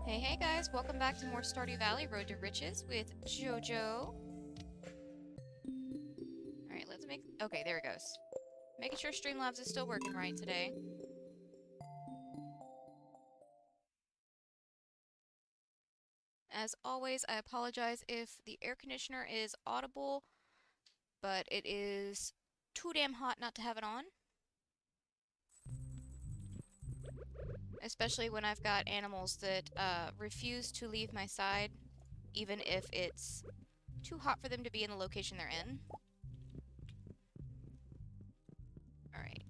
Hey guys, welcome back to more Stardew Valley Road to Riches with Jojo. Alright, let's make... Okay, there it goes. Making sure Streamlabs is still working right today. As always, I apologize if the air conditioner is audible, but it is too damn hot not to have it on. Especially when I've got animals that refuse to leave my side, even if it's too hot for them to be in the location they're in. Alright.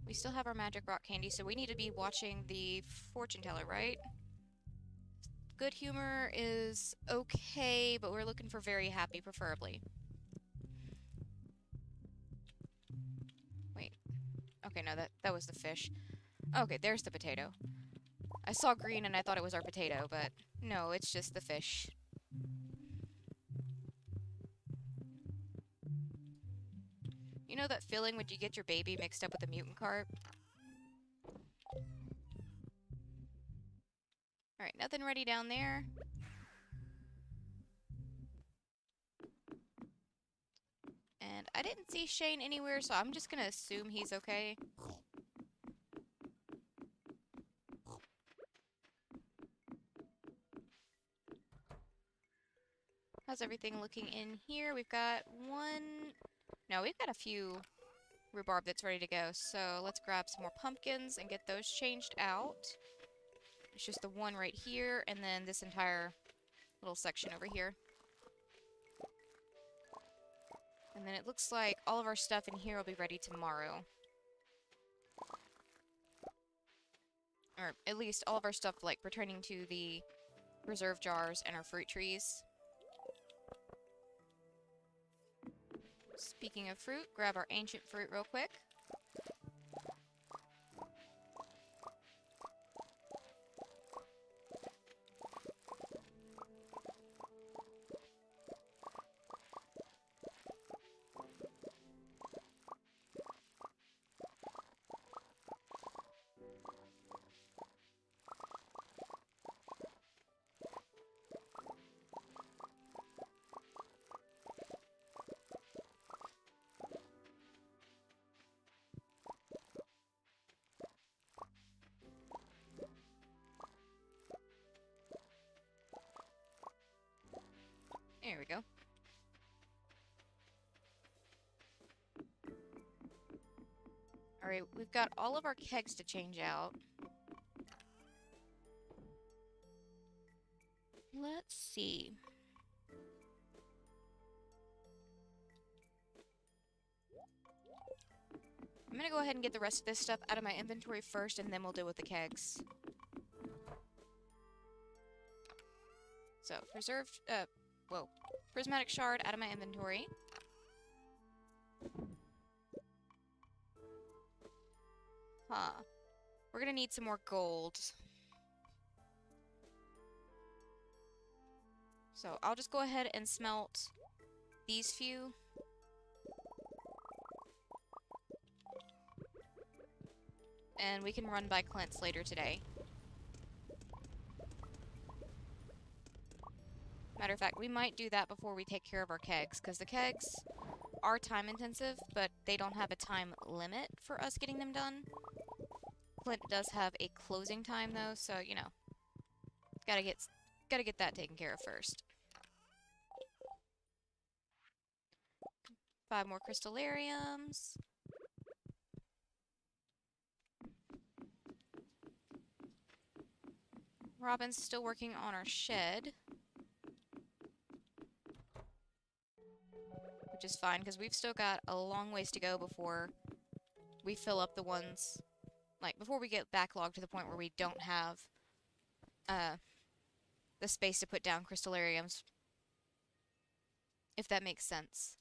We still have our magic rock candy, so we need to be watching the fortune teller, right? Good humor is okay, but we're looking for very happy, preferably. Wait. Okay, no, that was the fish. Okay, there's the potato. I saw green and I thought it was our potato, but no, it's just the fish. You know that feeling when you get your baby mixed up with a mutant carp? Alright, nothing ready down there. And I didn't see Shane anywhere, so I'm just gonna assume he's okay. How's everything looking in here? We've got one... No, we've got a few rhubarb that's ready to go. So let's grab some more pumpkins and get those changed out. It's just the one right here, and then this entire little section over here. And then it looks like all of our stuff in here will be ready tomorrow. Or at least all of our stuff, like, pertaining to the reserve jars and our fruit trees. Speaking of fruit, grab our ancient fruit real quick. There we go. Alright, we've got all of our kegs to change out. Let's see. I'm gonna go ahead and get the rest of this stuff out of my inventory first, and then we'll deal with the kegs. So, Prismatic Shard out of my inventory. Huh. We're gonna need some more gold. So, I'll just go ahead and smelt these few. And we can run by Clint's later today. Matter of fact, we might do that before we take care of our kegs, because the kegs are time intensive, but they don't have a time limit for us getting them done. Clint does have a closing time though, so you know, gotta get that taken care of first. 5 more crystallariums. Robin's still working on our shed. Which is fine, because we've still got a long ways to go before we fill up the ones, Like, before we get backlogged to the point where we don't have, the space to put down crystallariums. If that makes sense.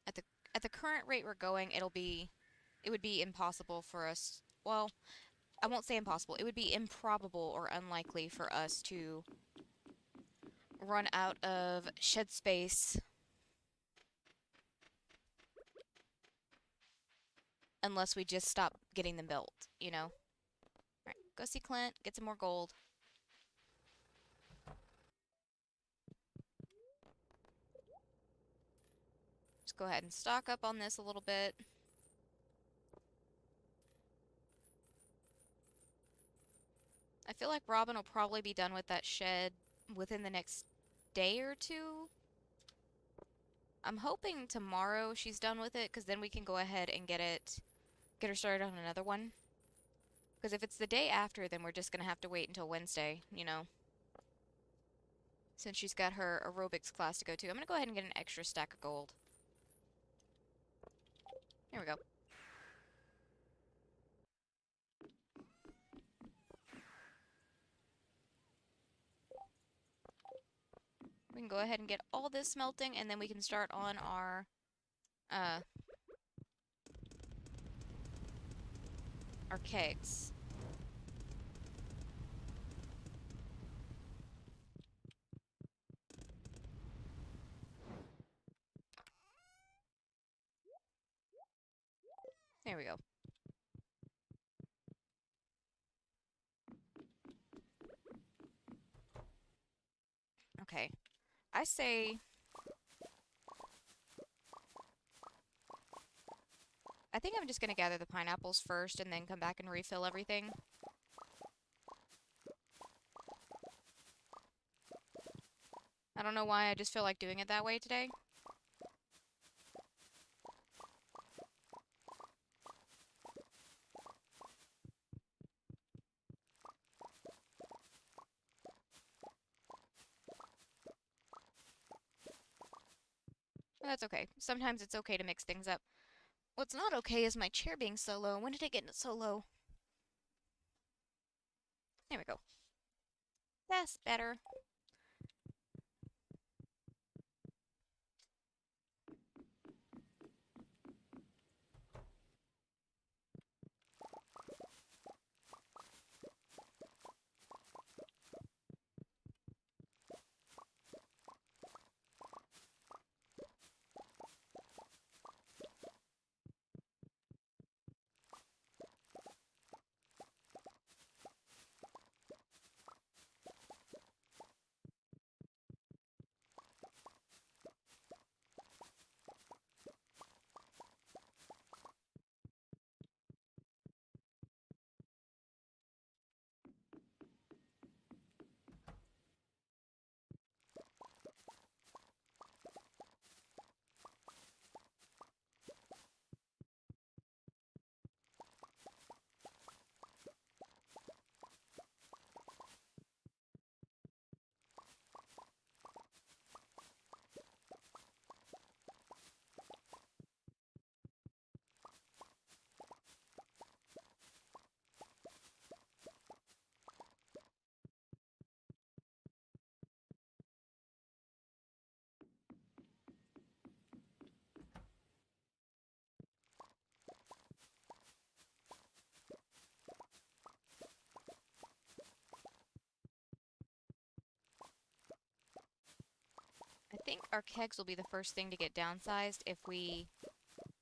At the current rate we're going, it would be impossible for us, well, I won't say impossible, it would be improbable or unlikely for us to run out of shed space unless we just stop getting them built, you know? Alright, go see Clint, get some more gold. Just go ahead and stock up on this a little bit. I feel like Robin will probably be done with that shed within the next day or two. I'm hoping tomorrow she's done with it, because then we can go ahead and get her started on another one. Because if it's the day after, then we're just going to have to wait until Wednesday, you know. Since she's got her aerobics class to go to. I'm going to go ahead and get an extra stack of gold. Here we go. We can go ahead and get all this smelting, and then we can start on our kegs. There we go. Okay. I say... I think I'm just going to gather the pineapples first and then come back and refill everything. I don't know why, I just feel like doing it that way today. But that's okay. Sometimes it's okay to mix things up. What's not okay is my chair being so low. When did it get so low? There we go. That's better. I think our kegs will be the first thing to get downsized if we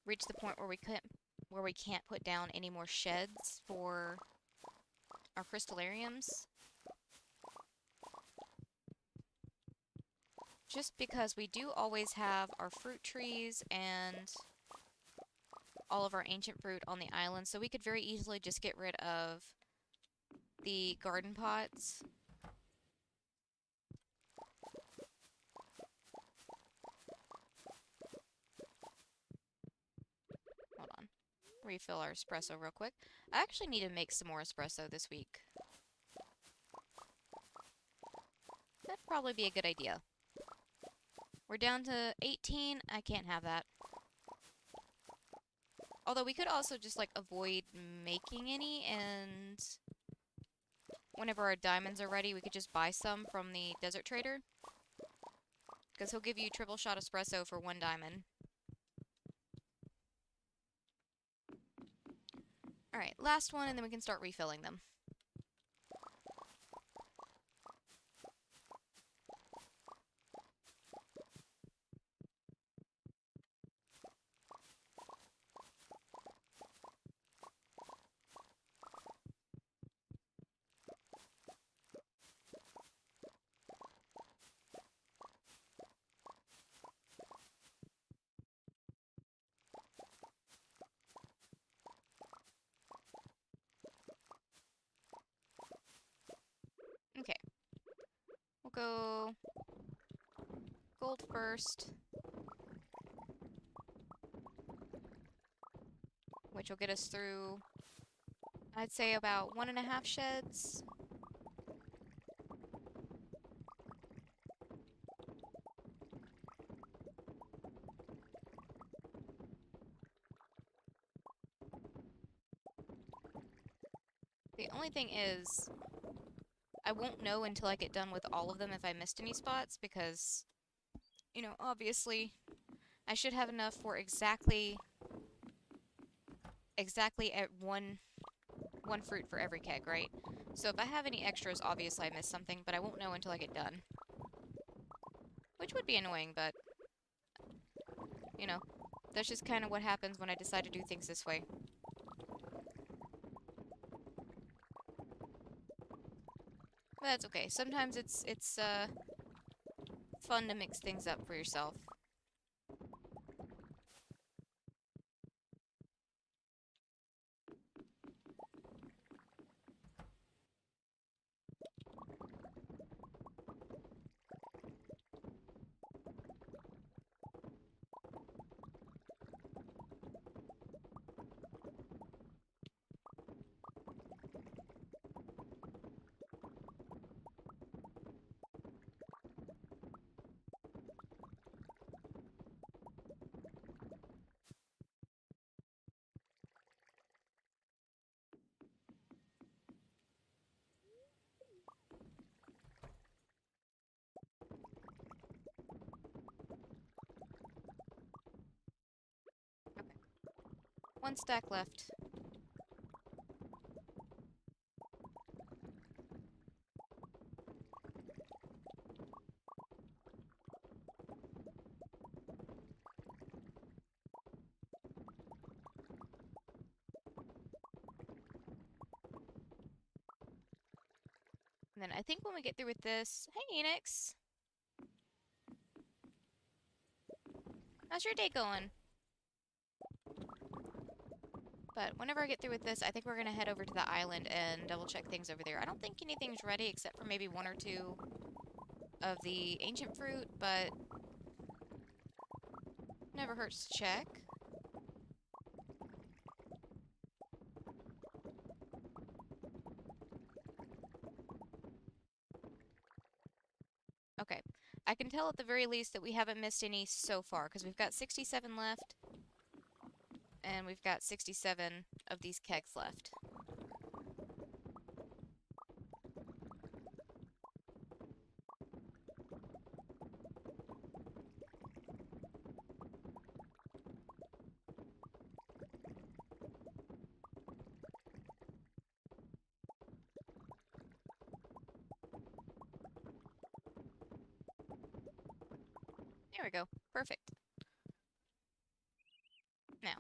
reach the point where we can't put down any more sheds for our crystallariums. Just because we do always have our fruit trees and all of our ancient fruit on the island, so we could very easily just get rid of the garden pots. Hold on. Refill our espresso real quick. I actually need to make some more espresso this week. That'd probably be a good idea. We're down to 18. I can't have that. Although we could also just, like, avoid making any, and whenever our diamonds are ready, we could just buy some from the desert trader. Because he'll give you triple shot espresso for 1 diamond. Alright, last one, and then we can start refilling them. Okay. We'll go gold first, which will get us through, I'd say, about 1.5 sheds. The only thing is, I won't know until I get done with all of them if I missed any spots, because, you know, obviously, I should have enough for exactly at one fruit for every keg, right? So if I have any extras, obviously I missed something, but I won't know until I get done. Which would be annoying, but, you know, that's just kind of what happens when I decide to do things this way. But that's okay. Sometimes it's fun to mix things up for yourself. Okay. 1 stack left. And then I think when we get through with this... Hey, Enix! How's your day going? But whenever I get through with this, I think we're going to head over to the island and double-check things over there. I don't think anything's ready except for maybe 1 or 2 of the ancient fruit, but never hurts to check. Okay. I can tell at the very least that we haven't missed any so far, because we've got 67 left, and we've got 67 of these kegs left. There we go. Perfect. Now,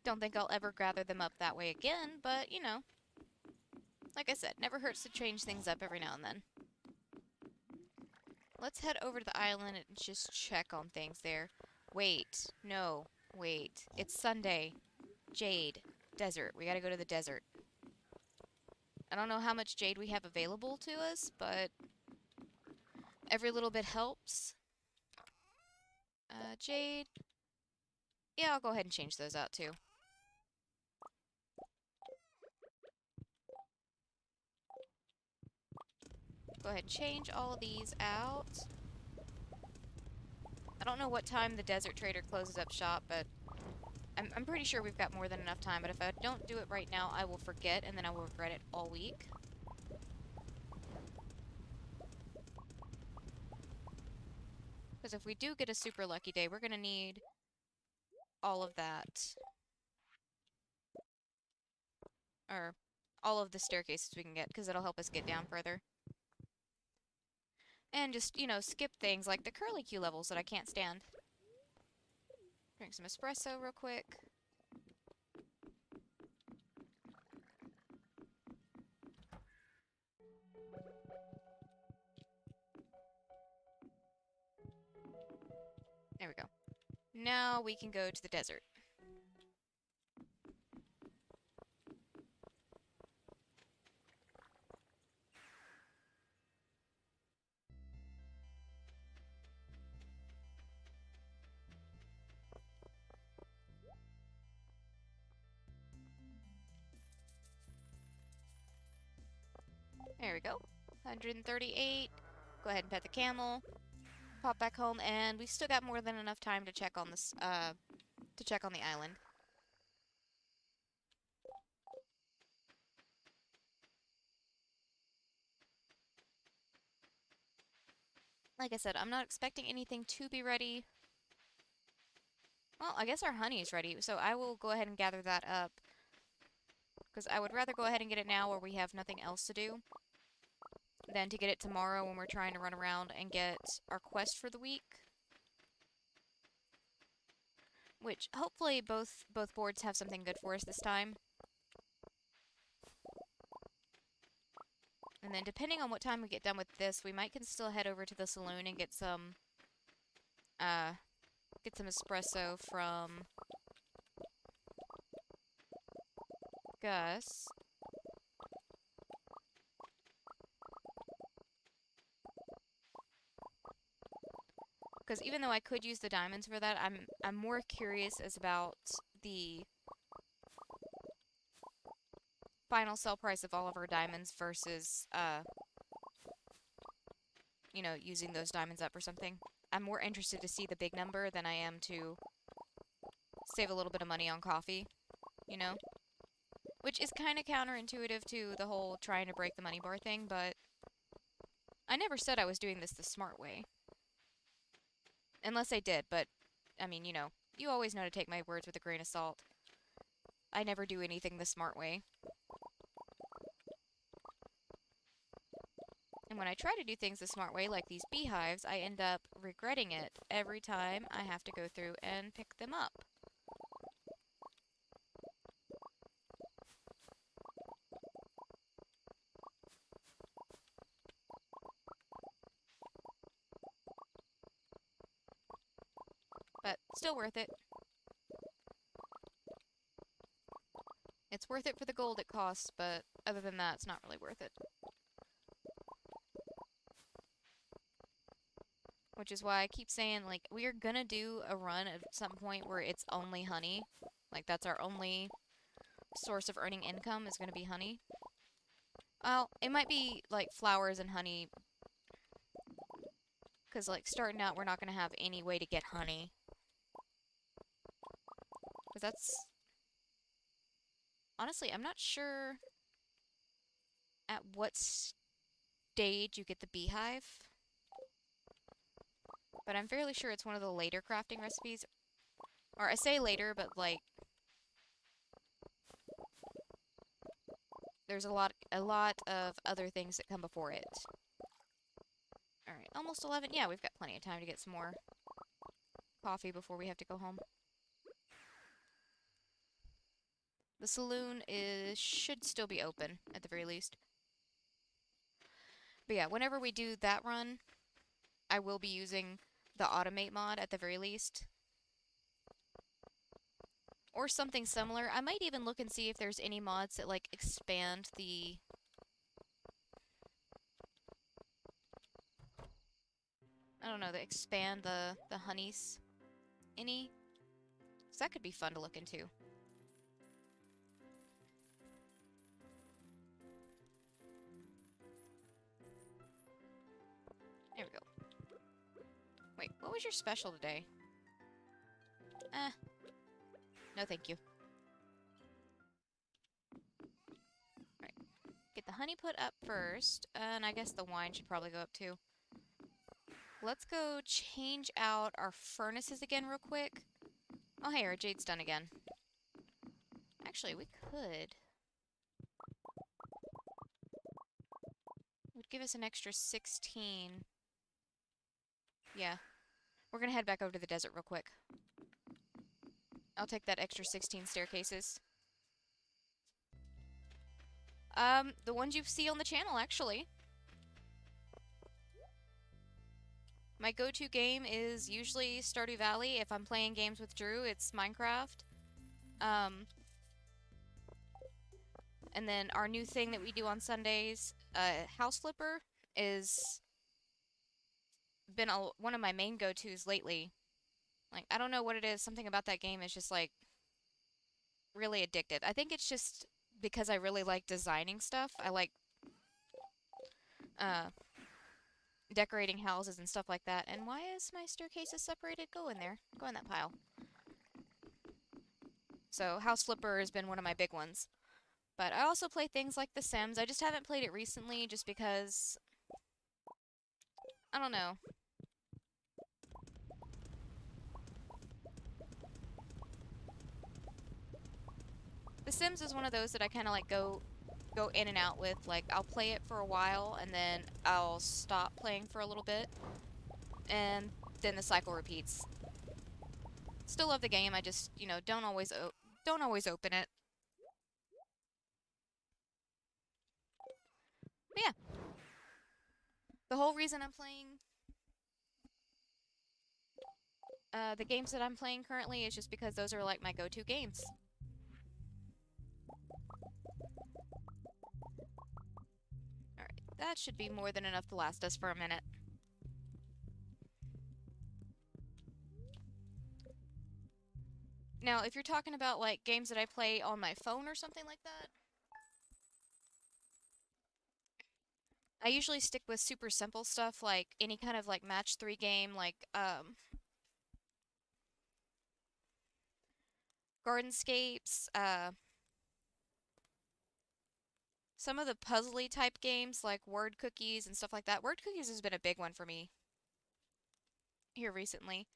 don't think I'll ever gather them up that way again, but, you know, like I said, never hurts to change things up every now and then. Let's head over to the island and just check on things there. Wait. No. Wait. It's Sunday. Jade. Desert. We gotta go to the desert. I don't know how much jade we have available to us, but every little bit helps. Jade. Yeah, I'll go ahead and change those out too. Go ahead and change all of these out. I don't know what time the desert trader closes up shop, but I'm pretty sure we've got more than enough time, but if I don't do it right now, I will forget, and then I will regret it all week. Because if we do get a super lucky day, we're gonna need all of that. Or all of the staircases we can get, because it'll help us get down further. And just, you know, skip things like the curlicue levels that I can't stand. Drink some espresso real quick. There we go. Now we can go to the desert. There we go. 138. Go ahead and pet the camel. Pop back home, and we've still got more than enough time to check on this, to check on the island. Like I said, I'm not expecting anything to be ready. Well, I guess our honey is ready, so I will go ahead and gather that up. Because I would rather go ahead and get it now where we have nothing else to do than to get it tomorrow when we're trying to run around and get our quest for the week. Which, hopefully, both boards have something good for us this time. And then, depending on what time we get done with this, we might can still head over to the saloon and get some espresso from Gus. Because even though I could use the diamonds for that, I'm more curious as about the final sell price of all of our diamonds versus, you know, using those diamonds up or something. I'm more interested to see the big number than I am to save a little bit of money on coffee, you know? Which is kind of counterintuitive to the whole trying to break the money bar thing, but I never said I was doing this the smart way. Unless I did, but, I mean, you know, you always know to take my words with a grain of salt. I never do anything the smart way. And when I try to do things the smart way, like these beehives, I end up regretting it every time I have to go through and pick them up. But still worth it. It's worth it for the gold it costs, but other than that, it's not really worth it. Which is why I keep saying, like, we are gonna do a run at some point where it's only honey. Like, that's our only source of earning income is gonna be honey. Well, it might be, like, flowers and honey. Because, like, starting out, we're not gonna have any way to get honey. Because that's... Honestly, I'm not sure at what stage you get the beehive. But I'm fairly sure it's one of the later crafting recipes. Or I say later, but like... There's a lot of other things that come before it. Alright, almost 11. Yeah, we've got plenty of time to get some more coffee before we have to go home. The saloon should still be open, at the very least. But yeah, whenever we do that run, I will be using the automate mod at the very least. Or something similar. I might even look and see if there's any mods that, like, expand the... I don't know, that expand the honeys any. So that could be fun to look into. There we go. Wait, what was your special today? No, thank you. Alright. Get the honey put up first, and I guess the wine should probably go up too. Let's go change out our furnaces again real quick. Oh, hey, our jade's done again. Actually, we could. It would give us an extra 16. Yeah. We're gonna head back over to the desert real quick. I'll take that extra 16 staircases. The ones you see on the channel, actually. My go-to game is usually Stardew Valley. If I'm playing games with Drew, it's Minecraft. And then our new thing that we do on Sundays, House Flipper, is been one of my main go-tos lately. Like, I don't know what it is, something about that game is just, like, really addictive. I think it's just because I really like designing stuff. I like, decorating houses and stuff like that. And why is my staircases separated? Go in there. Go in that pile. So, House Flipper has been one of my big ones. But I also play things like The Sims. I just haven't played it recently just because... I don't know. The Sims is one of those that I kind of like go in and out with. Like, I'll play it for a while, and then I'll stop playing for a little bit, and then the cycle repeats. Still love the game, I just, you know, don't always open it. But yeah. The whole reason I'm playing the games that I'm playing currently is just because those are like my go-to games. Alright, that should be more than enough to last us for a minute. Now, if you're talking about like games that I play on my phone or something like that, I usually stick with super simple stuff like any kind of like match 3 game like Gardenscapes, some of the puzzly type games like Word Cookies and stuff like that. Word Cookies has been a big one for me here recently.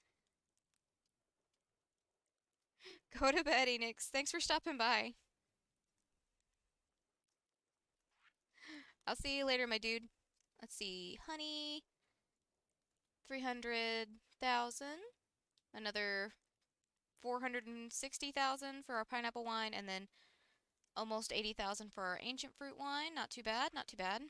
Go to bed, Enix. Thanks for stopping by. I'll see you later, my dude. Let's see. Honey. 300,000. Another 460,000 for our pineapple wine, and then almost 80,000 for our ancient fruit wine. Not too bad, not too bad.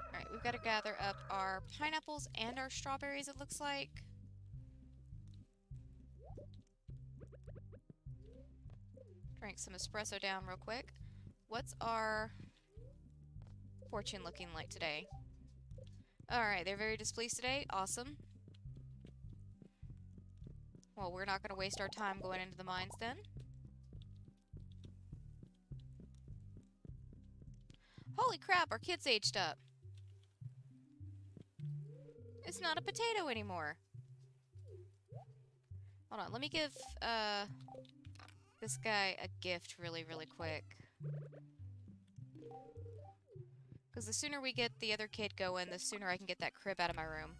Alright, we've got to gather up our pineapples and our strawberries, it looks like. Drink some espresso down real quick. What's our fortune looking like today? Alright, they're very displeased today. Awesome. Well, we're not going to waste our time going into the mines then. Holy crap, our kid's aged up. It's not a potato anymore. Hold on, let me give this guy a gift really, really quick. Because the sooner we get the other kid going, the sooner I can get that crib out of my room.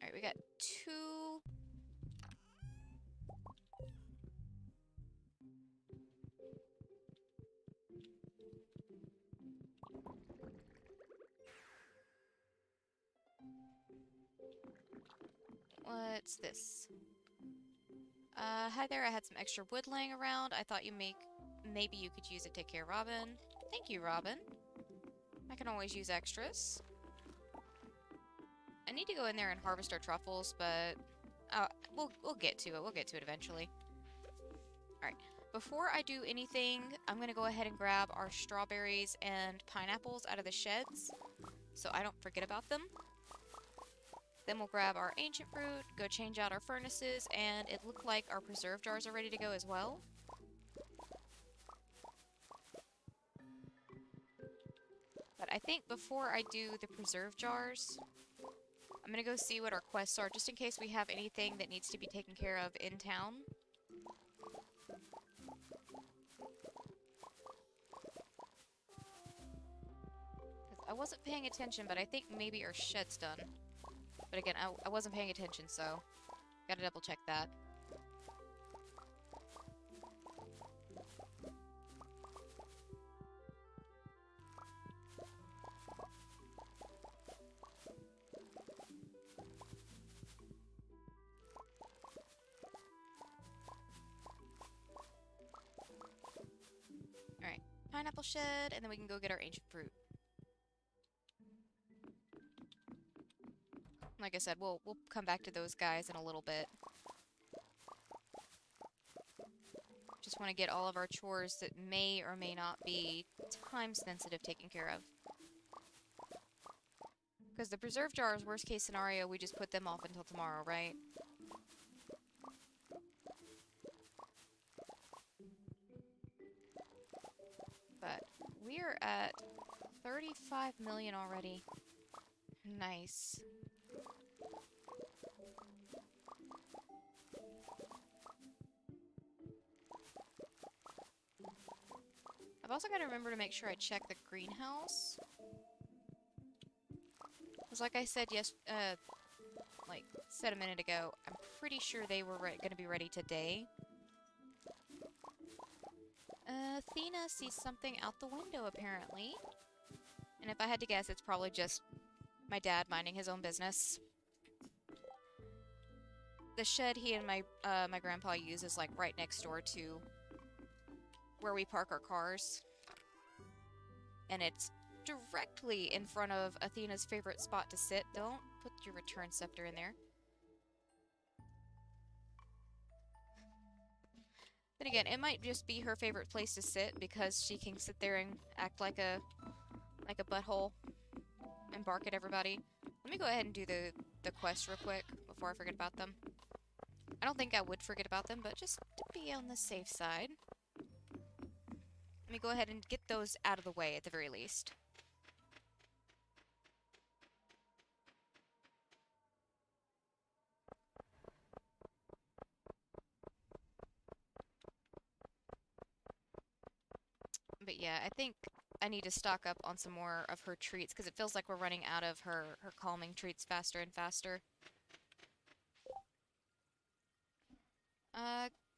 Alright, we got 2... What's this? Hi there, I had some extra wood laying around. I thought maybe you could use it to take care of Robin. Thank you, Robin. I can always use extras. I need to go in there and harvest our truffles, but we'll get to it. We'll get to it eventually. Alright, before I do anything, I'm going to go ahead and grab our strawberries and pineapples out of the sheds, so I don't forget about them. Then we'll grab our ancient fruit, go change out our furnaces, and it looked like our preserve jars are ready to go as well. think before I do the preserve jars, I'm gonna go see what our quests are, just in case we have anything that needs to be taken care of in town. Because I wasn't paying attention, but I think maybe our shed's done. But again, I wasn't paying attention, so gotta double check that. Alright, pineapple shed, and then we can go get our ancient fruit. Like I said, we'll come back to those guys in a little bit. Just want to get all of our chores that may or may not be time sensitive taken care of. Because the preserve jars, worst case scenario, we just put them off until tomorrow, right? But we are at 35 million already. Nice. I've also got to remember to make sure I check the greenhouse. Because like I said said a minute ago, I'm pretty sure they were going to be ready today. Athena sees something out the window, apparently. And if I had to guess, it's probably just my dad minding his own business. The shed he and my grandpa use is, like, right next door to where we park our cars. And it's directly in front of Athena's favorite spot to sit. Don't put your return scepter in there. Then again, it might just be her favorite place to sit because she can sit there and act like a butthole and bark at everybody. Let me go ahead and do the quest real quick before I forget about them. I don't think I would forget about them, but just to be on the safe side. Let me go ahead and get those out of the way at the very least. But yeah, I think I need to stock up on some more of her treats, because it feels like we're running out of her calming treats faster and faster.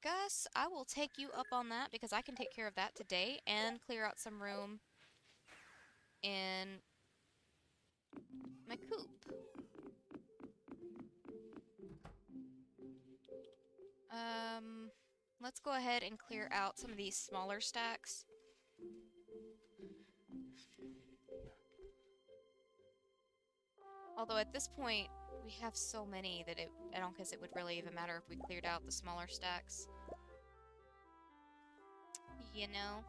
Gus, I will take you up on that, because I can take care of that today, and clear out some room in my coop. Let's go ahead and clear out some of these smaller stacks. Although at this point, we have so many that I don't guess it would really even matter if we cleared out the smaller stacks. You know?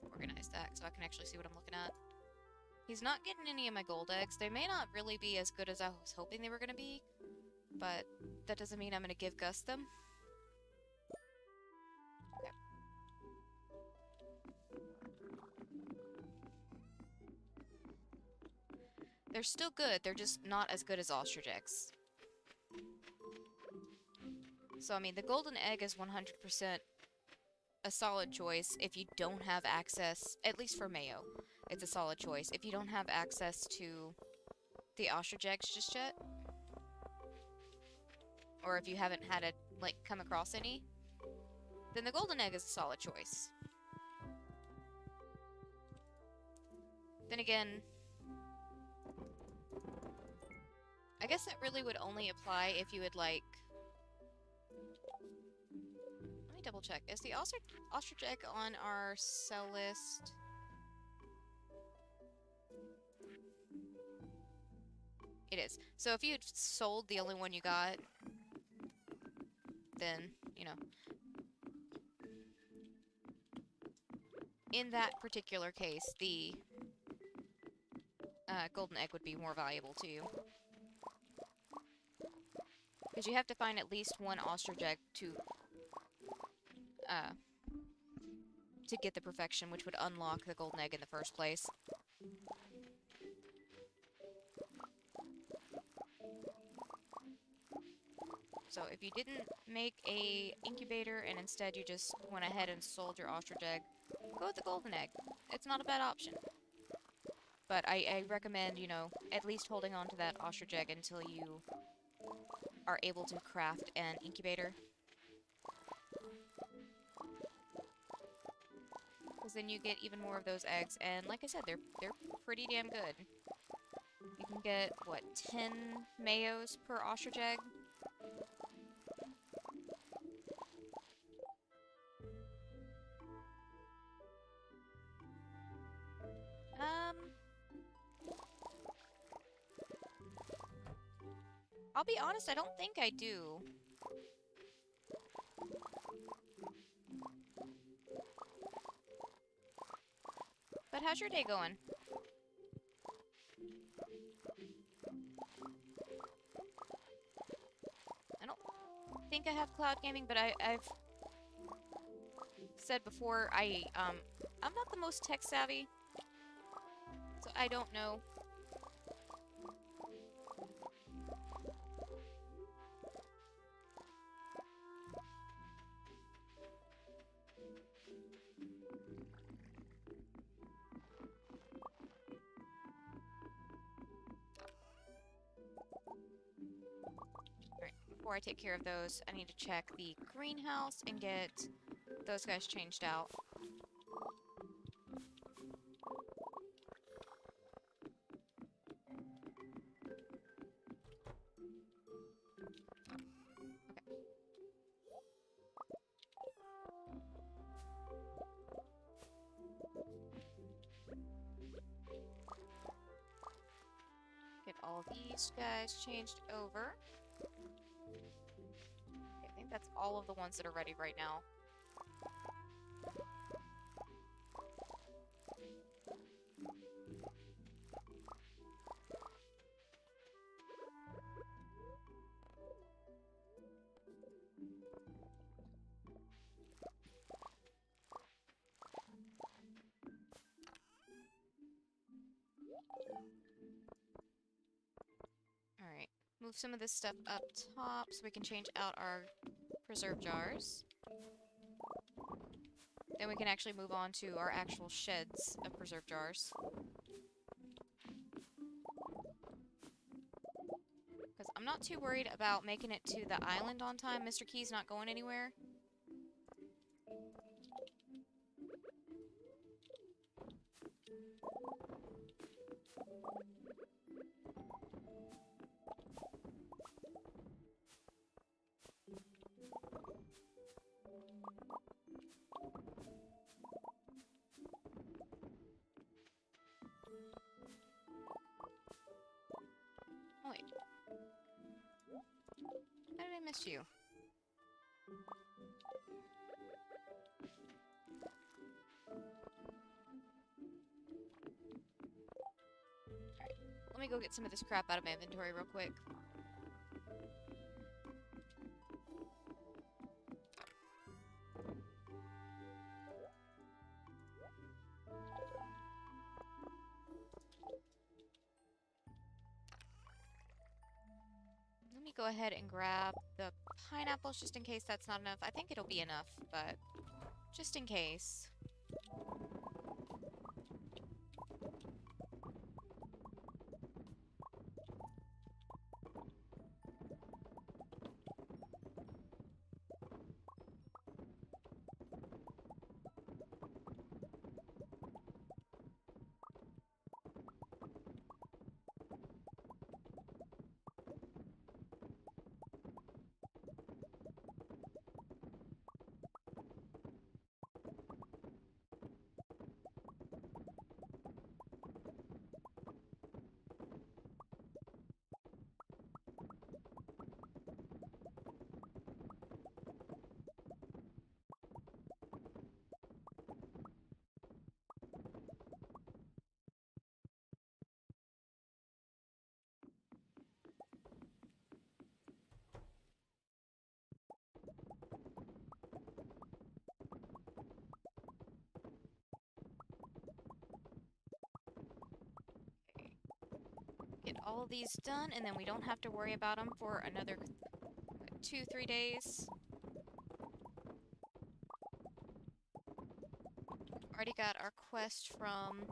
I'll organize that so I can actually see what I'm looking at. He's not getting any of my gold eggs. They may not really be as good as I was hoping they were going to be, but that doesn't mean I'm going to give Gus them. Okay. They're still good, they're just not as good as Ostrich Eggs. So, I mean, the golden egg is 100% a solid choice if you don't have access, at least for mayo. It's a solid choice. If you don't have access to the Ostrich Eggs just yet, or if you haven't had it, like, come across any, then the golden egg is a solid choice. Then again, I guess that really would only apply if you would, like... Let me double check. Is the ostrich egg on our sell list? It is. So if you'd sold the only one you got, then, you know. In that particular case, the golden egg would be more valuable to you. Because you have to find at least one ostrich egg to to get the perfection, which would unlock the golden egg in the first place. So if you didn't make a incubator and instead you just went ahead and sold your ostrich egg, go with the golden egg. It's not a bad option. But I recommend, you know, at least holding on to that ostrich egg until you are able to craft an incubator. Because then you get even more of those eggs, and like I said, they're pretty damn good. You can get, what, 10 mayos per ostrich egg? I'll be honest, I don't think I do. But how's your day going? I don't think I have cloud gaming, but I've said before, I'm not the most tech savvy, so I don't know. Alright, before I take care of those, I need to check the greenhouse and get those guys changed out. Get all these guys changed over. Okay, I think that's all of the ones that are ready right now. Alright, move some of this stuff up top so we can change out our preserve jars. Then we can actually move on to our actual sheds of preserve jars. Because I'm not too worried about making it to the island on time. Mr. Key's not going anywhere. Oh, wait. How did I miss you? Alright, let me go get some of this crap out of my inventory real quick. Let me go ahead and grab the pineapples just in case that's not enough. I think it'll be enough, but just in case. get all of these done, and then we don't have to worry about them for another 2-3 days. Already got our quest from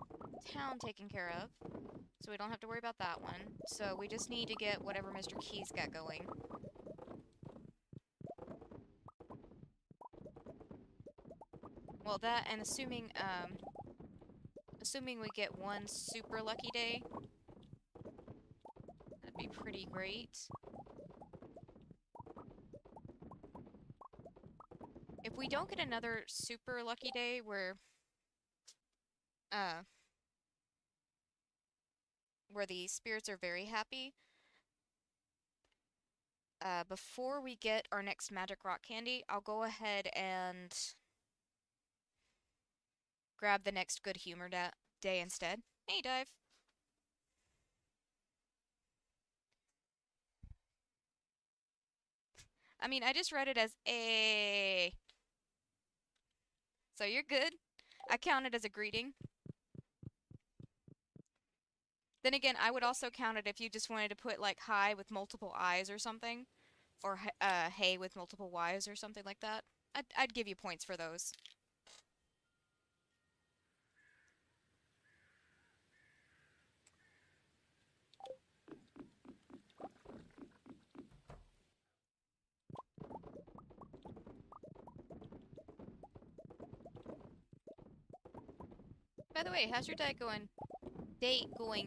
town taken care of, so we don't have to worry about that one. So we just need to get whatever Mr. Key's got going. Well, that, and assuming we get one super lucky day, that'd be pretty great. If we don't get another super lucky day where the spirits are very happy, before we get our next magic rock candy, I'll go ahead and grab the next good humor day instead. Hey, Dive. I mean, I just read it as a. So you're good. I count it as a greeting. Then again, I would also count it if you just wanted to put like hi with multiple I's or something, or hey with multiple Y's or something like that. I'd give you points for those. By the way, how's your date going?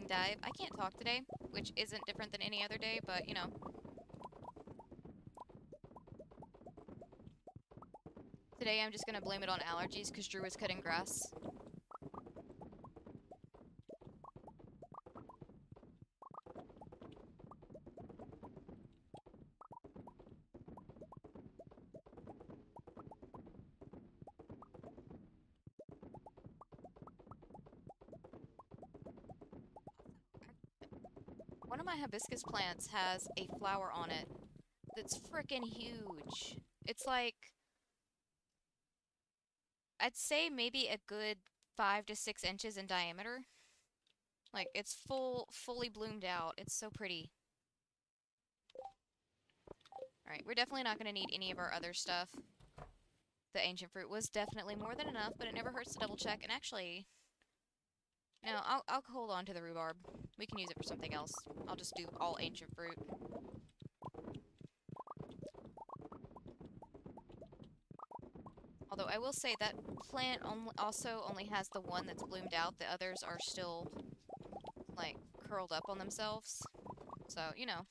Dive? I can't talk today, which isn't different than any other day, but you know. Today I'm just gonna blame it on allergies because Drew is cutting grass. One of my hibiscus plants has a flower on it that's frickin' huge. It's like, I'd say maybe a good 5 to 6 inches in diameter. Like, it's fully bloomed out. It's so pretty. Alright, we're definitely not going to need any of our other stuff. The ancient fruit was definitely more than enough, but it never hurts to double check. And actually, no, I'll hold on to the rhubarb. We can use it for something else. I'll just do all ancient fruit. Although I will say that plant also only has the one that's bloomed out. The others are still, like, curled up on themselves. So, you know.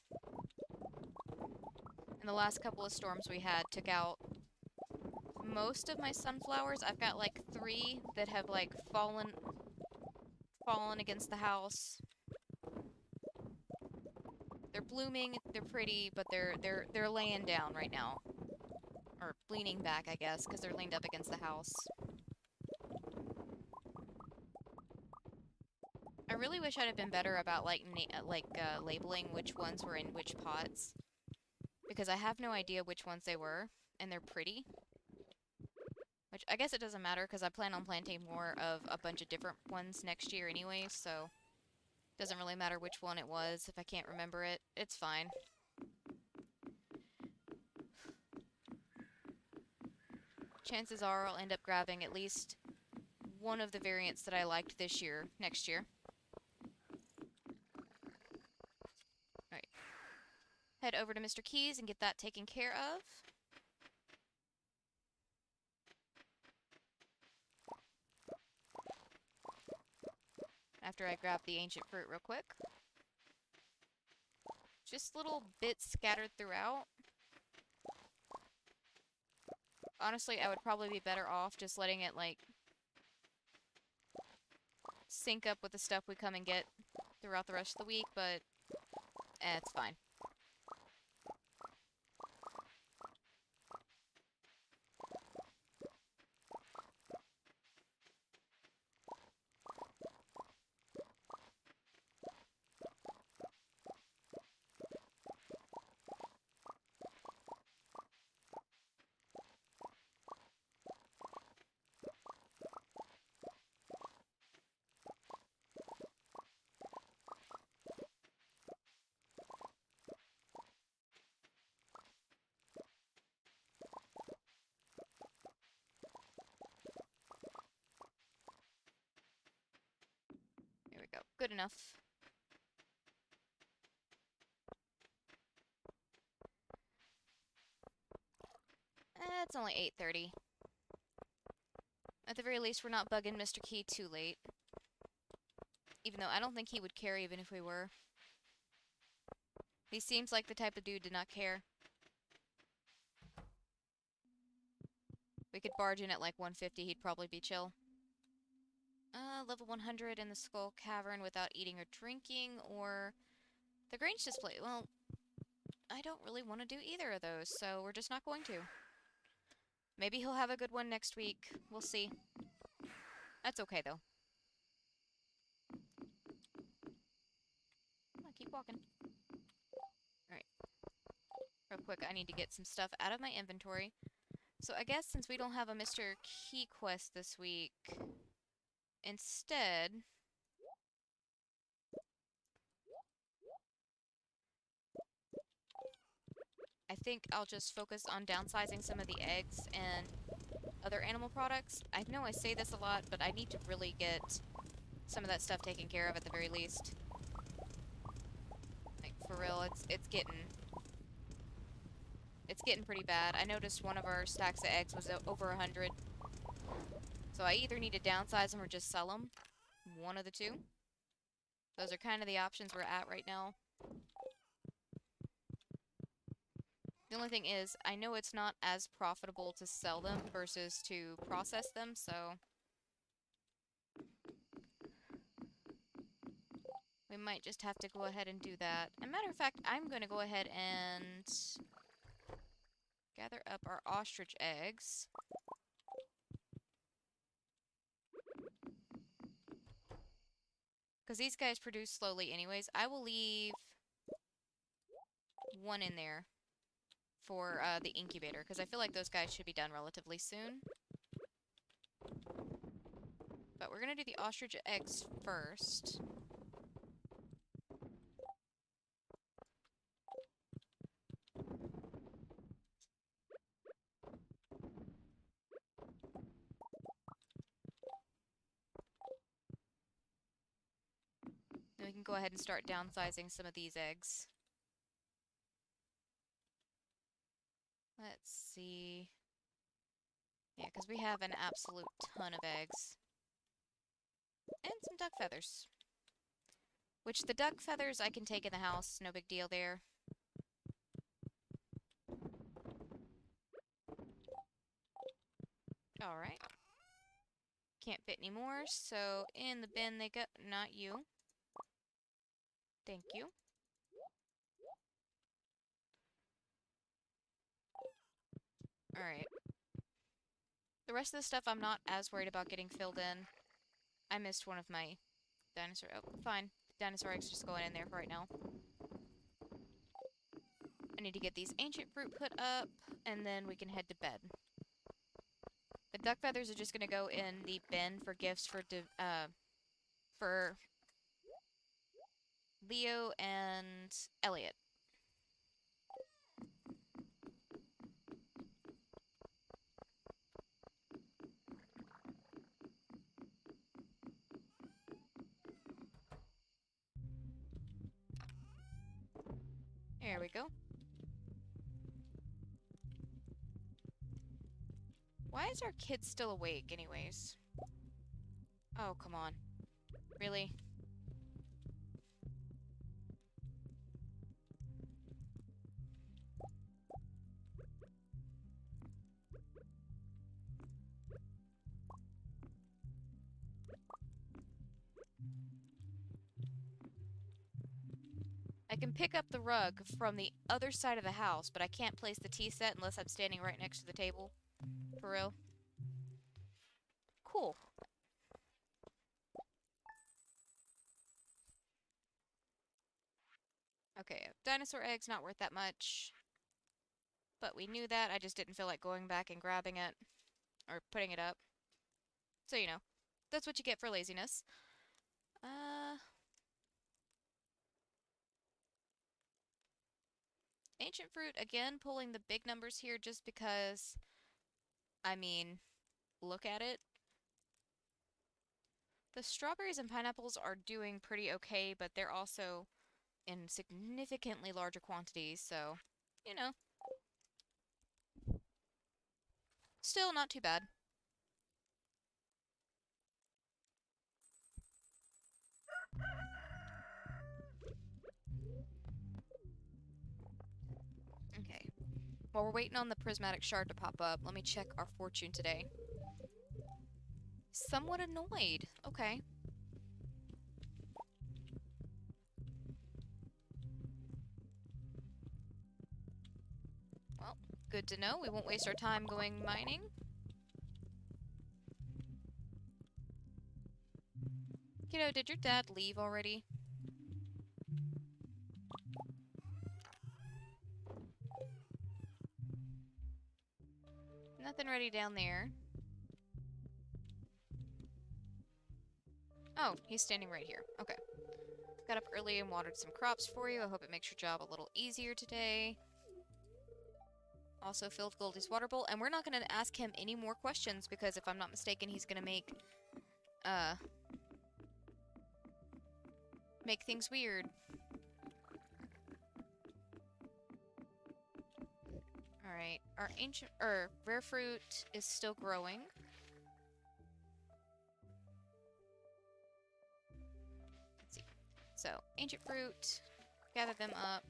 And the last couple of storms we had took out most of my sunflowers. I've got, like, 3 that have, like, fallen against the house. They're blooming, they're pretty, but they're laying down right now. Or leaning back, I guess, because they're leaned up against the house. I really wish I'd have been better about, like, labeling which ones were in which pots. Because I have no idea which ones they were, and they're pretty. Which, I guess it doesn't matter, because I plan on planting more of a bunch of different ones next year anyway, so... Doesn't really matter which one it was. If I can't remember it, it's fine. Chances are I'll end up grabbing at least one of the variants that I liked this year, next year. Alright. Head over to Mr. Key's and get that taken care of. After I grab the ancient fruit real quick. Just little bits scattered throughout. Honestly, I would probably be better off just letting it, like, sync up with the stuff we come and get throughout the rest of the week, but it's fine. good enough. It's only 8:30. At the very least, we're not bugging Mr. Key too late. Even though I don't think he would care even if we were. He seems like the type of dude to not care. We could barge in at like 150, he'd probably be chill. Level 100 in the Skull Cavern without eating or drinking, or the Grange display. Well, I don't really want to do either of those, so we're just not going to. Maybe he'll have a good one next week. We'll see. That's okay, though. Come on, keep walking. Alright. Real quick, I need to get some stuff out of my inventory. So I guess since we don't have a Mr. Key quest this week, instead, I think I'll just focus on downsizing some of the eggs and other animal products. I know I say this a lot, but I need to really get some of that stuff taken care of at the very least. Like, for real, it's getting pretty bad. I noticed one of our stacks of eggs was over 100. So I either need to downsize them or just sell them. One of the two. Those are kind of the options we're at right now. The only thing is, I know it's not as profitable to sell them versus to process them, so we might just have to go ahead and do that. As a matter of fact, I'm going to go ahead and gather up our ostrich eggs. Because these guys produce slowly anyways. I will leave one in there for the incubator, because I feel like those guys should be done relatively soon. But we're going to do the ostrich eggs first. Then we can go ahead and start downsizing some of these eggs. Let's see. Yeah, because we have an absolute ton of eggs. And some duck feathers. Which the duck feathers I can take in the house, no big deal there. Alright. Can't fit any more, so in the bin they go. Not you. Thank you. Alright. The rest of the stuff I'm not as worried about getting filled in. I missed one of my dinosaur... Oh, fine. Dinosaur eggs just going in there for right now. I need to get these ancient fruit put up, and then we can head to bed. The duck feathers are just gonna go in the bin for gifts for Leo and Elliot. There we go. Why is our kid still awake anyways? Oh, come on. Really? I can pick up the rug from the other side of the house, but I can't place the tea set unless I'm standing right next to the table. For real. Cool. Okay, dinosaur eggs, not worth that much. But we knew that, I just didn't feel like going back and grabbing it. Or putting it up. So, you know, that's what you get for laziness. Ancient fruit, again, pulling the big numbers here just because, I mean, look at it. The strawberries and pineapples are doing pretty okay, but they're also in significantly larger quantities, so, you know, still not too bad. Okay. While we're waiting on the Prismatic Shard to pop up, let me check our fortune today. Somewhat annoyed. Okay. Well, good to know. We won't waste our time going mining. Kiddo, did your dad leave already? Nothing ready down there. Oh, he's standing right here. Okay. Got up early and watered some crops for you. I hope it makes your job a little easier today. Also filled Goldie's water bowl. And we're not going to ask him any more questions because if I'm not mistaken, he's going to make things weird. Alright, our rare fruit is still growing. Let's see. So, ancient fruit, gather them up.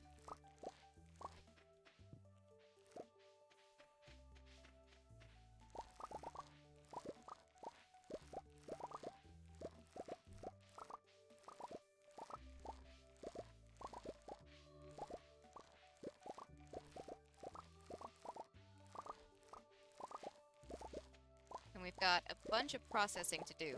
And we've got a bunch of processing to do.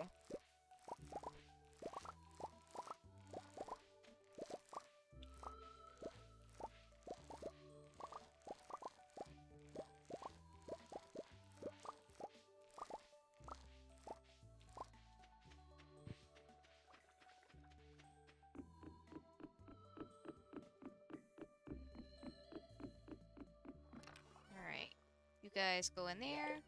Alright, you guys go in there.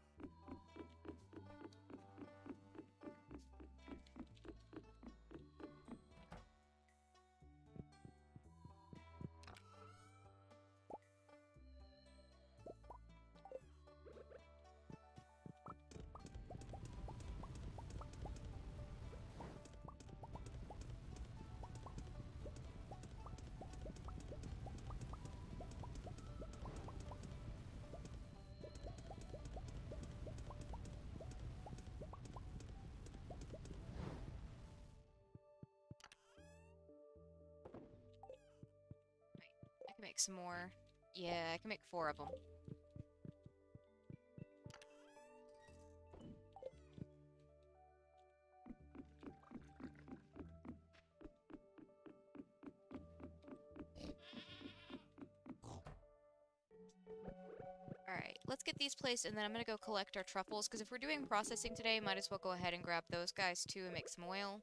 I can make some more. Yeah, I can make 4 of them. Alright, let's get these placed and then I'm gonna go collect our truffles, because if we're doing processing today, might as well go ahead and grab those guys too and make some oil.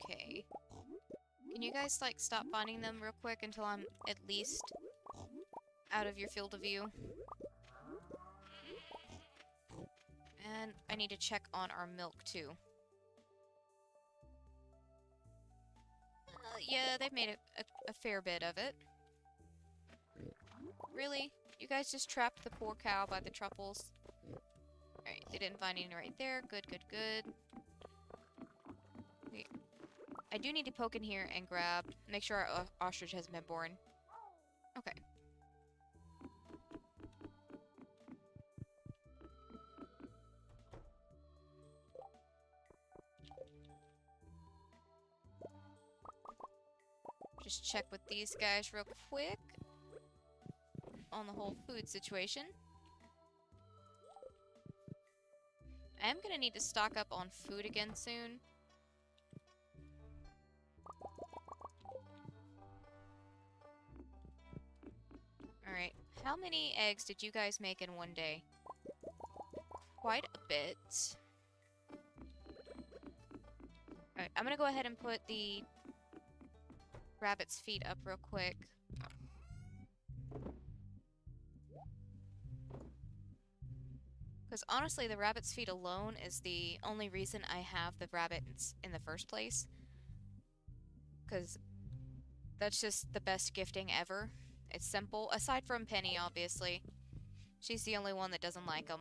Okay. Can you guys, like, stop finding them real quick until I'm at least out of your field of view? And I need to check on our milk, too. Yeah, they've made a fair bit of it. Really? You guys just trapped the poor cow by the truffles? Alright, they didn't find any right there. Good, good, good. Wait. I do need to poke in here and grab... Make sure our ostrich hasn't been born. Okay. Just check with these guys real quick on the whole food situation. I am gonna need to stock up on food again soon. How many eggs did you guys make in one day? Quite a bit. Alright, I'm gonna go ahead and put the rabbit's feet up real quick. Because honestly, the rabbit's feet alone is the only reason I have the rabbits in the first place. Because that's just the best gifting ever. It's simple. Aside from Penny, obviously. She's the only one that doesn't like them.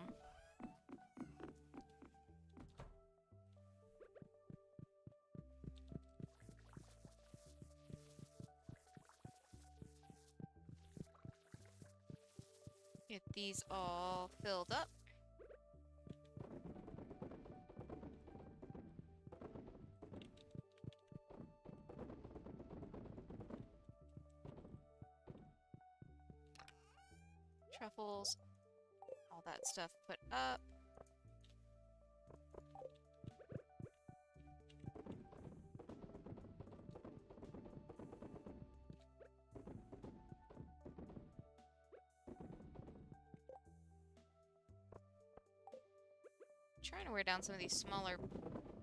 Get these all filled up. Truffles, all that stuff put up. Trying to wear down some of these smaller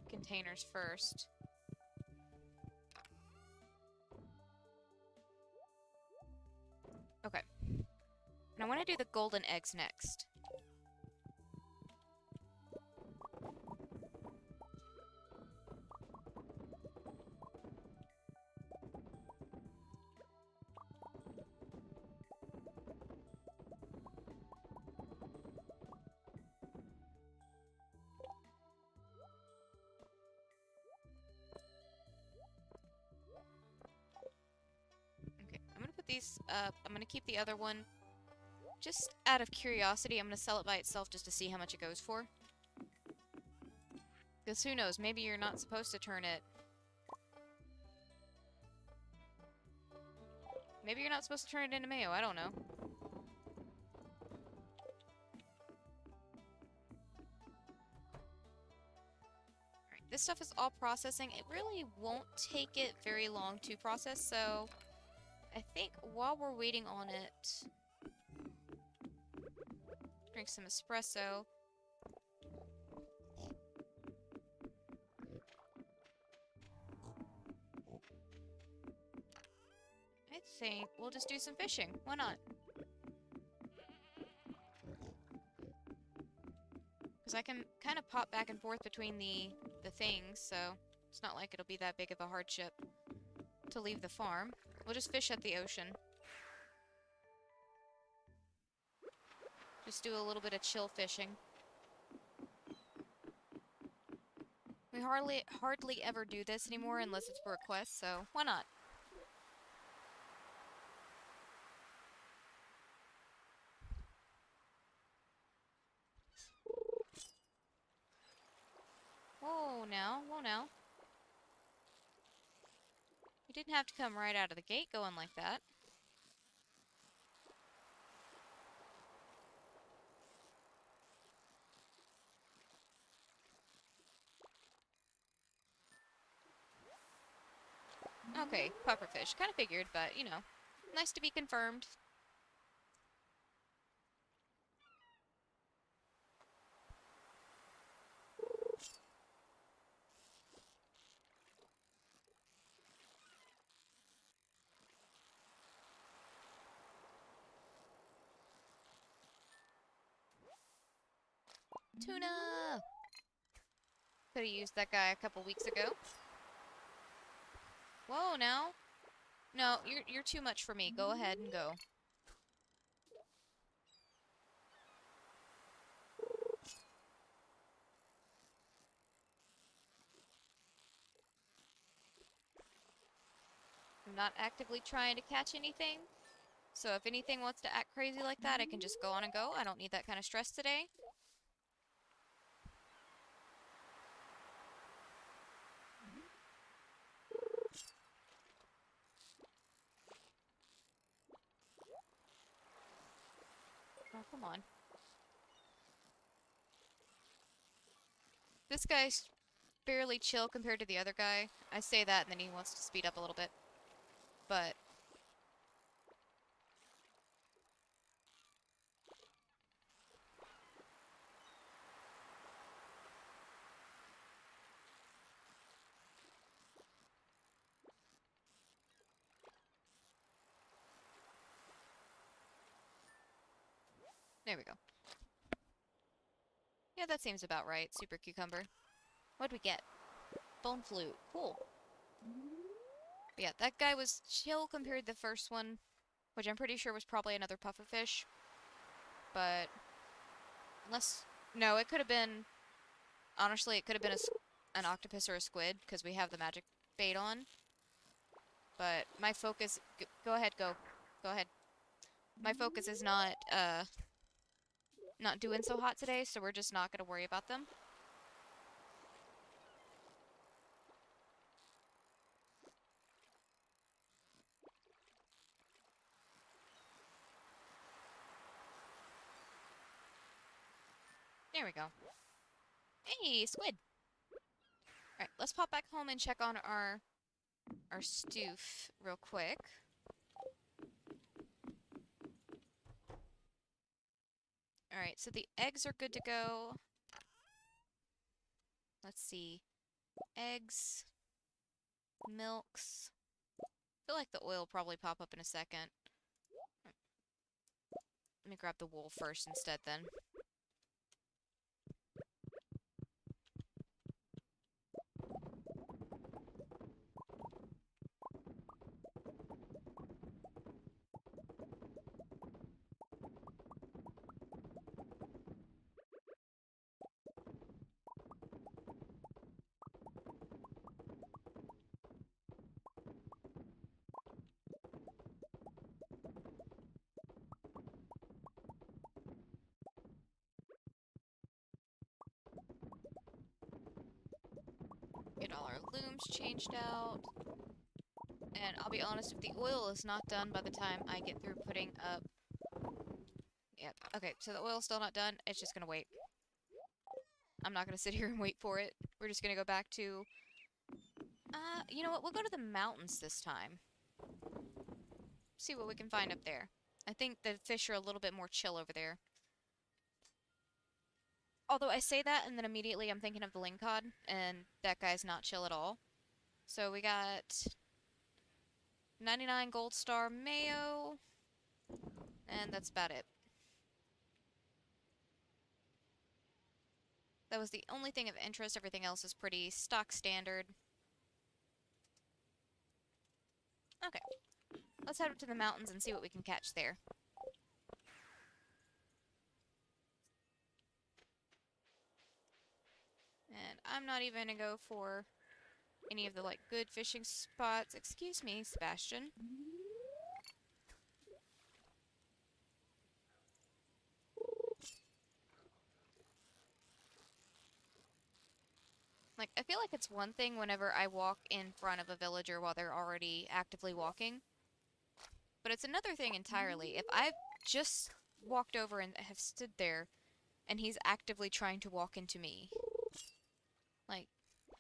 containers first. Okay. And I want to do the golden eggs next. Okay, I'm gonna put these up. I'm gonna keep the other one. Just out of curiosity, I'm going to sell it by itself just to see how much it goes for. Because who knows, maybe you're not supposed to turn it. Maybe you're not supposed to turn it into mayo, I don't know. Alright, this stuff is all processing. It really won't take it very long to process, so I think while we're waiting on it... Drink some espresso. I think we'll just do some fishing. Why not? Because I can kind of pop back and forth between the things, so it's not like it'll be that big of a hardship to leave the farm. We'll just fish at the ocean. Just do a little bit of chill fishing. We hardly ever do this anymore unless it's for request, so why not? Whoa now, whoa now. You didn't have to come right out of the gate going like that. Okay, pufferfish. Kind of figured, but, you know, nice to be confirmed. Tuna! Could have used that guy a couple weeks ago. Whoa, now. No, you're too much for me. Go ahead and go. I'm not actively trying to catch anything. So if anything wants to act crazy like that, I can just go on and go. I don't need that kind of stress today. Oh, come on. This guy's fairly chill compared to the other guy. I say that and then he wants to speed up a little bit. But There we go. Yeah, that seems about right. Super cucumber. What'd we get? Bone flute. Cool. But yeah, that guy was chill compared to the first one, which I'm pretty sure was probably another pufferfish. But unless no, it could have been. Honestly, it could have been an octopus or a squid because we have the magic bait on. But my focus. Go ahead, go. Go ahead. My focus is not doing so hot today, so we're just not gonna worry about them. There we go. Hey, squid. Alright, let's pop back home and check on our stoof real quick. Alright, so the eggs are good to go. Let's see. Eggs. Milks. I feel like the oil will probably pop up in a second. Let me grab the wool first instead then. Get all our looms changed out. And I'll be honest, if the oil is not done by the time I get through putting up... Yep, okay, so the oil's still not done. It's just gonna wait. I'm not gonna sit here and wait for it. We're just gonna go back to... you know what? We'll go to the mountains this time. See what we can find up there. I think the fish are a little bit more chill over there. Although I say that, and then immediately I'm thinking of the lingcod, and that guy's not chill at all. So we got 99 gold star mayo, and that's about it. That was the only thing of interest. Everything else is pretty stock standard. Okay. Let's head up to the mountains and see what we can catch there. And I'm not even gonna go for any of the, like, good fishing spots. Excuse me, Sebastian. Like, I feel like it's one thing whenever I walk in front of a villager while they're already actively walking. But it's another thing entirely. If I've just walked over and have stood there, and he's actively trying to walk into me. Like,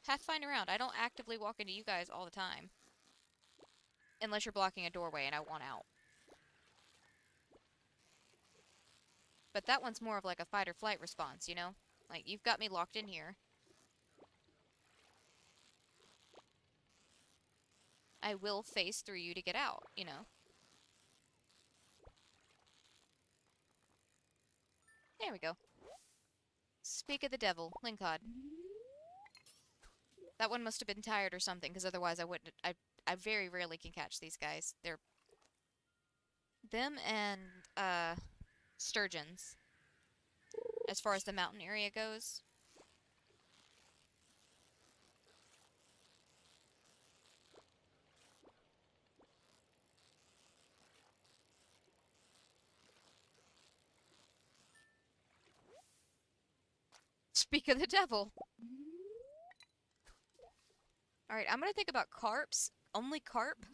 pathfind around. I don't actively walk into you guys all the time. Unless you're blocking a doorway and I want out. But that one's more of like a fight or flight response, you know? Like, you've got me locked in here. I will face through you to get out, you know? There we go. Speak of the devil, Lincod. That one must have been tired or something, because otherwise I wouldn't... I very rarely can catch these guys. They're... Them and, sturgeons. As far as the mountain area goes. Speak of the devil. Alright, I'm gonna think about carps. Only carp?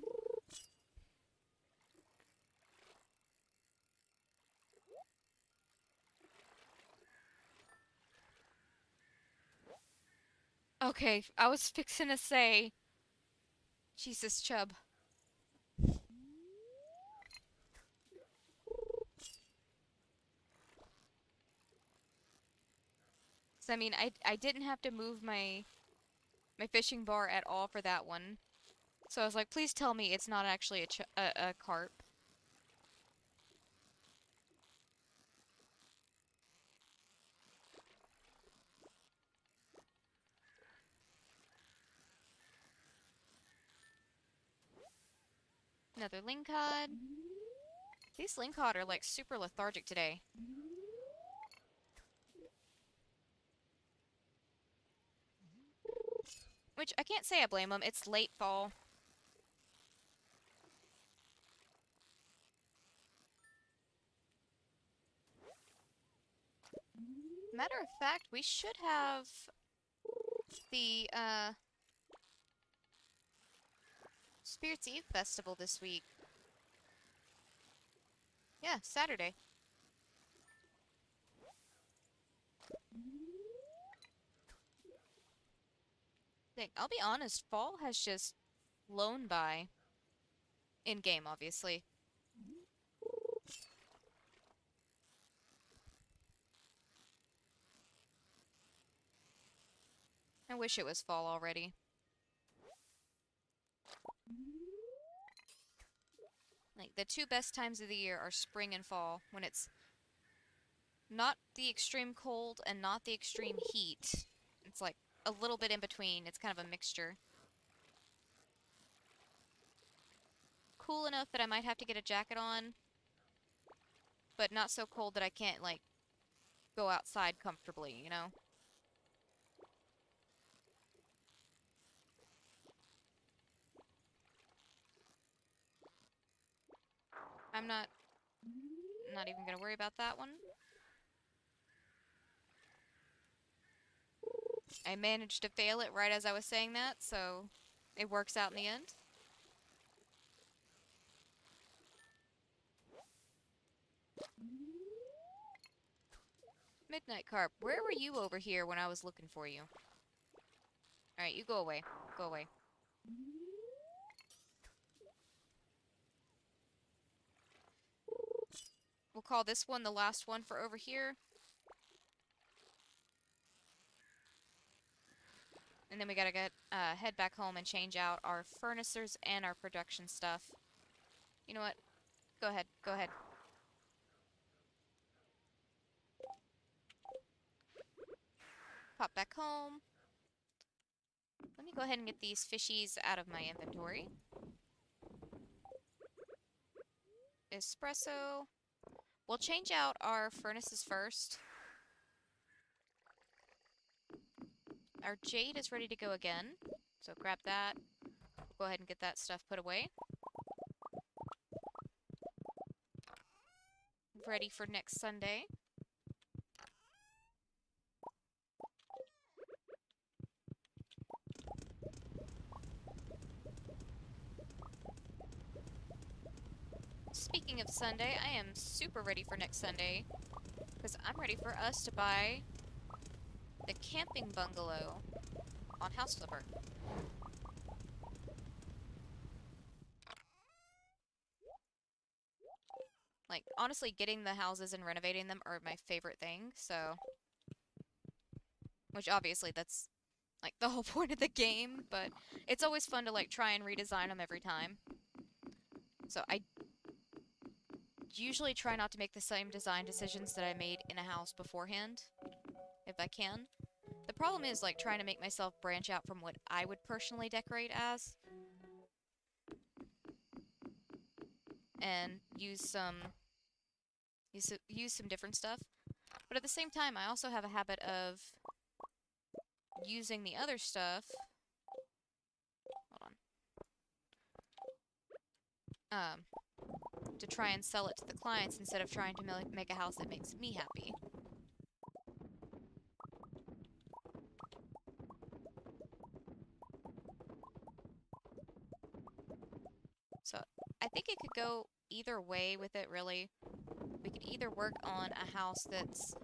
Okay, I was fixing to say... Jesus, Chub. So, I mean, I didn't have to move my fishing bar at all for that one. So I was like, please tell me it's not actually a carp. Another lingcod. These lingcod are like super lethargic today. Which I can't say I blame them. It's late fall. Matter of fact, we should have the Spirits Eve festival this week. Yeah, Saturday. I'll be honest, fall has just flown by. In-game, obviously. I wish it was fall already. Like, the two best times of the year are spring and fall, when it's not the extreme cold and not the extreme heat. It's like a little bit in between. It's kind of a mixture. Cool enough that I might have to get a jacket on, but not so cold that I can't, like, go outside comfortably, you know? I'm not even gonna worry about that one. I managed to fail it right as I was saying that, so it works out in the end. Midnight Carp, where were you over here when I was looking for you? Alright, you go away. Go away. We'll call this one the last one for over here. And then we gotta head back home and change out our furnaces and our production stuff. You know what? Go ahead. Go ahead. Pop back home. Let me go ahead and get these fishies out of my inventory. Espresso. We'll change out our furnaces first. Our jade is ready to go again, so grab that. Go ahead and get that stuff put away. Ready for next Sunday. Speaking of Sunday, I am super ready for next Sunday, because I'm ready for us to buy the camping bungalow on House Flipper. Like, honestly, getting the houses and renovating them are my favorite thing, so... Which, obviously, that's, like, the whole point of the game, but it's always fun to, like, try and redesign them every time. So I usually try not to make the same design decisions that I made in a house beforehand, if I can. The problem is, like, trying to make myself branch out from what I would personally decorate as. And use some different stuff. But at the same time, I also have a habit of using the other stuff. Hold on. To try and sell it to the clients instead of trying to make a house that makes me happy. So, I think it could go either way with it, really. We could either work on a house that's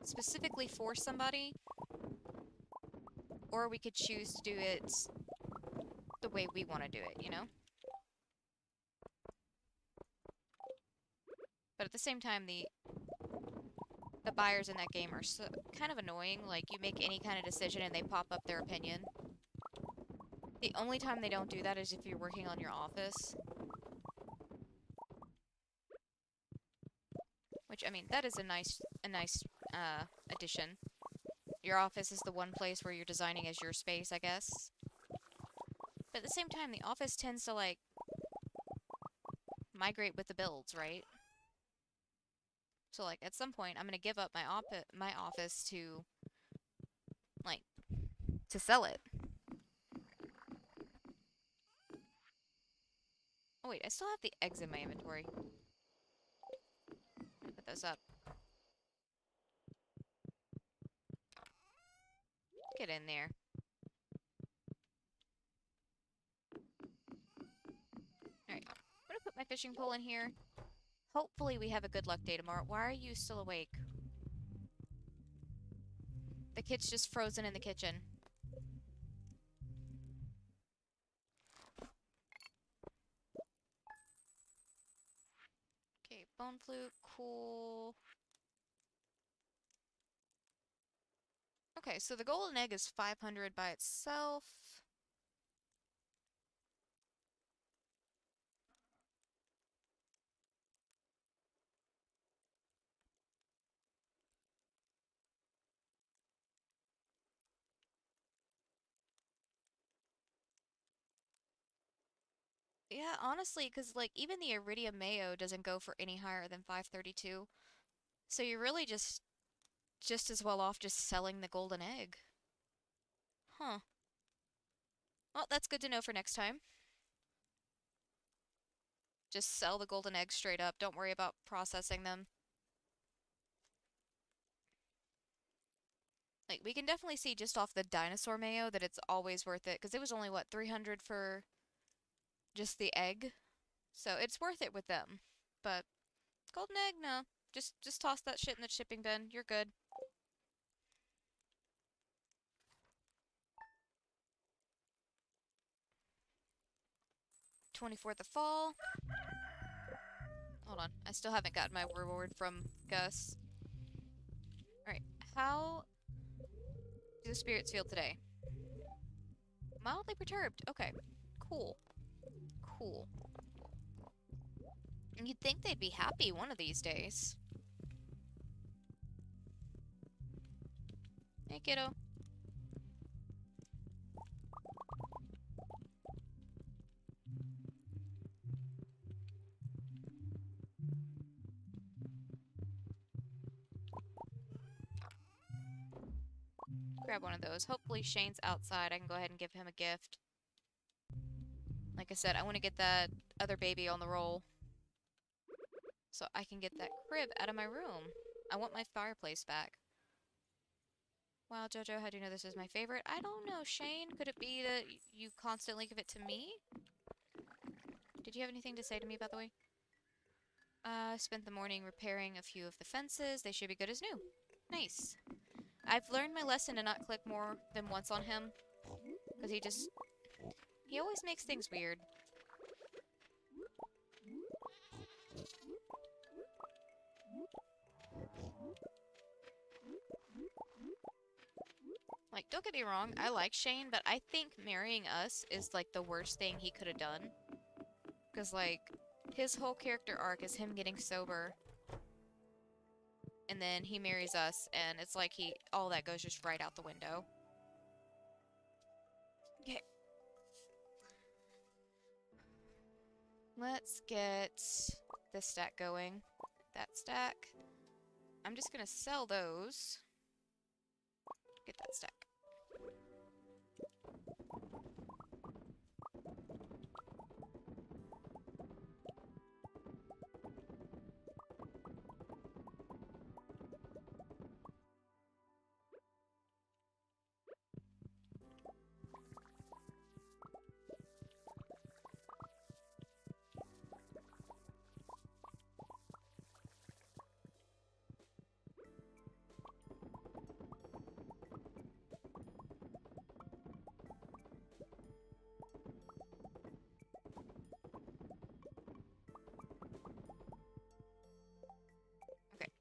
specifically for somebody, or we could choose to do it the way we want to do it, you know? But at the same time, the buyers in that game are so kind of annoying. Like, you make any kind of decision and they pop up their opinion. The only time they don't do that is if you're working on your office. Which, I mean, that is a nice addition. Your office is the one place where you're designing as your space, I guess. But at the same time, the office tends to, like, migrate with the builds, right? So, like, at some point, I'm gonna give up my office to, like, to sell it. Oh wait, I still have the eggs in my inventory. Put those up. Get in there. Alright, I'm gonna put my fishing pole in here. Hopefully we have a good luck day tomorrow. Why are you still awake? The kid's just frozen in the kitchen. Okay, bone flute, cool. Okay, so the golden egg is 500 by itself. Yeah, honestly, because, like, even the iridium mayo doesn't go for any higher than 532. So you're really just as well off just selling the golden egg. Huh. Well, that's good to know for next time. Just sell the golden eggs straight up. Don't worry about processing them. Like, we can definitely see just off the dinosaur mayo that it's always worth it, because it was only, what, 300 for just the egg? So it's worth it with them. But golden egg, no. Just toss that shit in the shipping bin. You're good. #24th of fall. Hold on. I still haven't gotten my reward from Gus. Alright. How do the spirits feel today? Mildly perturbed. Okay. Cool. Cool. You'd think they'd be happy one of these days. Hey, kiddo. Grab one of those. Hopefully Shane's outside. I can go ahead and give him a gift. Like I said, I want to get that other baby on the roll. So I can get that crib out of my room. I want my fireplace back. Wow, Jojo, how do you know this is my favorite? I don't know, Shane. Could it be that you constantly give it to me? Did you have anything to say to me, by the way? Spent the morning repairing a few of the fences. They should be good as new. Nice. I've learned my lesson to not click more than once on him. Because he always makes things weird. Like, don't get me wrong, I like Shane, but I think marrying us is, like, the worst thing he could have done. Because, like, his whole character arc is him getting sober. And then he marries us, and it's like all that goes just right out the window. Okay. Let's get this stack going. That stack. I'm just gonna sell those. Get that stack.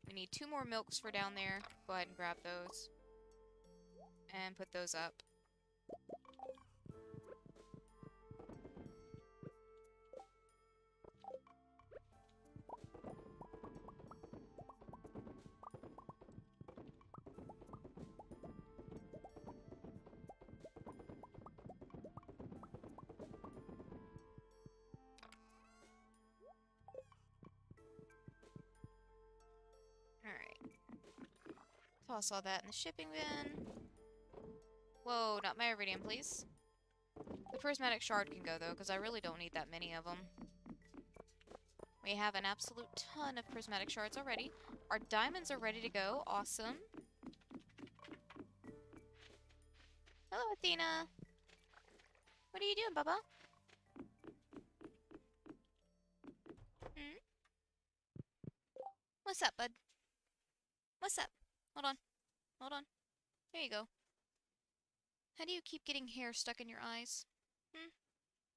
We need 2 more milks for down there. Go ahead and grab those. And put those up. Toss all that in the shipping bin. Whoa, not my iridium, please. The Prismatic Shard can go, though, because I really don't need that many of them. We have an absolute ton of Prismatic Shards already. Our diamonds are ready to go. Awesome. Hello, Athena. What are you doing, Bubba? Hmm? What's up, bud? What's up? Hold on. Hold on. There you go. How do you keep getting hair stuck in your eyes? Hmm?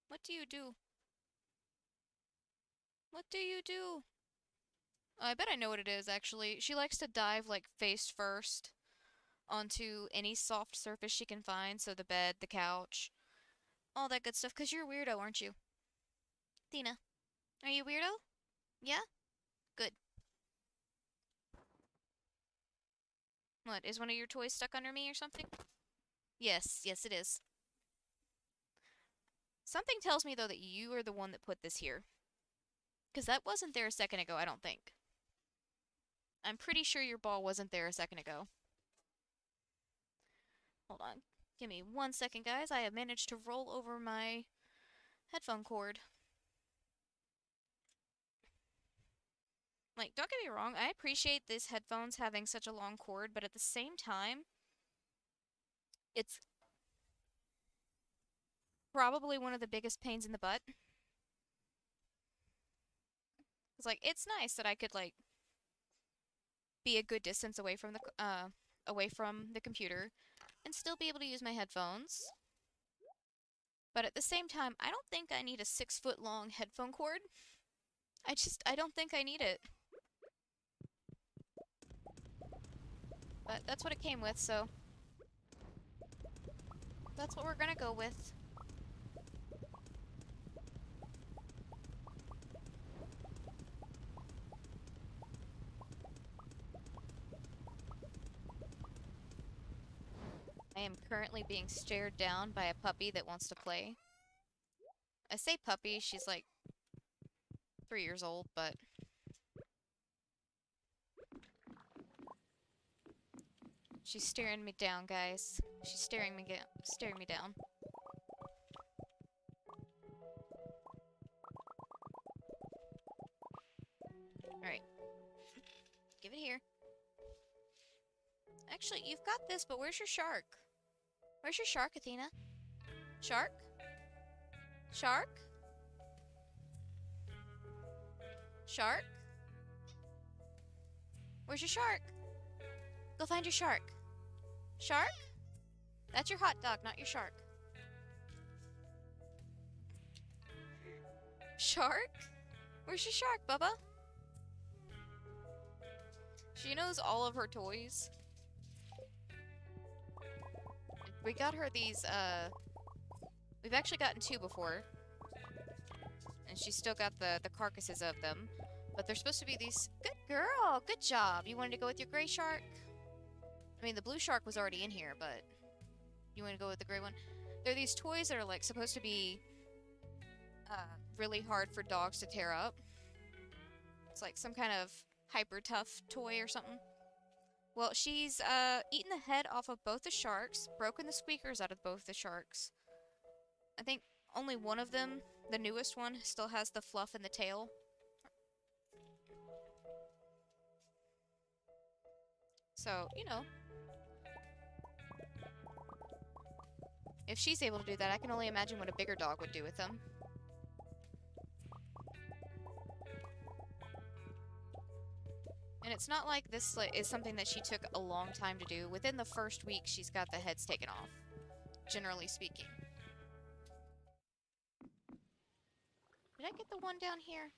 What do you do? What do you do? I bet I know what it is, actually. She likes to dive, like, face first onto any soft surface she can find. So the bed, the couch, all that good stuff. Because you're a weirdo, aren't you? Athena, are you a weirdo? Yeah? Good. What, is one of your toys stuck under me or something? Yes, yes it is. Something tells me, though, that you are the one that put this here. Because that wasn't there a second ago, I don't think. I'm pretty sure your ball wasn't there a second ago. Hold on. Give me 1 second, guys. I have managed to roll over my headphone cord. Like, don't get me wrong, I appreciate these headphones having such a long cord, but at the same time, it's probably one of the biggest pains in the butt. It's like, it's nice that I could, like, be a good distance away from the computer and still be able to use my headphones. But at the same time, I don't think I need a 6-foot long headphone cord. I don't think I need it. But that's what it came with, so that's what we're gonna go with. I am currently being stared down by a puppy that wants to play. I say puppy, she's like 3 years old, but she's staring me down, guys. She's staring me down. Alright. Give it here. Actually, you've got this, but where's your shark? Where's your shark, Athena? Shark? Shark? Shark? Where's your shark? Go find your shark. Shark? That's your hot dog, not your shark. Shark? Where's your shark, Bubba? She knows all of her toys. We got her these, we've actually gotten 2 before. And she's still got the carcasses of them. But they're supposed to be these... Good girl! Good job! You wanted to go with your gray shark? I mean, the blue shark was already in here, but... You want to go with the gray one? They're these toys that are, like, supposed to be... really hard for dogs to tear up. It's like some kind of hyper tough toy or something. Well, she's eaten the head off of both the sharks, broken the squeakers out of both the sharks. I think only one of them, the newest one, still has the fluff in the tail. So, you know. If she's able to do that, I can only imagine what a bigger dog would do with them. And it's not like this is something that she took a long time to do. Within the first week, she's got the heads taken off, generally speaking. Did I get the one down here?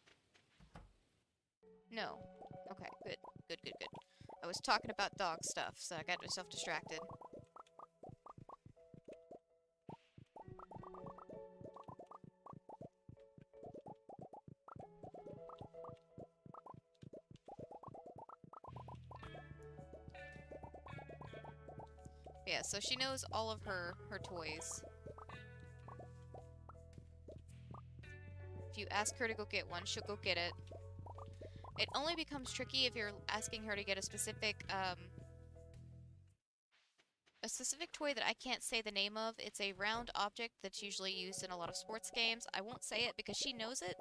No. Okay, good. Good, good, good. I was talking about dog stuff, so I got myself distracted. Yeah, so she knows all of her toys. If you ask her to go get one, she'll go get it. It only becomes tricky if you're asking her to get a specific a specific toy that I can't say the name of. It's a round object that's usually used in a lot of sports games. I won't say it because she knows it.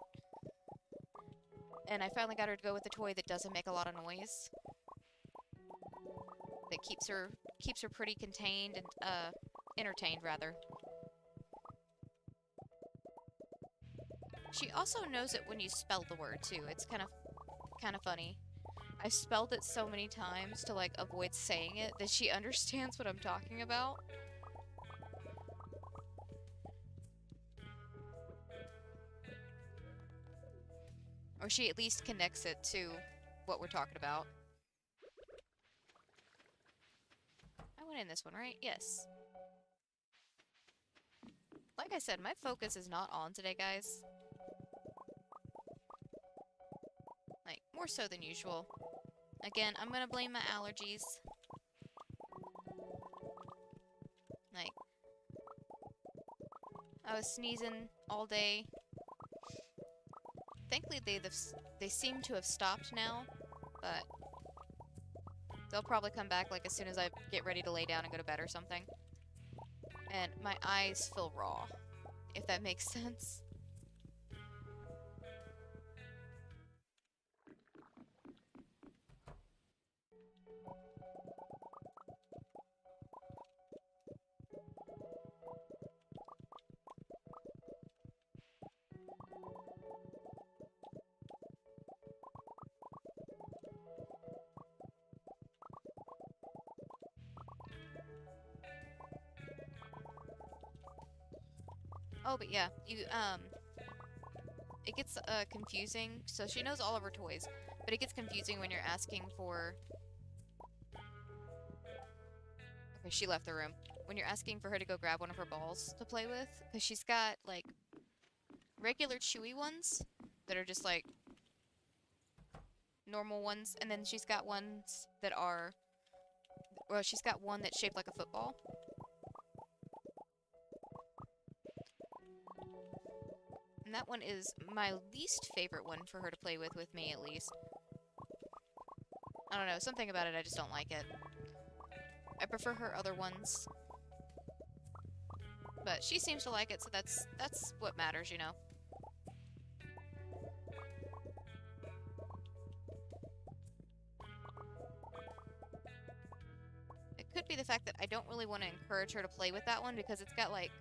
And I finally got her to go with a toy that doesn't make a lot of noise. That keeps her pretty contained and entertained rather. She also knows it when you spell the word too. It's kind of funny. I spelled it so many times to like avoid saying it that she understands what I'm talking about. Or she at least connects it to what we're talking about. I went in this one, right? Yes. Like I said, my focus is not on today, guys. Like, more so than usual. Again, I'm gonna blame my allergies. Like, I was sneezing all day. Thankfully, they seem to have stopped now, but they'll probably come back like as soon as I get ready to lay down and go to bed or something. And my eyes feel raw, if that makes sense. Oh, but yeah, it gets confusing. So she knows all of her toys, but it gets confusing when you're asking for... Okay, she left the room. When you're asking for her to go grab one of her balls to play with, because she's got, like, regular chewy ones that are just, like, normal ones, and then she's got ones that are... Well, she's got one that's shaped like a football. And that one is my least favorite one for her to play with me at least. I don't know, something about it, I just don't like it. I prefer her other ones. But she seems to like it, so that's what matters, you know. It could be the fact that I don't really want to encourage her to play with that one because it's got, like,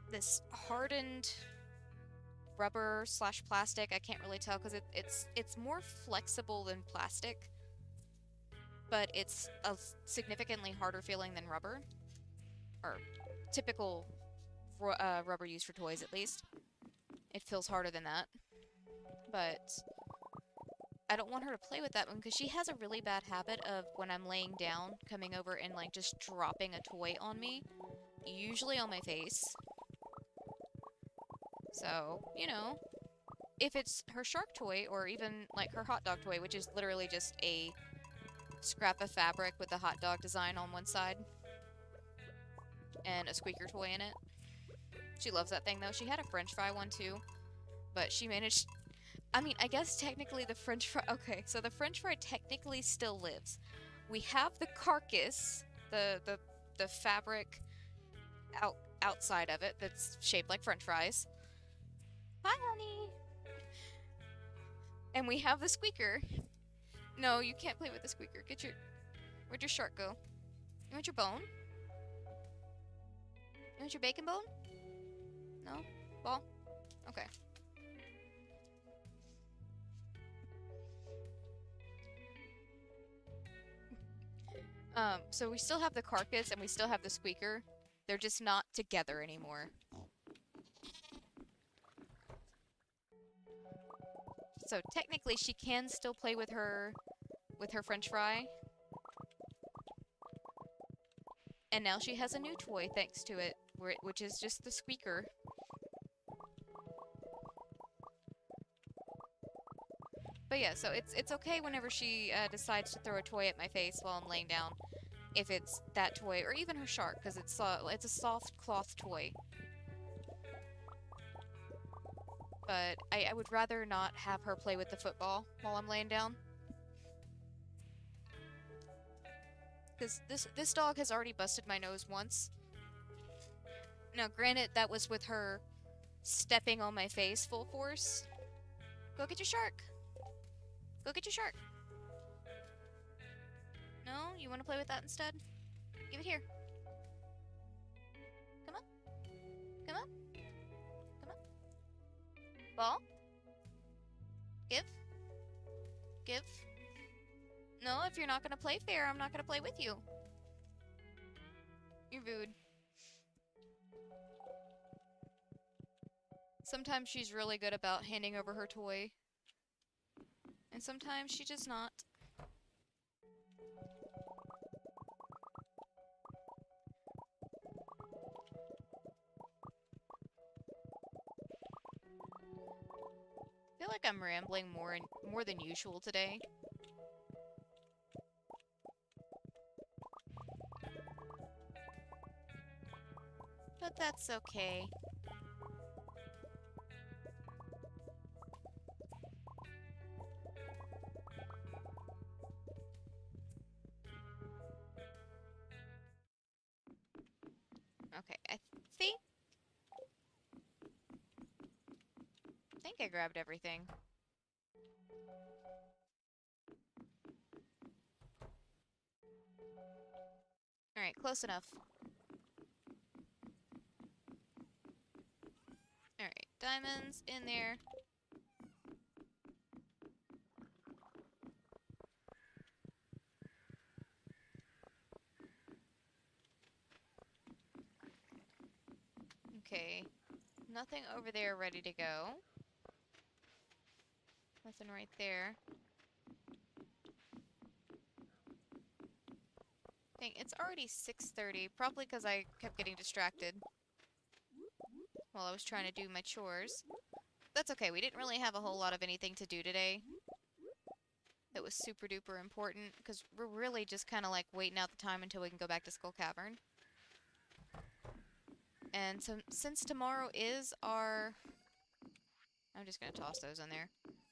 this hardened rubber slash plastic. I can't really tell because it's more flexible than plastic, but it's a significantly harder feeling than rubber, or typical rubber used for toys at least. It feels harder than that, but I don't want her to play with that one because she has a really bad habit of when I'm laying down coming over and like just dropping a toy on me, usually on my face. So, you know, if it's her shark toy, or even, like, her hot dog toy, which is literally just a scrap of fabric with a hot dog design on one side, and a squeaker toy in it. She loves that thing, though. She had a french fry one, too, but she managed... I mean, I guess technically the french fry... Okay, so the french fry technically still lives. We have the carcass, the fabric outside of it that's shaped like french fries. Hi, honey! And we have the squeaker. No, you can't play with the squeaker. Where'd your shark go? You want your bone? You want your bacon bone? No? Ball? Okay. So we still have the carcass and we still have the squeaker. They're just not together anymore. So technically she can still play with her french fry. And now she has a new toy thanks to it, which is just the squeaker. But yeah, so it's okay whenever she decides to throw a toy at my face while I'm laying down, if it's that toy, or even her shark, because it's a soft cloth toy. But I would rather not have her play with the football while I'm laying down. Because this dog has already busted my nose once. Now, granted, that was with her stepping on my face full force. Go get your shark. Go get your shark. No? You want to play with that instead? Give it here. Come on. Come on. Come on. Ball? Give? Give? No, if you're not gonna play fair, I'm not gonna play with you. You're rude. Sometimes she's really good about handing over her toy. And sometimes she does not. I feel like I'm rambling more than usual today. But that's okay. Okay, I think I grabbed everything. Alright, close enough. Alright, diamonds in there. Okay, nothing over there ready to go. Nothing right there. Dang, it's already 6:30, probably because I kept getting distracted while I was trying to do my chores. That's okay, we didn't really have a whole lot of anything to do today that was super duper important, because we're really just kind of like waiting out the time until we can go back to Skull Cavern. And so, since tomorrow is our... I'm just gonna toss those in there.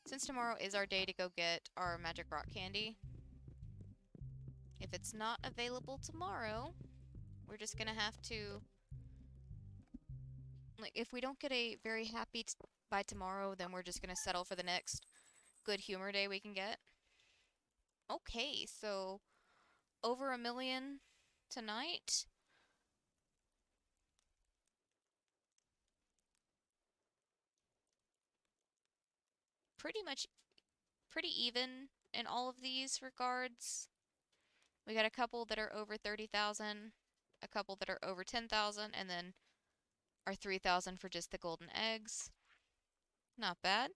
Since tomorrow is our day to go get our magic rock candy, if it's not available tomorrow, we're just gonna have to... Like, if we don't get a very happy by tomorrow, then we're just gonna settle for the next good humor day we can get. Okay, so over 1 million tonight. Pretty even in all of these regards. We got a couple that are over 30,000, a couple that are over 10,000, and then our 3,000 for just the golden eggs. Not bad.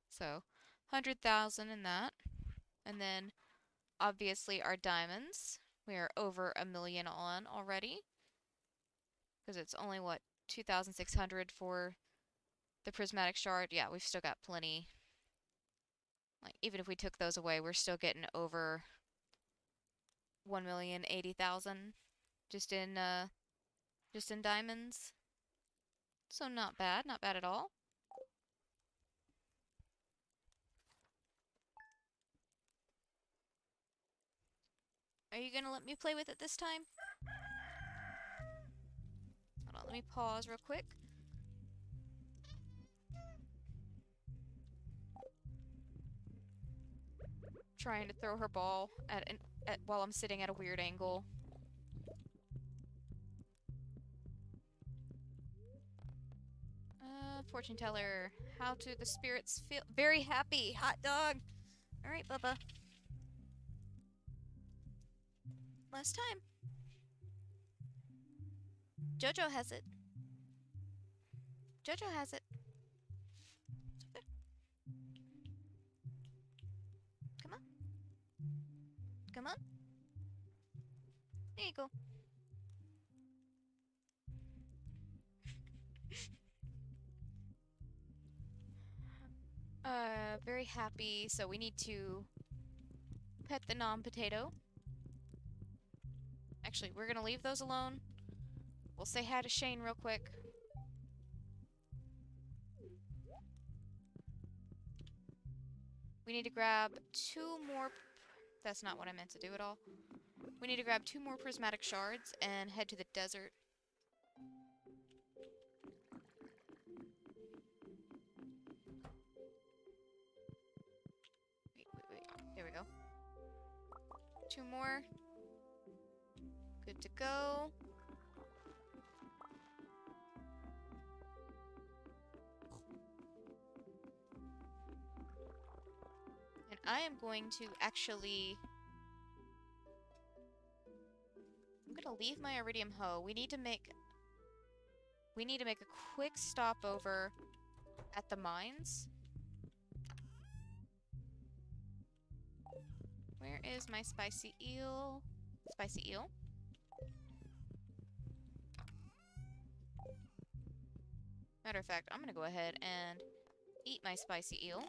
So, 100,000 in that. And then, obviously, our diamonds. We are over 1 million on already. Because it's only, what, 2,600 for the Prismatic Shard. Yeah, we've still got plenty. Like, even if we took those away, we're still getting over 1,080,000 just in diamonds. So not bad at all. Are you gonna let me play with it this time? Hold on, let me pause real quick. Trying to throw her ball while I'm sitting at a weird angle. Fortune teller. How do the spirits feel? Very happy. Hot dog. Alright, Bubba. Last time. Jojo has it. Jojo has it. Come on. Come on. There you go. Very happy, so we need to pet the non-potato. Actually, we're gonna leave those alone. We'll say hi to Shane real quick. We need to grab 2 more That's not what I meant to do at all. We need to grab 2 more Prismatic Shards and head to the desert. Wait. There we go. 2 more. Good to go. And I am going to actually... I'm gonna leave my iridium hoe. We need to make a quick stopover at the mines. Where is my spicy eel? Spicy eel? Matter of fact, I'm gonna go ahead and eat my spicy eel.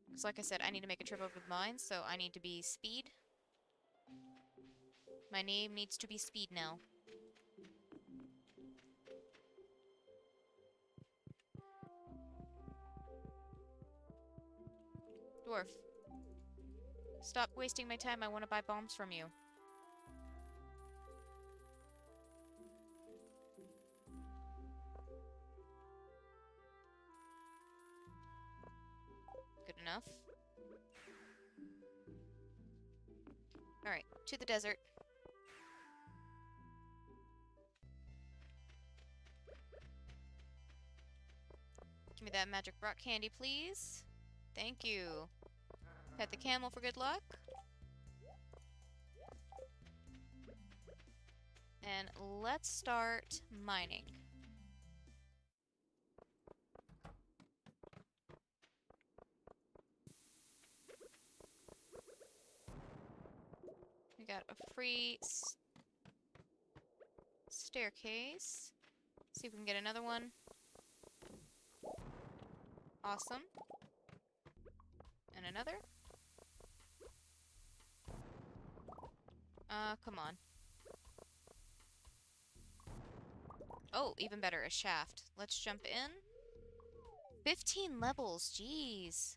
Because like I said, I need to make a trip over the mines, so I need to be speed. My name needs to be Speed now. Dwarf. Stop wasting my time. I want to buy bombs from you. Good enough. Alright, to the desert. Give me that magic rock candy, please. Thank you. Pet the camel for good luck. And let's start mining. We got a free staircase. See if we can get another one. Awesome. And another. Come on. Oh, even better, a shaft. Let's jump in. 15 levels, jeez.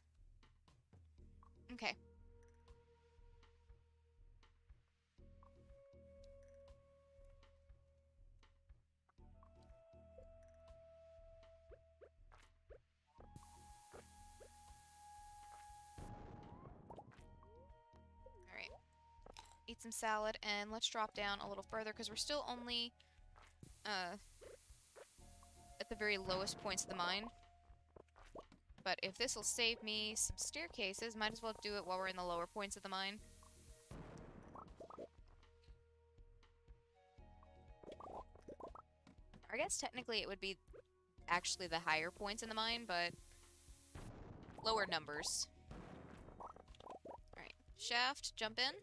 Okay. Alright. Eat some salad, and let's drop down a little further, because we're still only, at the very lowest points of the mine. But if this will save me some staircases, might as well do it while we're in the lower points of the mine. I guess technically it would be actually the higher points in the mine, but lower numbers. Alright, shaft, jump in.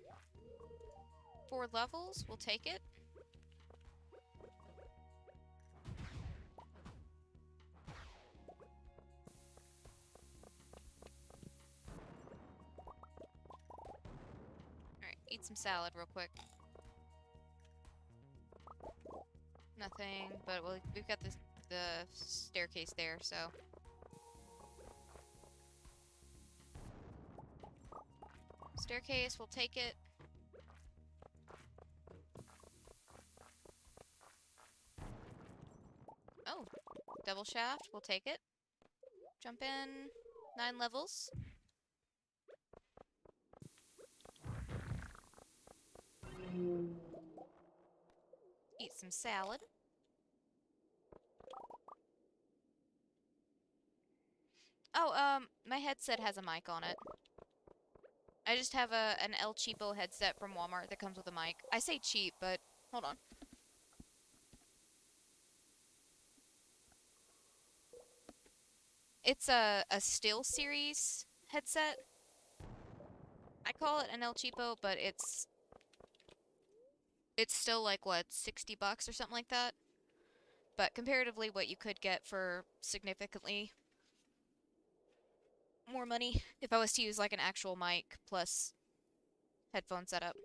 4 levels, we'll take it. Alright, eat some salad real quick. Nothing, but we've got the staircase there, so... Staircase, we'll take it. Oh, double shaft, we'll take it. Jump in, 9 levels. Eat some salad. Oh, my headset has a mic on it. I just have an El Cheapo headset from Walmart that comes with a mic. I say cheap, but hold on. It's a Still Series headset. I call it an El Cheapo, but it's still like, what, 60 bucks or something like that? But comparatively, what you could get for significantly more money if I was to use like an actual mic plus headphone setup.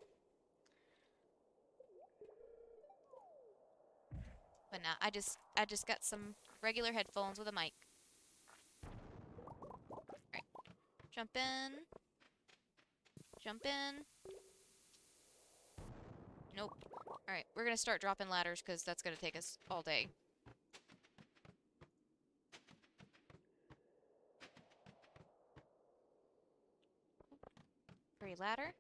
But nah, I just got some regular headphones with a mic. Alright. Jump in. Jump in. Nope. Alright, we're gonna start dropping ladders because that's gonna take us all day. Free ladder.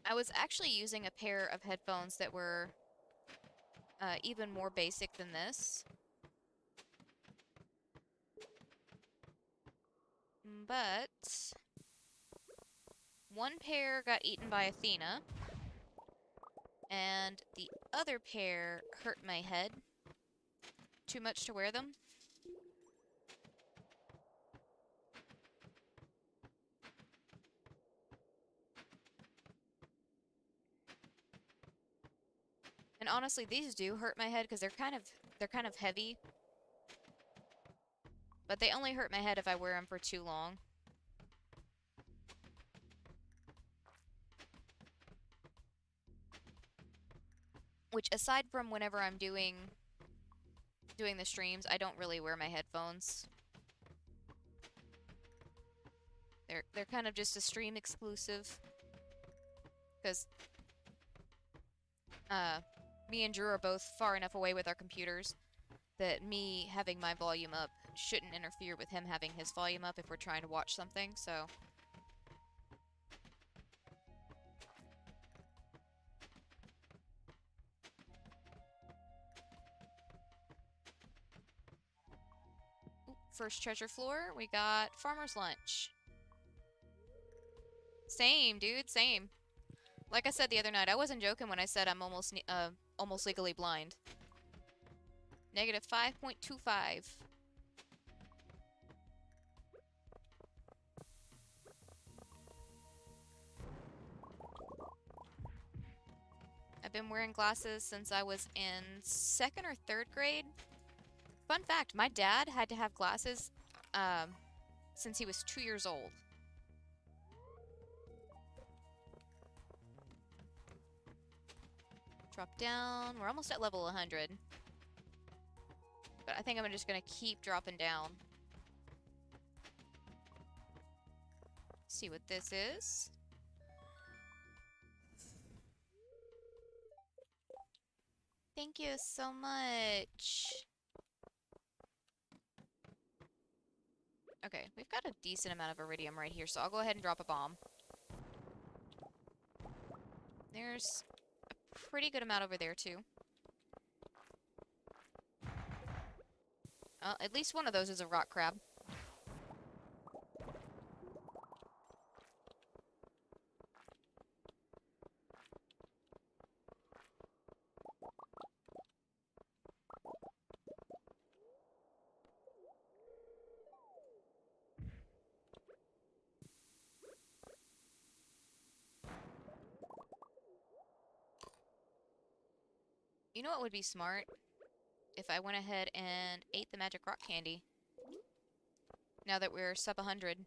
I was actually using a pair of headphones that were even more basic than this. But one pair got eaten by Athena, and the other pair hurt my head too much to wear them. And honestly, these do hurt my head because they're kind of heavy. But they only hurt my head if I wear them for too long. Which, aside from whenever I'm doing the streams, I don't really wear my headphones. They're kind of just a stream exclusive. Because me and Drew are both far enough away with our computers that me having my volume up shouldn't interfere with him having his volume up if we're trying to watch something, so... Ooh, first treasure floor, we got farmer's lunch. Same, dude, same. Like I said the other night, I wasn't joking when I said I'm almost legally blind. Negative 5.25. I've been wearing glasses since I was in 2nd or 3rd grade. Fun fact, my dad had to have glasses since he was 2 years old. Drop down. We're almost at level 100. But I think I'm just gonna keep dropping down. See what this is. Thank you so much. Okay, we've got a decent amount of iridium right here, so I'll go ahead and drop a bomb. There's a pretty good amount over there, too. At least one of those is a rock crab. You know what would be smart? If I went ahead and ate the magic rock candy. Now that we're sub 100.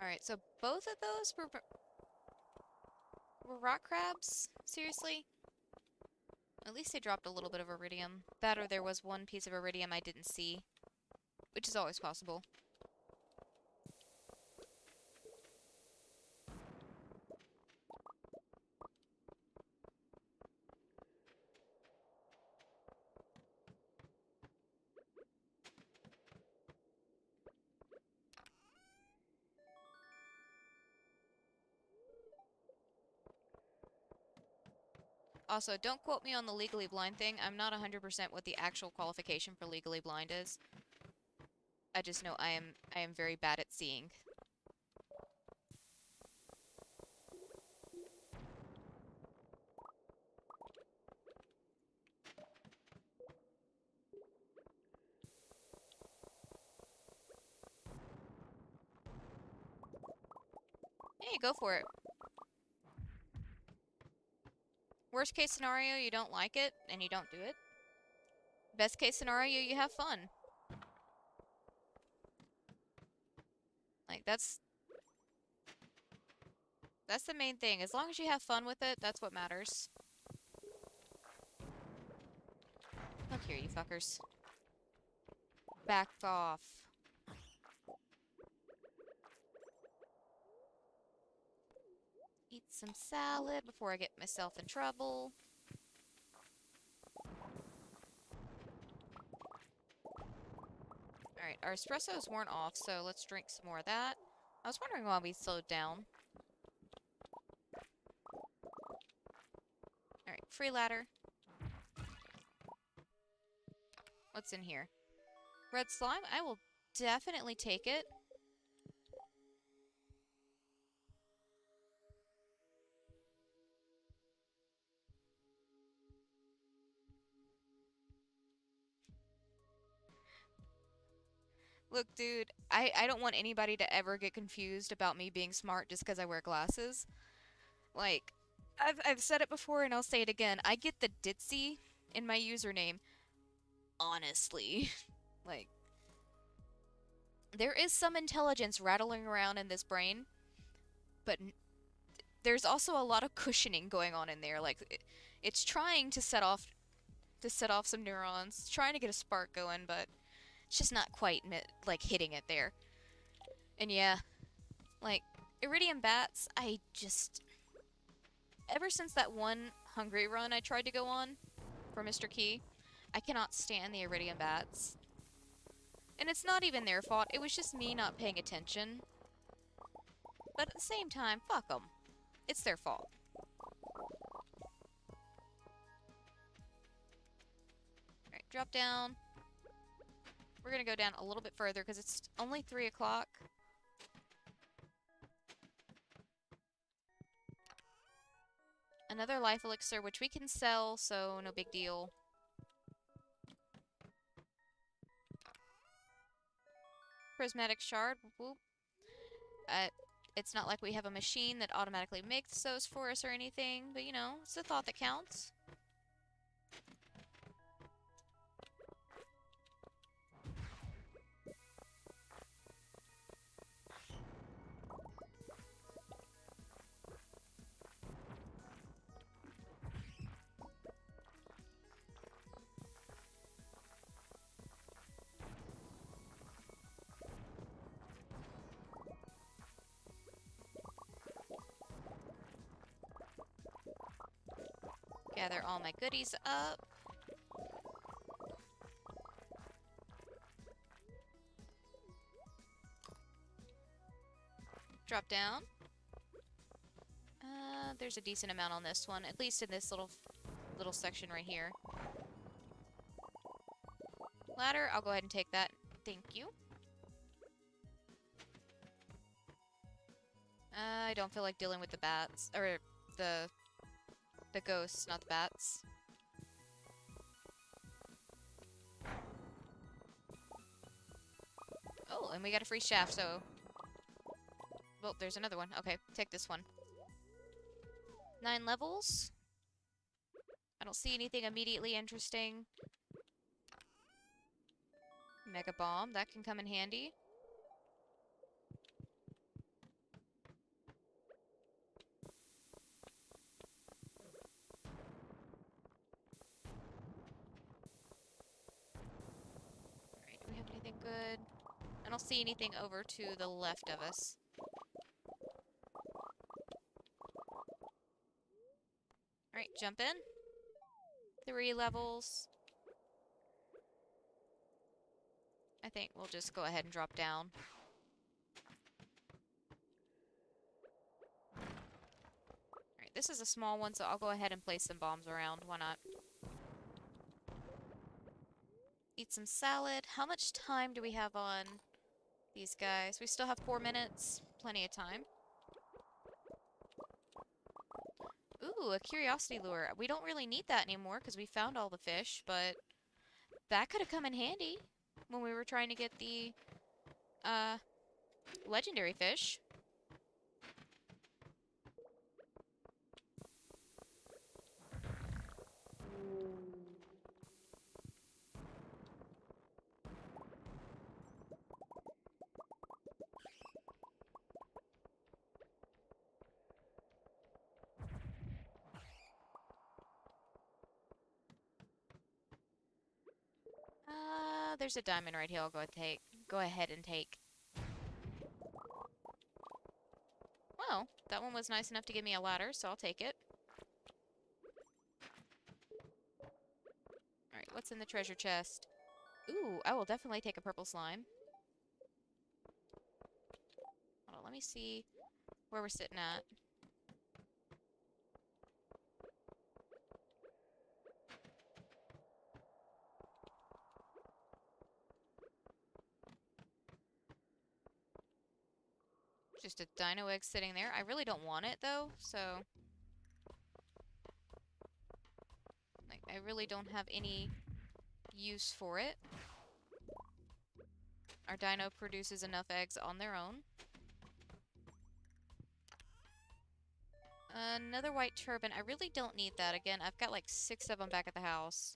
Alright, so both of those were rock crabs? Seriously? At least they dropped a little bit of iridium. That or there was one piece of iridium I didn't see. Which is always possible. Also, don't quote me on the legally blind thing. I'm not 100% what the actual qualification for legally blind is. I just know I am very bad at seeing. Yeah, go for it. Worst case scenario, you don't like it, and you don't do it. Best case scenario, you have fun. Like, that's the main thing. As long as you have fun with it, that's what matters. Look here, you fuckers. Back off. Eat some salad before I get myself in trouble. Alright, our espressos weren't off, so let's drink some more of that. I was wondering why we slowed down. Alright, free ladder. What's in here? Red slime? I will definitely take it. Look, dude, I don't want anybody to ever get confused about me being smart just because I wear glasses. Like, I've said it before and I'll say it again. I get the ditzy in my username. Honestly. Like, there is some intelligence rattling around in this brain, but there's also a lot of cushioning going on in there. Like, it's trying to set off some neurons, trying to get a spark going, but it's just not quite like hitting it there. And yeah, like iridium bats, I just ever since that one hungry run I tried to go on for Mr. Key, I cannot stand the iridium bats. And it's not even their fault, it was just me not paying attention. But at the same time, fuck them. It's their fault. Alright, drop down. We're gonna go down a little bit further because it's only 3 o'clock. Another life elixir, which we can sell, so no big deal. Prismatic Shard. Whoop. It's not like we have a machine that automatically makes those for us or anything, but you know, it's the thought that counts. Gather all my goodies up. Drop down. There's a decent amount on this one, at least in this little section right here. Ladder, I'll go ahead and take that. Thank you. I don't feel like dealing with the bats, or the ghosts, not the bats. Oh, and we got a free shaft, so... Well, there's another one. Okay, take this one. 9 levels. I don't see anything immediately interesting. Mega Bomb, that can come in handy. Alright, do we have anything good? I don't see anything over to the left of us. Alright, jump in. 3 levels. I think we'll just go ahead and drop down. Alright, this is a small one, so I'll go ahead and place some bombs around. Why not? Eat some salad. How much time do we have on these guys? We still have 4 minutes. Plenty of time. Ooh, a curiosity lure. We don't really need that anymore because we found all the fish, but that could have come in handy when we were trying to get the legendary fish. there's a diamond right here. I'll go ahead and take. Well, that one was nice enough to give me a ladder, so I'll take it. Alright, what's in the treasure chest? Ooh, I will definitely take a purple slime. Hold on, let me see where we're sitting at. Just a dino egg sitting there. I really don't want it, though, so... Like, I really don't have any use for it. Our dino produces enough eggs on their own. Another white turban. I really don't need that. Again, I've got like 6 of them back at the house.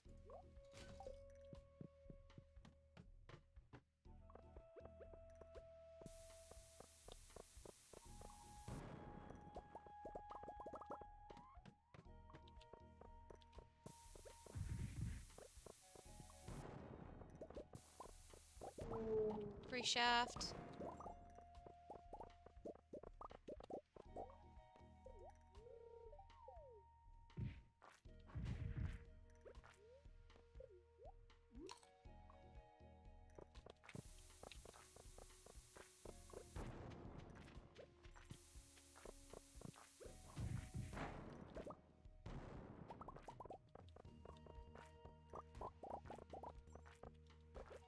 Free shaft.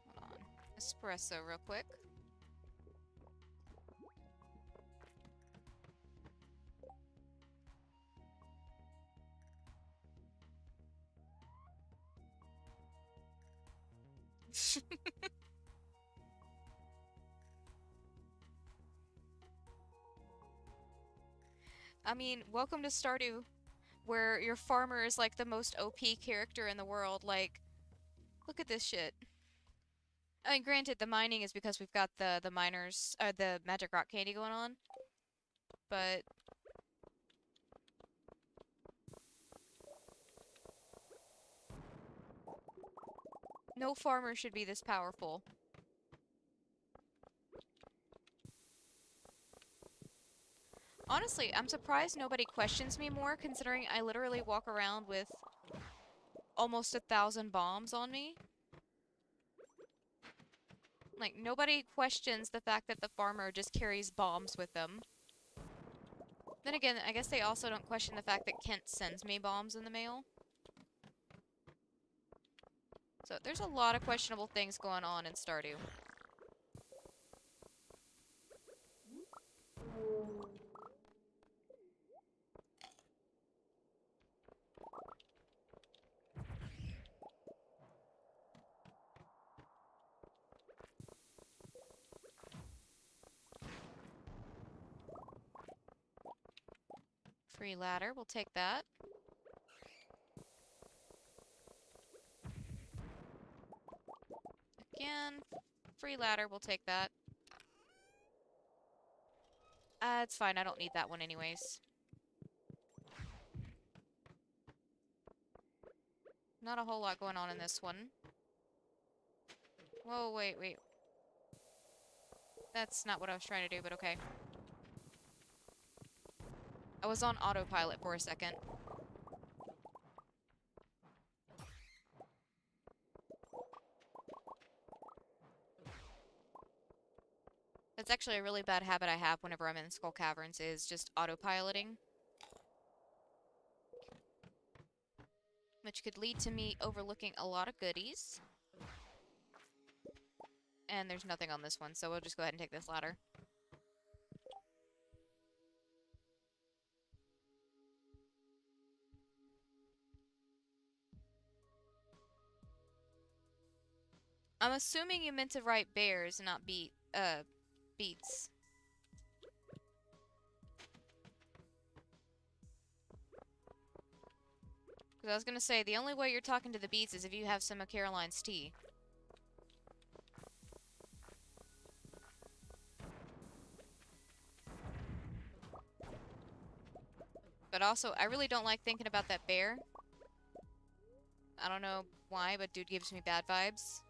Hold on. Espresso real quick. I mean, welcome to Stardew, where your farmer is like the most OP character in the world. Like, look at this shit. I mean, granted, the mining is because we've got the miners, the magic rock candy going on, but no farmer should be this powerful. Honestly, I'm surprised nobody questions me more, considering I literally walk around with almost 1,000 bombs on me. Like, nobody questions the fact that the farmer just carries bombs with them. Then again, I guess they also don't question the fact that Kent sends me bombs in the mail. So, there's a lot of questionable things going on in Stardew. Free ladder, we'll take that. Again, free ladder, we'll take that. It's fine, I don't need that one anyways. Not a whole lot going on in this one. Whoa, wait. That's not what I was trying to do, but okay. I was on autopilot for a second. That's actually a really bad habit I have whenever I'm in Skull Caverns, is just autopiloting. Which could lead to me overlooking a lot of goodies. And there's nothing on this one, so we'll just go ahead and take this ladder. I'm assuming you meant to write bears, not beats. Because I was gonna say, the only way you're talking to the beats is if you have some of Caroline's tea. But also, I really don't like thinking about that bear. I don't know why, but dude gives me bad vibes.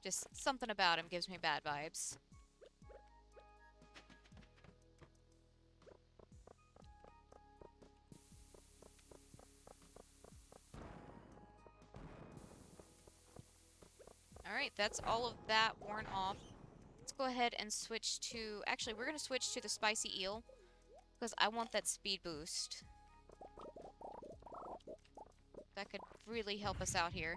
Just something about him gives me bad vibes. Alright, that's all of that worn off. Let's go ahead and switch to... Actually, we're going to switch to the spicy eel. Because I want that speed boost. That could really help us out here.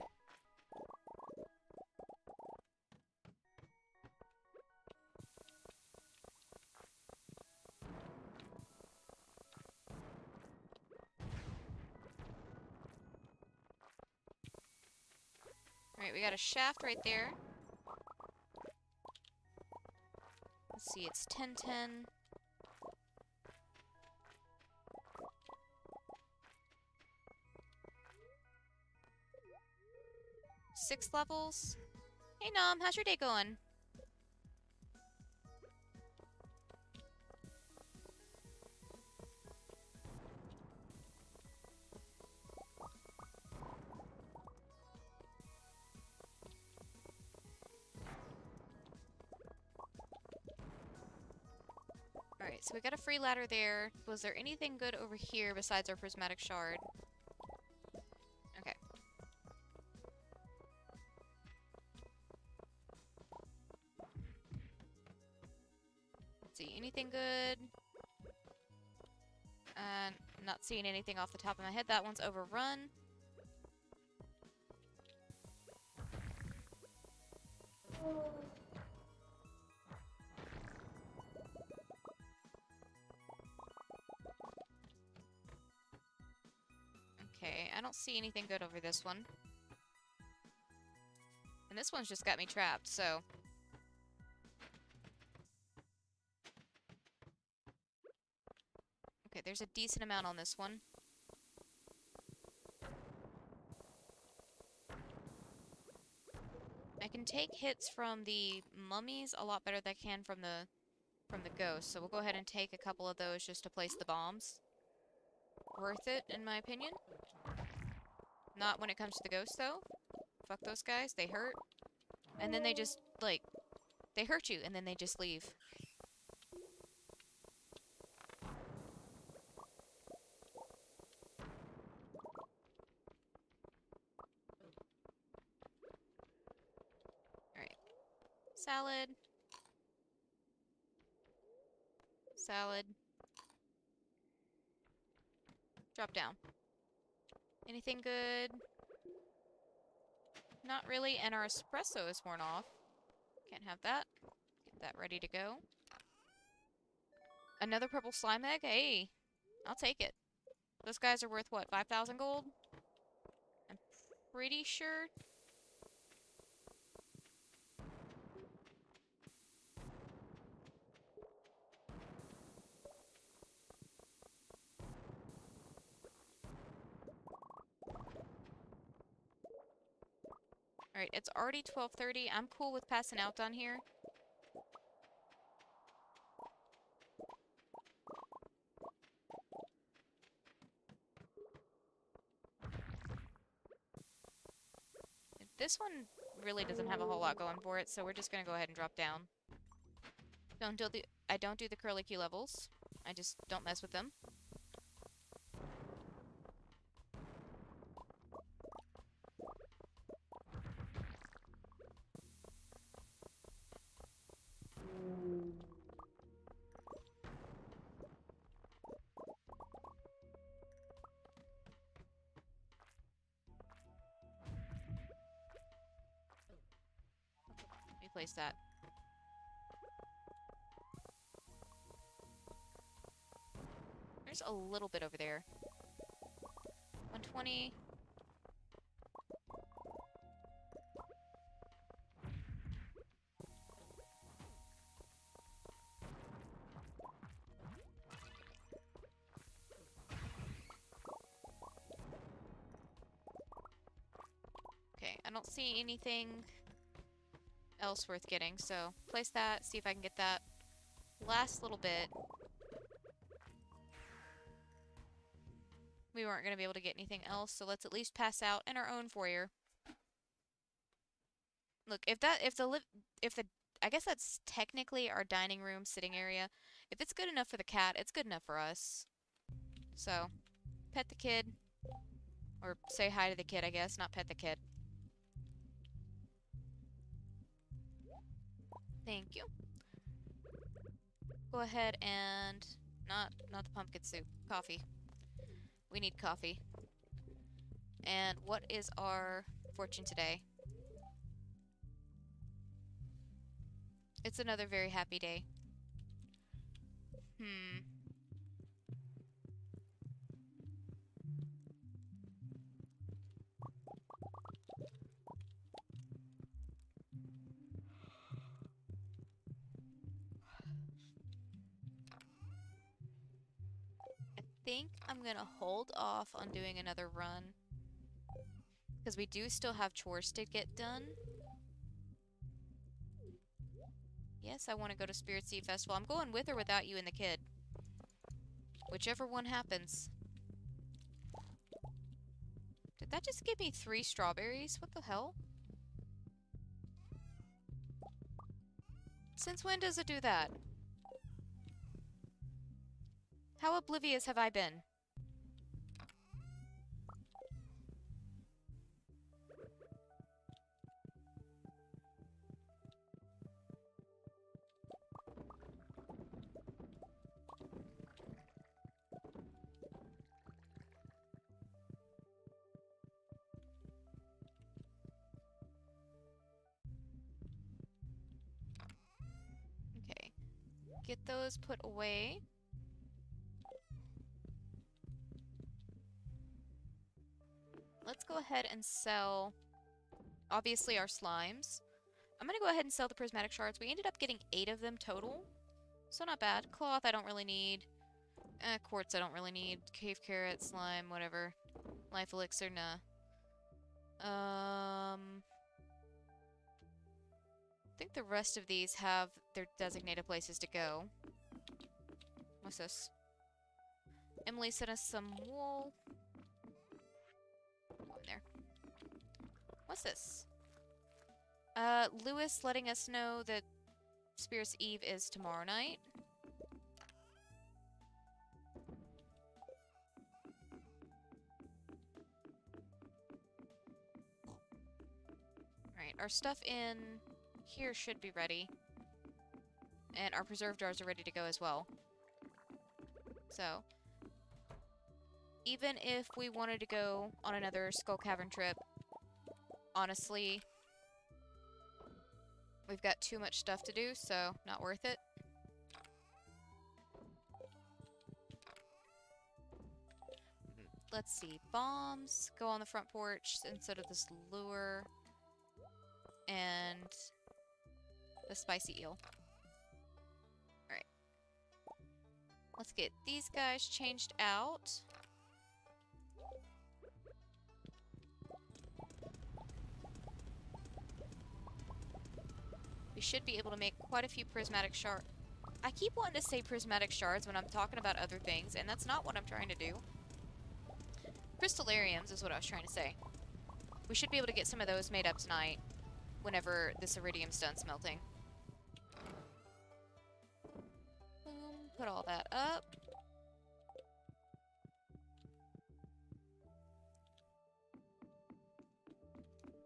Alright, we got a shaft right there. Let's see, it's 10-10. Six levels. Hey Nom, how's your day going? Alright, so we got a free ladder there. Was there anything good over here besides our Prismatic Shard? Okay. Let's see, anything good? Not seeing anything off the top of my head. That one's overrun. Okay, I don't see anything good over this one. And this one's just got me trapped, so... Okay, there's a decent amount on this one. I can take hits from the mummies a lot better than I can from the ghosts, so we'll go ahead and take a couple of those just to place the bombs. Worth it, in my opinion. Not when it comes to the ghosts, though. Fuck those guys, they hurt. And then they just, like, they hurt you, and then they just leave. Alright. Salad. Salad. Drop down. Anything good? Not really, and our espresso is worn off. Can't have that. Get that ready to go. Another purple slime egg? Hey, I'll take it. Those guys are worth, what, 5,000 gold? I'm pretty sure. Alright, it's already 12:30. I'm cool with passing out down here. This one really doesn't have a whole lot going for it, so we're just gonna go ahead and drop down. I don't do the curly Q levels. I just don't mess with them. Let me place that. There's a little bit over there. 120. Okay, I don't see anything else worth getting, so place that, see if I can get that last little bit. We weren't going to be able to get anything else, so let's at least pass out in our own foyer. Look, if the I guess that's technically our dining room sitting area. If it's good enough for the cat, it's good enough for us. So, pet the kid. Or say hi to the kid, I guess, not pet the kid. Thank you. Go ahead and not the pumpkin soup. Coffee. We need coffee. And what is our fortune today? It's another very happy day. Hmm. I think I'm gonna hold off on doing another run. Because we do still have chores to get done. Yes, I want to go to Spirit Seed Festival. I'm going with or without you and the kid. Whichever one happens. Did that just give me 3 strawberries? What the hell? Since when does it do that? How oblivious have I been? Okay. Get those put away. Let's go ahead and sell, obviously, our slimes. I'm gonna go ahead and sell the Prismatic Shards. We ended up getting 8 of them total. So not bad. Cloth I don't really need. Quartz I don't really need. Cave carrot, slime, whatever. Life elixir, nah. I think the rest of these have their designated places to go. What's this? Emily sent us some wool. Go in there. What's this? Lewis letting us know that Spears Eve is tomorrow night. Alright, our stuff in here should be ready. And our preserve jars are ready to go as well. So, even if we wanted to go on another Skull Cavern trip, honestly, we've got too much stuff to do, so not worth it. Let's see. Bombs go on the front porch instead of this lure. And the spicy eel. Alright. Let's get these guys changed out. We should be able to make quite a few prismatic shards. I keep wanting to say prismatic shards when I'm talking about other things, and that's not what I'm trying to do. Crystallariums is what I was trying to say. We should be able to get some of those made up tonight, whenever this iridium's done smelting. Boom, put all that up.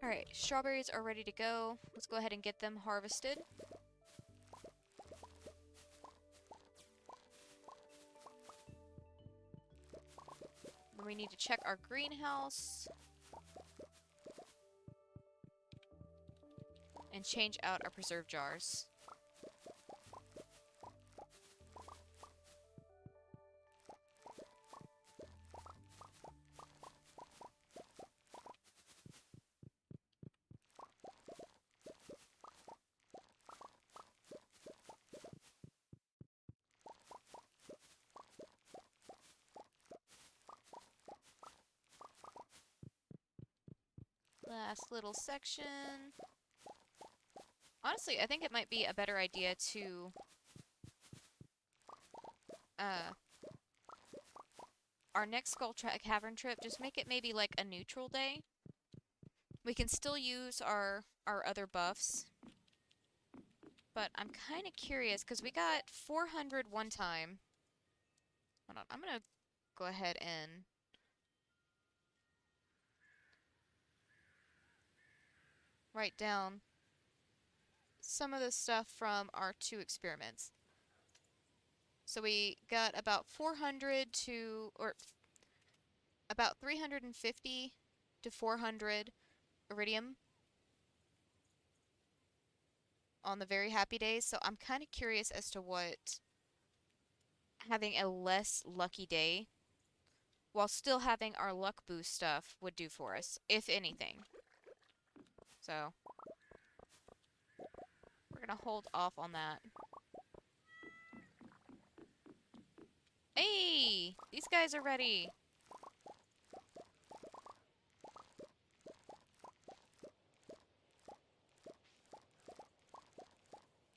Alright, strawberries are ready to go. Let's go ahead and get them harvested. Then we need to check our greenhouse. And change out our preserve jars. Last little section. Honestly, I think it might be a better idea to our next Skull Cavern trip, just make it maybe like a neutral day. We can still use our our other buffs. But I'm kind of curious, because we got 400 one time. Hold on, I'm going to go ahead and write down some of the stuff from our 2 experiments. So we got about 400 to, or about 350 to 400 iridium on the very happy days. So I'm kind of curious as to what having a less lucky day while still having our luck boost stuff would do for us, if anything. So we're gonna hold off on that. Hey! These guys are ready!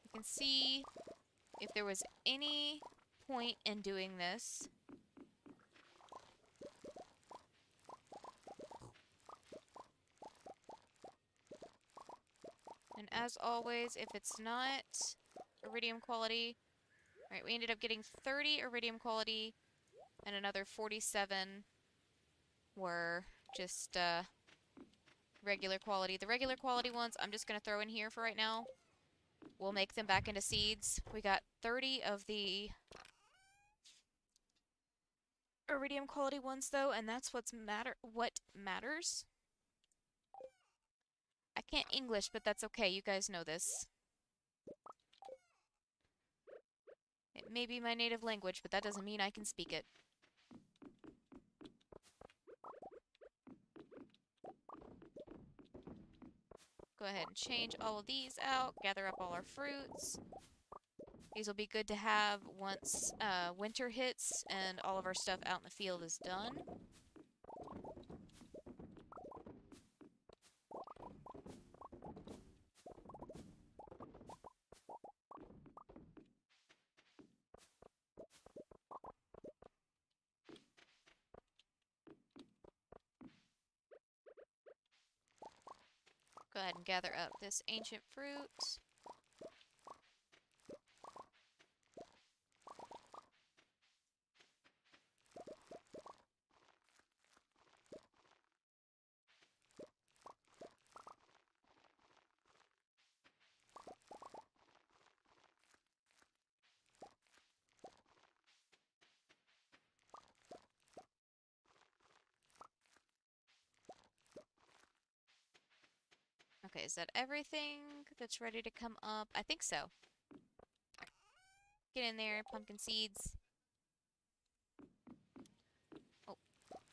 You can see if there was any point in doing this. And as always, if it's not iridium quality... Alright, we ended up getting 30 iridium quality, and another 47 were just regular quality. The regular quality ones I'm just going to throw in here for right now. We'll make them back into seeds. We got 30 of the iridium quality ones though, and that's what matters. I can't English, but that's okay. You guys know this. It may be my native language, but that doesn't mean I can speak it. Go ahead and change all of these out, gather up all our fruits. These will be good to have once winter hits and all of our stuff out in the field is done. Go ahead and gather up this ancient fruit. Okay, is that everything that's ready to come up? I think so. Get in there, pumpkin seeds. Oh,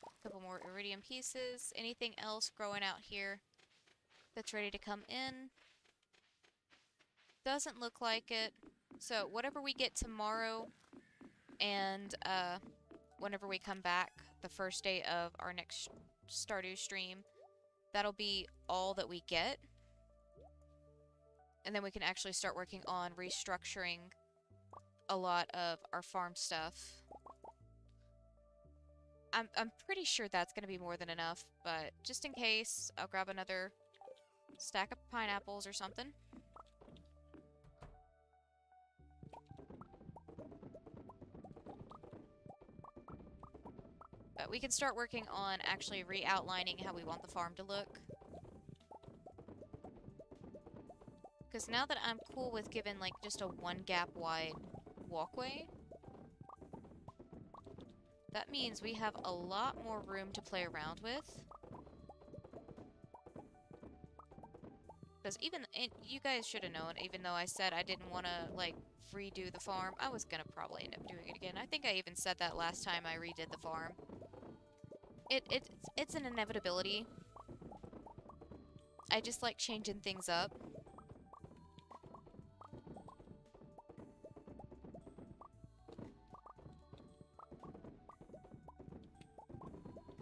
a couple more iridium pieces. Anything else growing out here that's ready to come in? Doesn't look like it. So whatever we get tomorrow and whenever we come back the first day of our next Stardew stream, that'll be all that we get. And then we can actually start working on restructuring a lot of our farm stuff. I'm pretty sure that's going to be more than enough, but just in case, I'll grab another stack of pineapples or something. But we can start working on actually re-outlining how we want the farm to look. Because now that I'm cool with giving, like, just a 1 gap wide walkway, that means we have a lot more room to play around with. Because you guys should have known, even though I said I didn't want to, like, redo the farm, I was gonna probably end up doing it again. I think I even said that last time I redid the farm. It's an inevitability. I just like changing things up.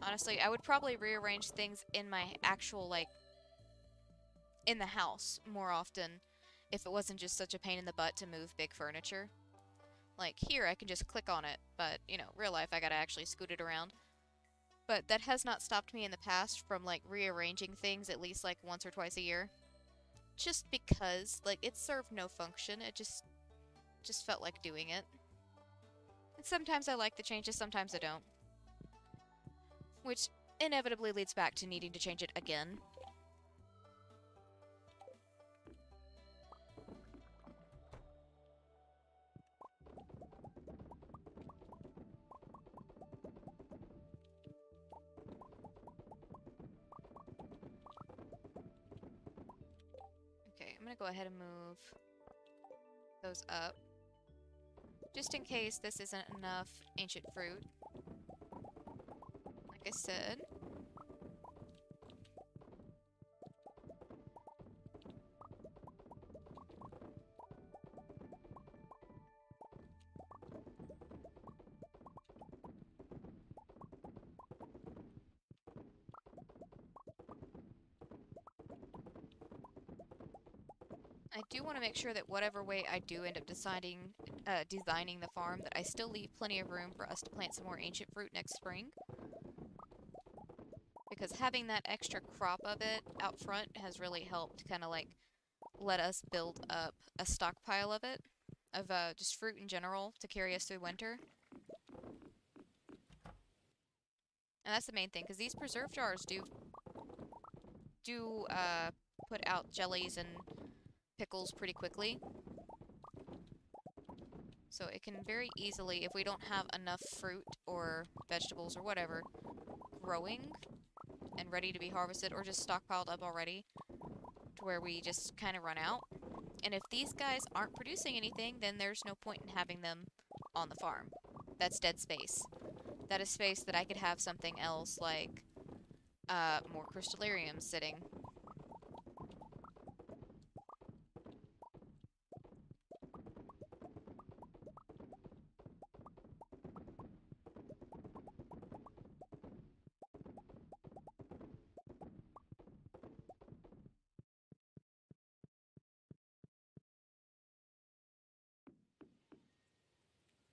Honestly, I would probably rearrange things in my actual, like, in the house more often if it wasn't just such a pain in the butt to move big furniture. Like, here I can just click on it, but, you know, real life I gotta actually scoot it around. But that has not stopped me in the past from, like, rearranging things at least, like, once or twice a year. just because, like, it served no function. It just felt like doing it. And sometimes I like the changes, sometimes I don't. Which inevitably leads back to needing to change it again. Okay, I'm gonna go ahead and move those up. Just in case this isn't enough ancient fruit. Like I said. I do want to make sure that whatever way I do end up designing the farm, that I still leave plenty of room for us to plant some more ancient fruit next spring. Because having that extra crop of it out front has really helped kind of like let us build up a stockpile of it, of just fruit in general, to carry us through winter. And that's the main thing, because these preserve jars do put out jellies and pickles pretty quickly. So it can very easily, if we don't have enough fruit or vegetables or whatever growing and ready to be harvested, or just stockpiled up already, to where we just kind of run out. And if these guys aren't producing anything, then there's no point in having them on the farm. That's dead space. That is space that I could have something else, like more crystallariums sitting.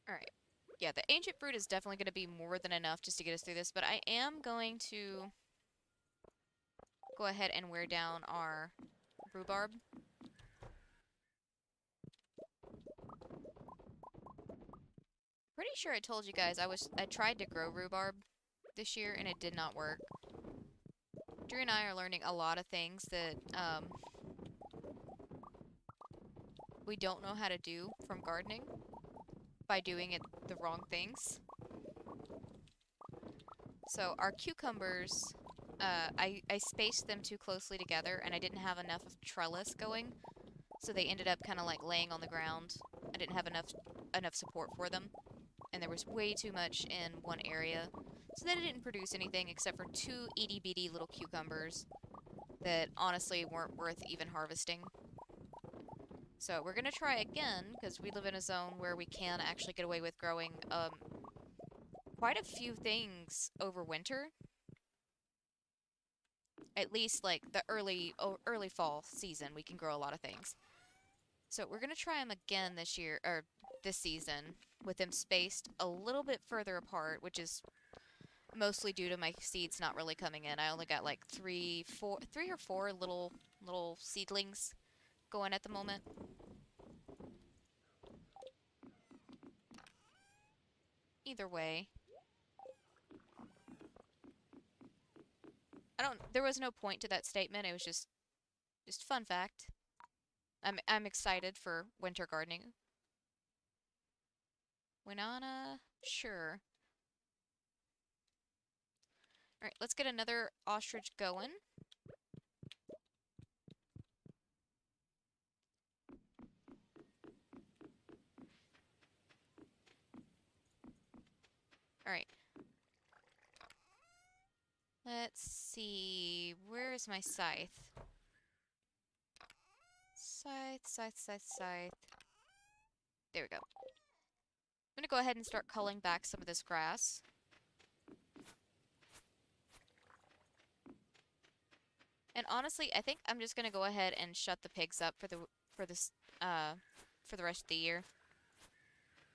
Alright. Yeah, the ancient fruit is definitely going to be more than enough just to get us through this, but I am going to go ahead and wear down our rhubarb. Pretty sure I told you guys I tried to grow rhubarb this year and it did not work. Drew and I are learning a lot of things that we don't know how to do from gardening by doing it the wrong things. So our cucumbers, I spaced them too closely together and I didn't have enough of trellis going, so they ended up kind of like laying on the ground. I didn't have enough support for them, and there was way too much in one area, so then it didn't produce anything except for 2 itty-bitty little cucumbers that honestly weren't worth even harvesting. So we're gonna try again, because we live in a zone where we can actually get away with growing quite a few things over winter. At least like the early fall season, we can grow a lot of things. So we're gonna try them again this year, or this season, with them spaced a little bit further apart, which is mostly due to my seeds not really coming in. I only got like three or four little seedlings going at the moment. Either way, there was no point to that statement. It was just fun fact. I'm excited for winter gardening. Winona, sure. Alright, let's get another ostrich going. Alright. Let's see. Where is my scythe? Scythe. There we go. I'm gonna go ahead and start culling back some of this grass. And honestly, I think I'm just gonna go ahead and shut the pigs up for the rest of the year.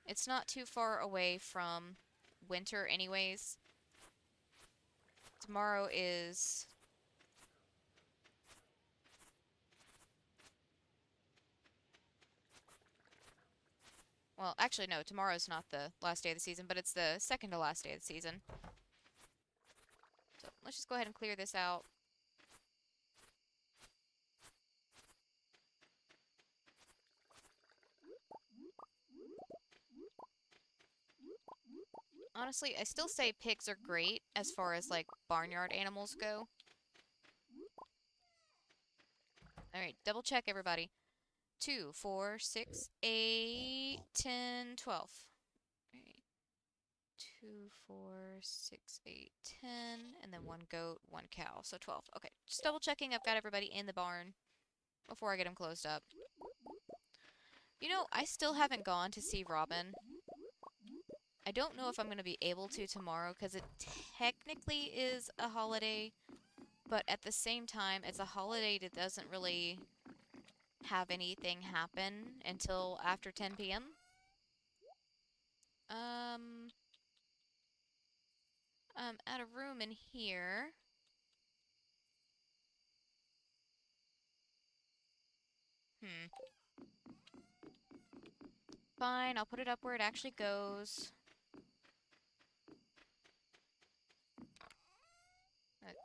It's not too far away from winter anyways. Tomorrow is Well, actually, no, tomorrow's not the last day of the season, but it's the second to last day of the season. So let's just go ahead and clear this out. Honestly, I still say pigs are great as far as, like, barnyard animals go. Alright, double check, everybody. 2, 4, 6, 8, 10, 12. Alright. 2, 4, 6, 8, 10, and then one goat, one cow, so 12. Okay, just double checking I've got everybody in the barn before I get them closed up. You know, I still haven't gone to see Robin. I don't know if I'm going to be able to tomorrow because it technically is a holiday, but at the same time, it's a holiday that doesn't really have anything happen until after 10 p.m. At a room in here. Fine, I'll put it up where it actually goes.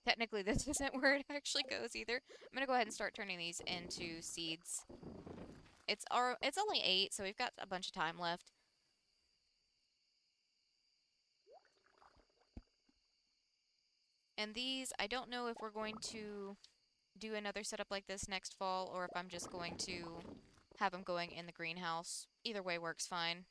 Technically, this isn't where it actually goes either. I'm gonna go ahead and start turning these into seeds. It's only 8, so we've got a bunch of time left. And these, I don't know if we're going to do another setup like this next fall, or if I'm just going to have them going in the greenhouse. Either way works fine.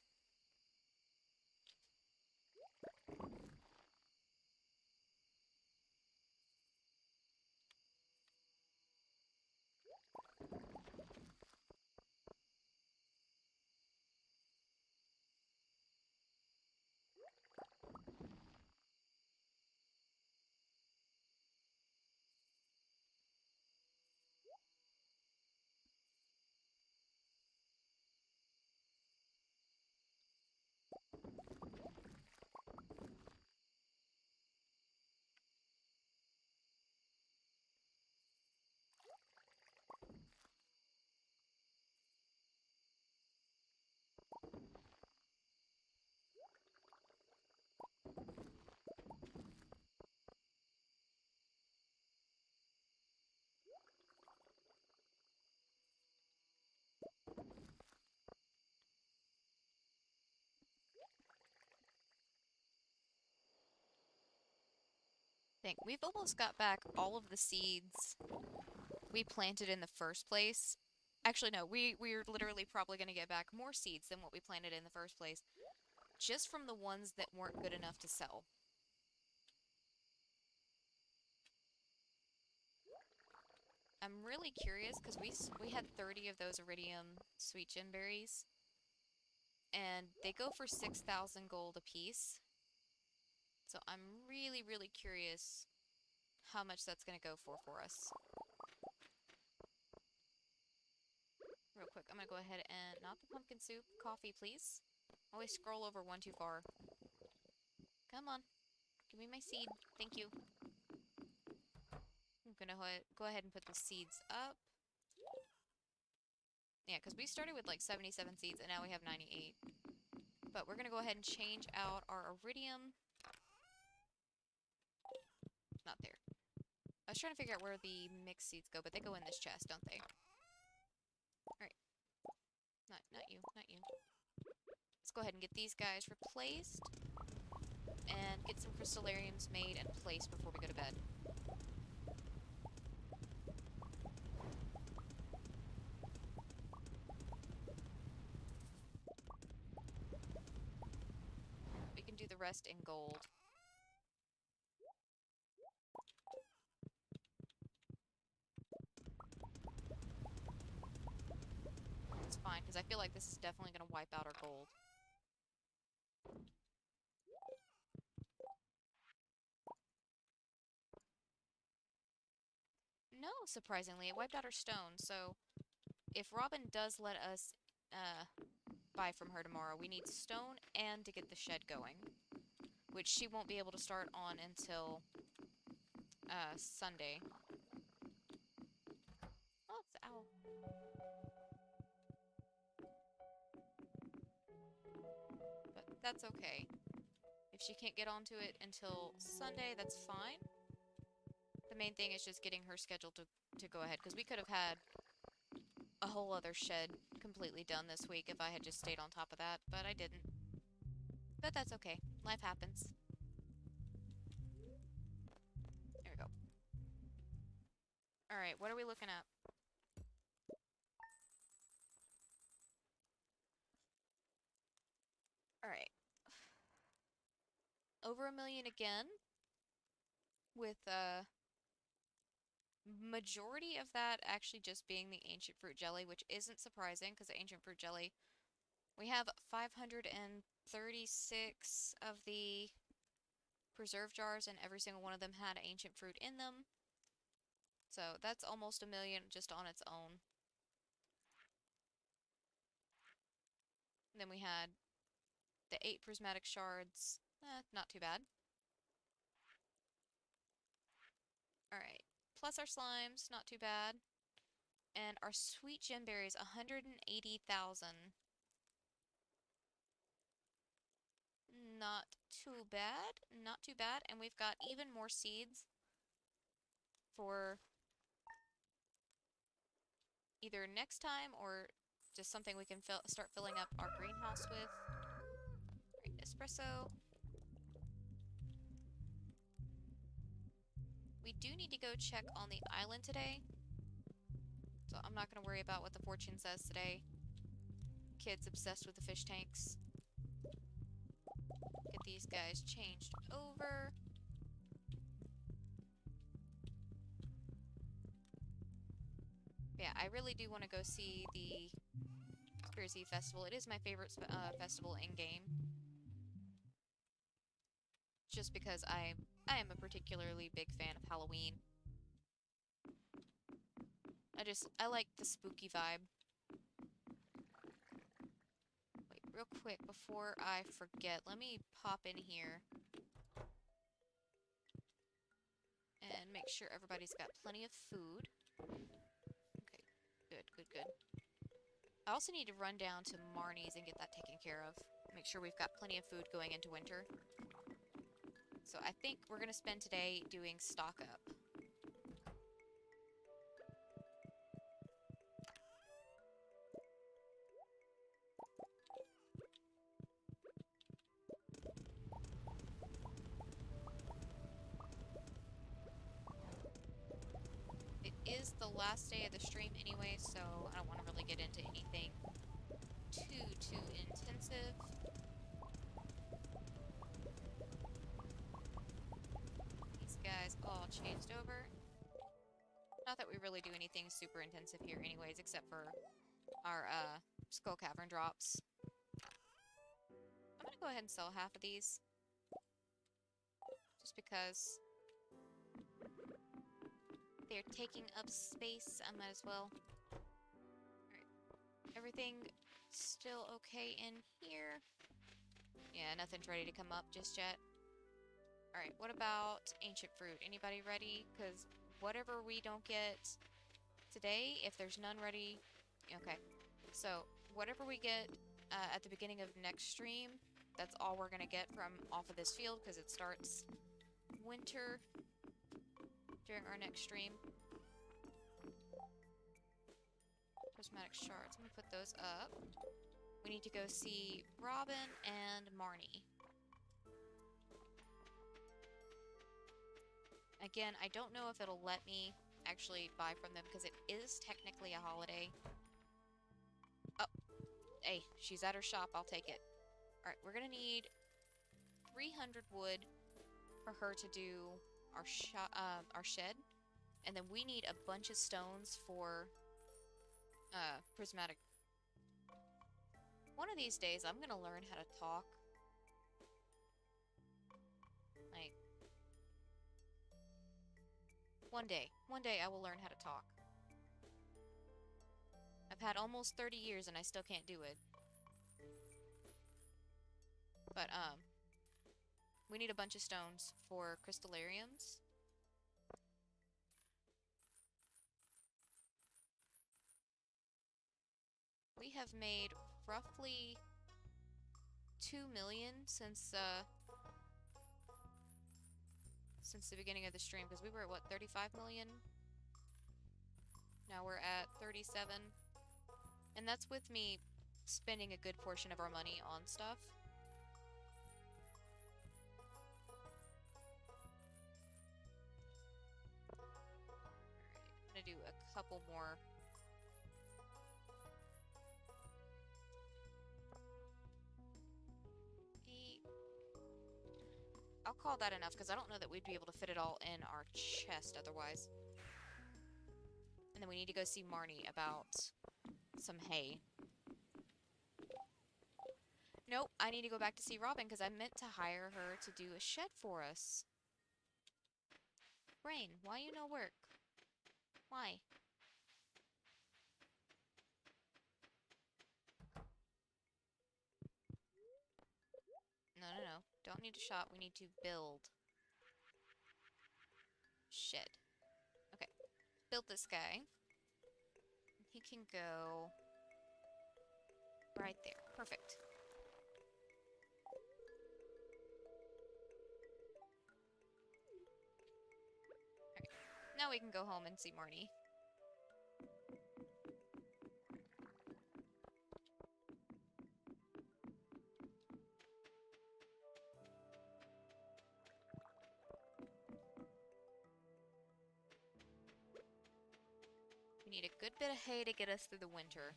We've almost got back all of the seeds we planted in the first place. Actually, no, we're literally probably going to get back more seeds than what we planted in the first place, just from the ones that weren't good enough to sell. I'm really curious because we had 30 of those iridium sweet gem berries, and they go for 6,000 gold apiece. So I'm really, really curious how much that's going to go for us. Real quick, I'm going to go ahead and, not the pumpkin soup, coffee, please. Always scroll over one too far. Come on, give me my seed. Thank you. I'm going to go ahead and put the seeds up. Yeah, because we started with like 77 seeds, and now we have 98. But we're going to go ahead and change out our iridium. Not there. I was trying to figure out where the mixed seeds go, but they go in this chest, don't they? Alright. Not you, not you. Let's go ahead and get these guys replaced. And get some crystallariums made and placed before we go to bed. We can do the rest in gold. It's fine, because I feel like this is definitely going to wipe out our gold. No, surprisingly, it wiped out our stone, so if Robin does let us buy from her tomorrow, we need stone and to get the shed going, which she won't be able to start on until Sunday. Oh, it's the owl. that's okay. If she can't get onto it until Sunday, that's fine. The main thing is just getting her scheduled to go ahead, because we could have had a whole other shed completely done this week if I had just stayed on top of that, but I didn't. But that's okay. Life happens. There we go. Alright, what are we looking at? Alright. Over 1 million again, with majority of that actually just being the ancient fruit jelly, which isn't surprising because the ancient fruit jelly, we have 536 of the preserve jars, and every single one of them had ancient fruit in them. So that's almost 1 million just on its own. And then we had the 8 prismatic shards. Not too bad. Alright. Plus our slimes, not too bad. And our sweet gem berries, 180,000. Not too bad. Not too bad. And we've got even more seeds for either next time or just something we can start filling up our greenhouse with. Right, espresso. We do need to go check on the island today. So I'm not going to worry about what the fortune says today. Kids obsessed with the fish tanks. Get these guys changed over. Yeah, I really do want to go see the Conspiracy Festival. It is my favorite festival in-game. Just because I am a particularly big fan of Halloween. I like the spooky vibe. Wait, real quick, before I forget, let me pop in here and make sure everybody's got plenty of food. Okay, good, good, good. I also need to run down to Marnie's and get that taken care of. Make sure we've got plenty of food going into winter. So I think we're going to spend today doing stock up. It is the last day of the stream anyway, so I don't want to really get into anything too intensive. These guys all changed over. Not that we really do anything super intensive here anyways, except for our skull cavern drops. I'm gonna go ahead and sell half of these. Just because they're taking up space, I might as well. Alright. Everything still okay in here? Yeah, nothing's ready to come up just yet. Alright, what about ancient fruit? Anybody ready? Because whatever we don't get today, if there's none ready... Okay, so whatever we get at the beginning of next stream, that's all we're going to get from off of this field, because it starts winter during our next stream. Prismatic Shards, I'm going to put those up. We need to go see Robin and Marnie. Again, I don't know if it'll let me actually buy from them because it is technically a holiday. Oh, hey, she's at her shop. I'll take it. Alright, we're gonna need 300 wood for her to do our shed. And then we need a bunch of stones for prismatic. One of these days, I'm gonna learn how to talk. Like, one day I will learn how to talk. I've had almost 30 years and I still can't do it. But, we need a bunch of stones for crystallariums. We have made roughly 2 million since the beginning of the stream, because we were at, what, 35 million? Now we're at 37. And that's with me spending a good portion of our money on stuff. Alright, I'm gonna do a couple more. I'll call that enough, because I don't know that we'd be able to fit it all in our chest otherwise. And then we need to go see Marnie about some hay. Nope, I need to go back to see Robin, because I meant to hire her to do a shed for us. Rain, why you no work? Why? No. Don't need to shop. We need to build. Shed. Okay. Build this guy. He can go right there. Perfect. Alright. Now we can go home and see Marnie. We need a good bit of hay to get us through the winter.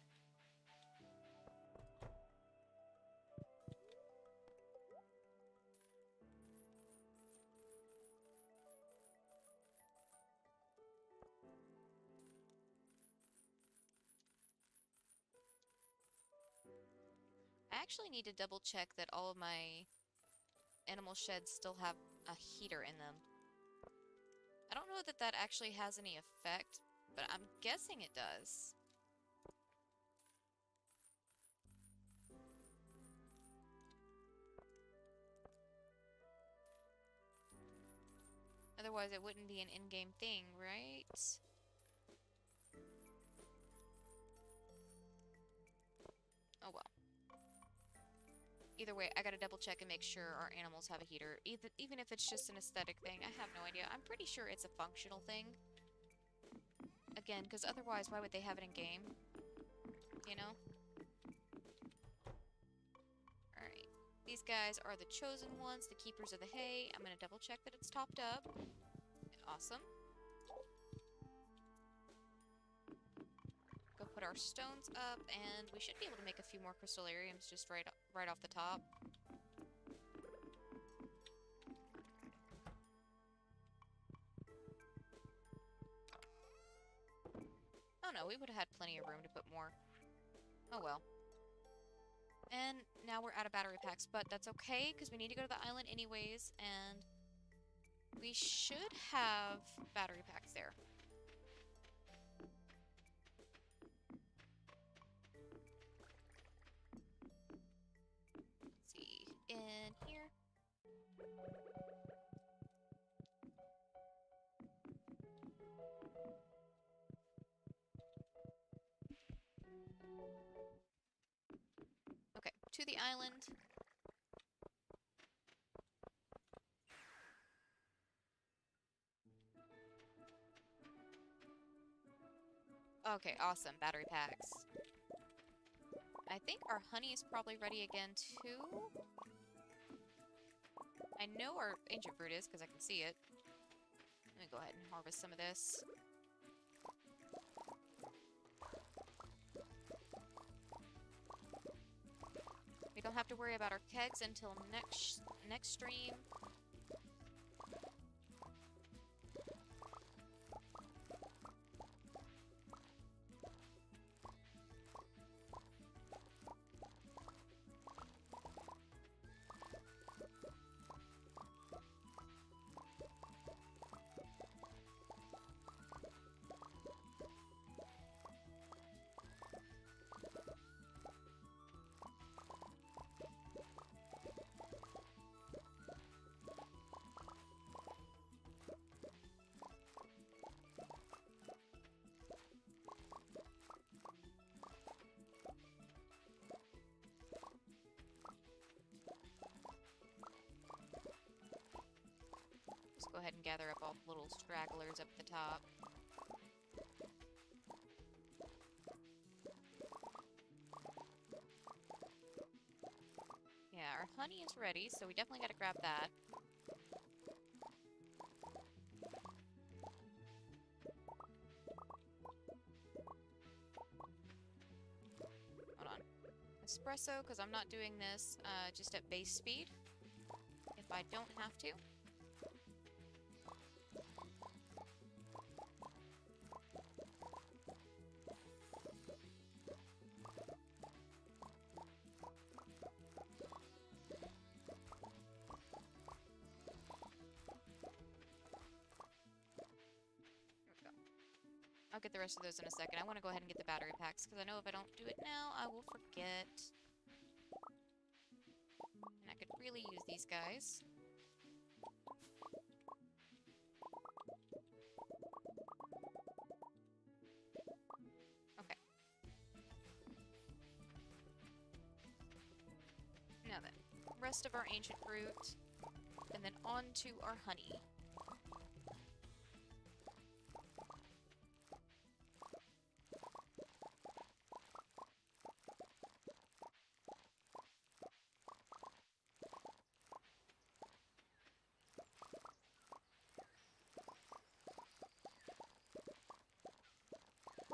I actually need to double check that all of my animal sheds still have a heater in them. I don't know that that actually has any effect, but I'm guessing it does. Otherwise, it wouldn't be an in-game thing, right? Oh well. Either way, I gotta double check and make sure our animals have a heater. Even if it's just an aesthetic thing, I have no idea. I'm pretty sure it's a functional thing. Again, because otherwise, why would they have it in-game? You know? Alright. These guys are the chosen ones, the keepers of the hay. I'm gonna double check that it's topped up. Awesome. Go put our stones up, and we should be able to make a few more crystallariums just right off the top. Oh no, we would have had plenty of room to put more. Oh well. And now we're out of battery packs, but that's okay, because we need to go to the island anyways, and we should have battery packs there. Let's see, in here. Okay, to the island. Okay, awesome. Battery packs. I think our honey is probably ready again, too. I know our ancient fruit is, because I can see it. Let me go ahead and harvest some of this. We don't have to worry about our kegs until next stream. ahead and gather up all the little stragglers up at the top. Yeah, our honey is ready, so we definitely gotta grab that. Hold on. Espresso, because I'm not doing this just at base speed. If I don't have to. I'll get the rest of those in a second. I want to go ahead and get the battery packs, because I know if I don't do it now, I will forget. And I could really use these guys. Okay. Now then, rest of our ancient fruit, and then on to our honey.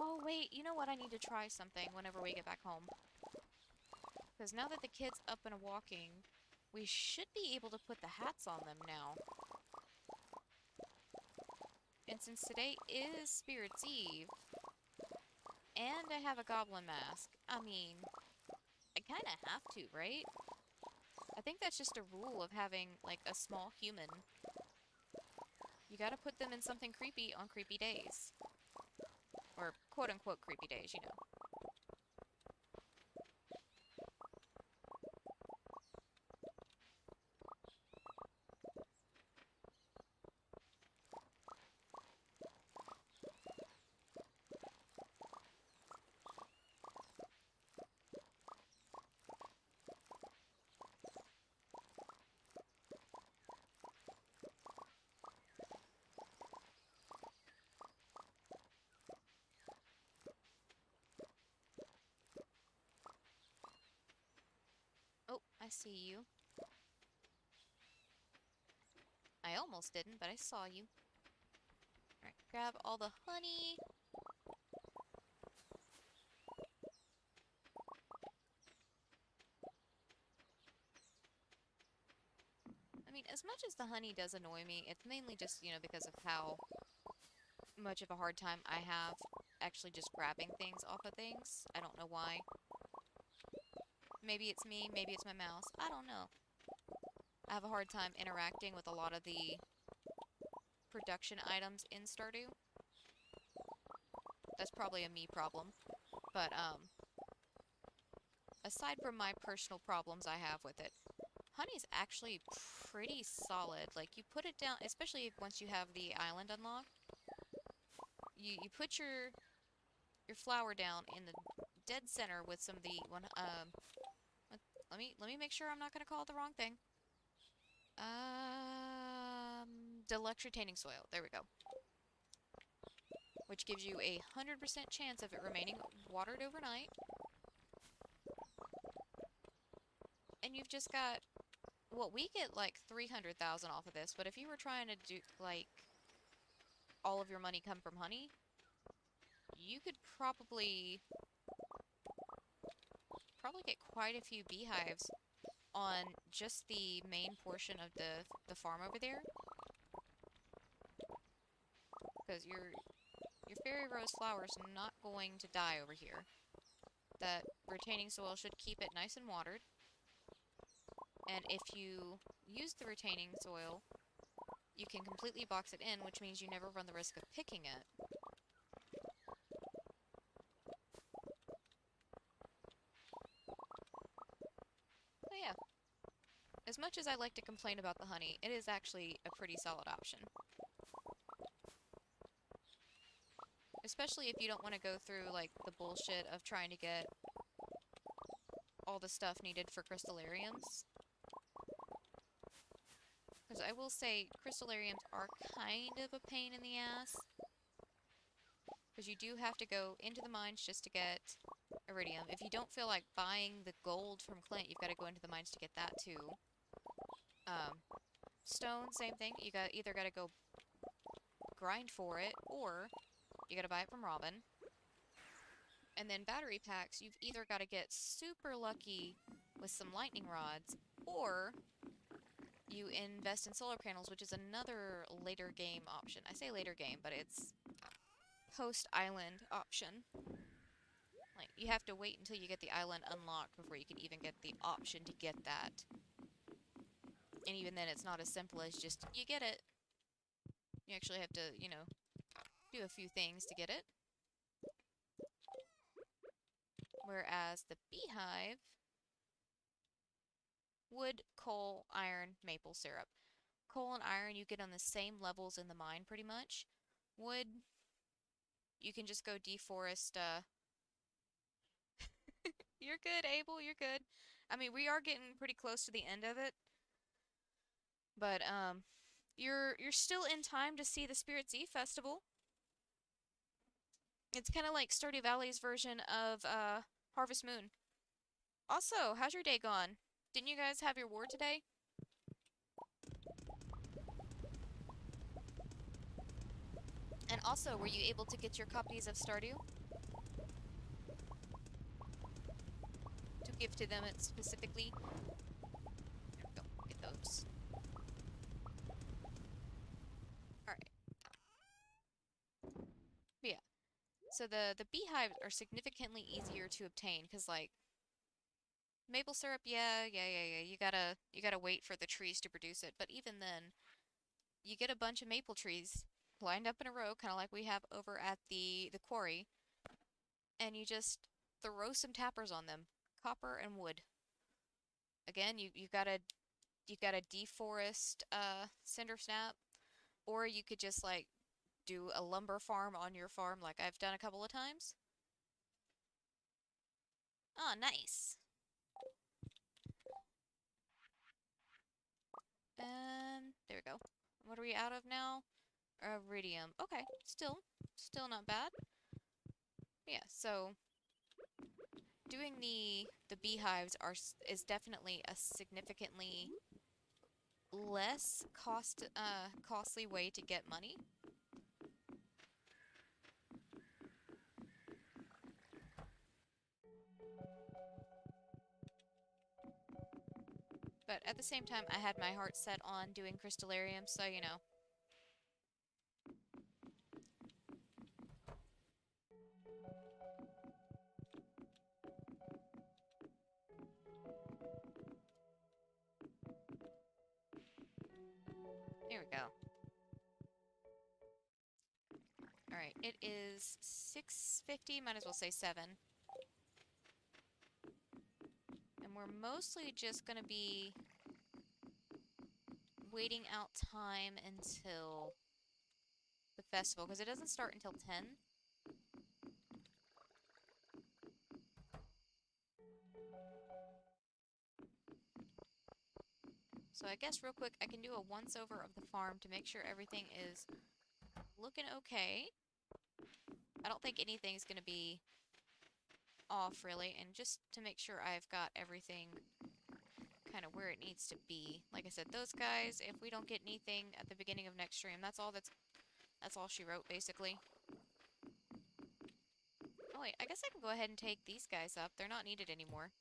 Oh, wait, you know what? I need to try something whenever we get back home. Because now that the kid's up and walking, we should be able to put the hats on them now. And since today is Spirit's Eve, and I have a goblin mask, I mean, I kind of have to, right? I think that's just a rule of having, like, a small human. You gotta put them in something creepy on creepy days. Or quote-unquote creepy days, you know. Oh, I see you. I almost didn't, but I saw you. Alright, grab all the honey. I mean, as much as the honey does annoy me, it's mainly just, you know, because of how much of a hard time I have actually just grabbing things off of things. I don't know why. Maybe it's me, maybe it's my mouse. I don't know. I have a hard time interacting with a lot of the production items in Stardew. That's probably a me problem. But, aside from my personal problems I have with it, honey's actually pretty solid. Like, you put it down, especially if once you have the island unlocked, you put your flower down in the dead center with some of the let me make sure I'm not gonna call it the wrong thing. Deluxe retaining soil. There we go. Which gives you a 100% chance of it remaining watered overnight. And you've just got, well, we get like 300,000 off of this, but if you were trying to do, like, all of your money come from honey, you could probably get quite a few beehives on just the main portion of the farm over there. Because your fairy rose flower's not going to die over here. That retaining soil should keep it nice and watered. And if you use the retaining soil, you can completely box it in, which means you never run the risk of picking it. So yeah. As much as I like to complain about the honey, it is actually a pretty solid option. Especially if you don't want to go through, like, the bullshit of trying to get all the stuff needed for crystallariums. Because I will say crystallariums are kind of a pain in the ass. Because you do have to go into the mines just to get iridium. If you don't feel like buying the gold from Clint, you've got to go into the mines to get that too. Stone, same thing. You either got to go grind for it, or you got to buy it from Robin. And then battery packs, you've either got to get super lucky with some lightning rods, or you invest in solar panels, which is another later game option. I say later game, but it's post-island option. Like, you have to wait until you get the island unlocked before you can even get the option to get that. And even then, it's not as simple as just, you get it. You actually have to, you know, do a few things to get it. Whereas the beehive, wood, coal, iron, maple syrup. Coal and iron you get on the same levels in the mine pretty much. Wood, you can just go deforest. You're good, Abel, you're good. I mean, we are getting pretty close to the end of it. But, you're still in time to see the Spirit's Eve Festival. It's kind of like Stardew Valley's version of, Harvest Moon. Also, how's your day gone? Didn't you guys have your war today? And also, were you able to get your copies of Stardew? To give to them specifically? There we go, get those. Alright. But yeah. So the beehives are significantly easier to obtain, because, like, maple syrup, yeah. You gotta wait for the trees to produce it. But even then, you get a bunch of maple trees lined up in a row, kind of like we have over at the quarry, and you just throw some tappers on them, copper and wood. Again, you gotta deforest cinder snap, or you could just like do a lumber farm on your farm, like I've done a couple of times. Oh, nice. There we go. What are we out of now? Iridium. Okay, still not bad. Yeah, so doing the beehives is definitely a significantly less costly way to get money. But at the same time, I had my heart set on doing crystallarium, so you know. There we go. Alright, it is 6:50, might as well say 7. And we're mostly just gonna be waiting out time until the festival, because it doesn't start until 10. So I guess real quick, I can do a once-over of the farm to make sure everything is looking okay. I don't think anything's gonna be off, really, and just to make sure I've got everything kind of where it needs to be. Like I said, those guys, if we don't get anything at the beginning of next stream, that's all she wrote, basically. Oh wait, I guess I can go ahead and take these guys up. They're not needed anymore.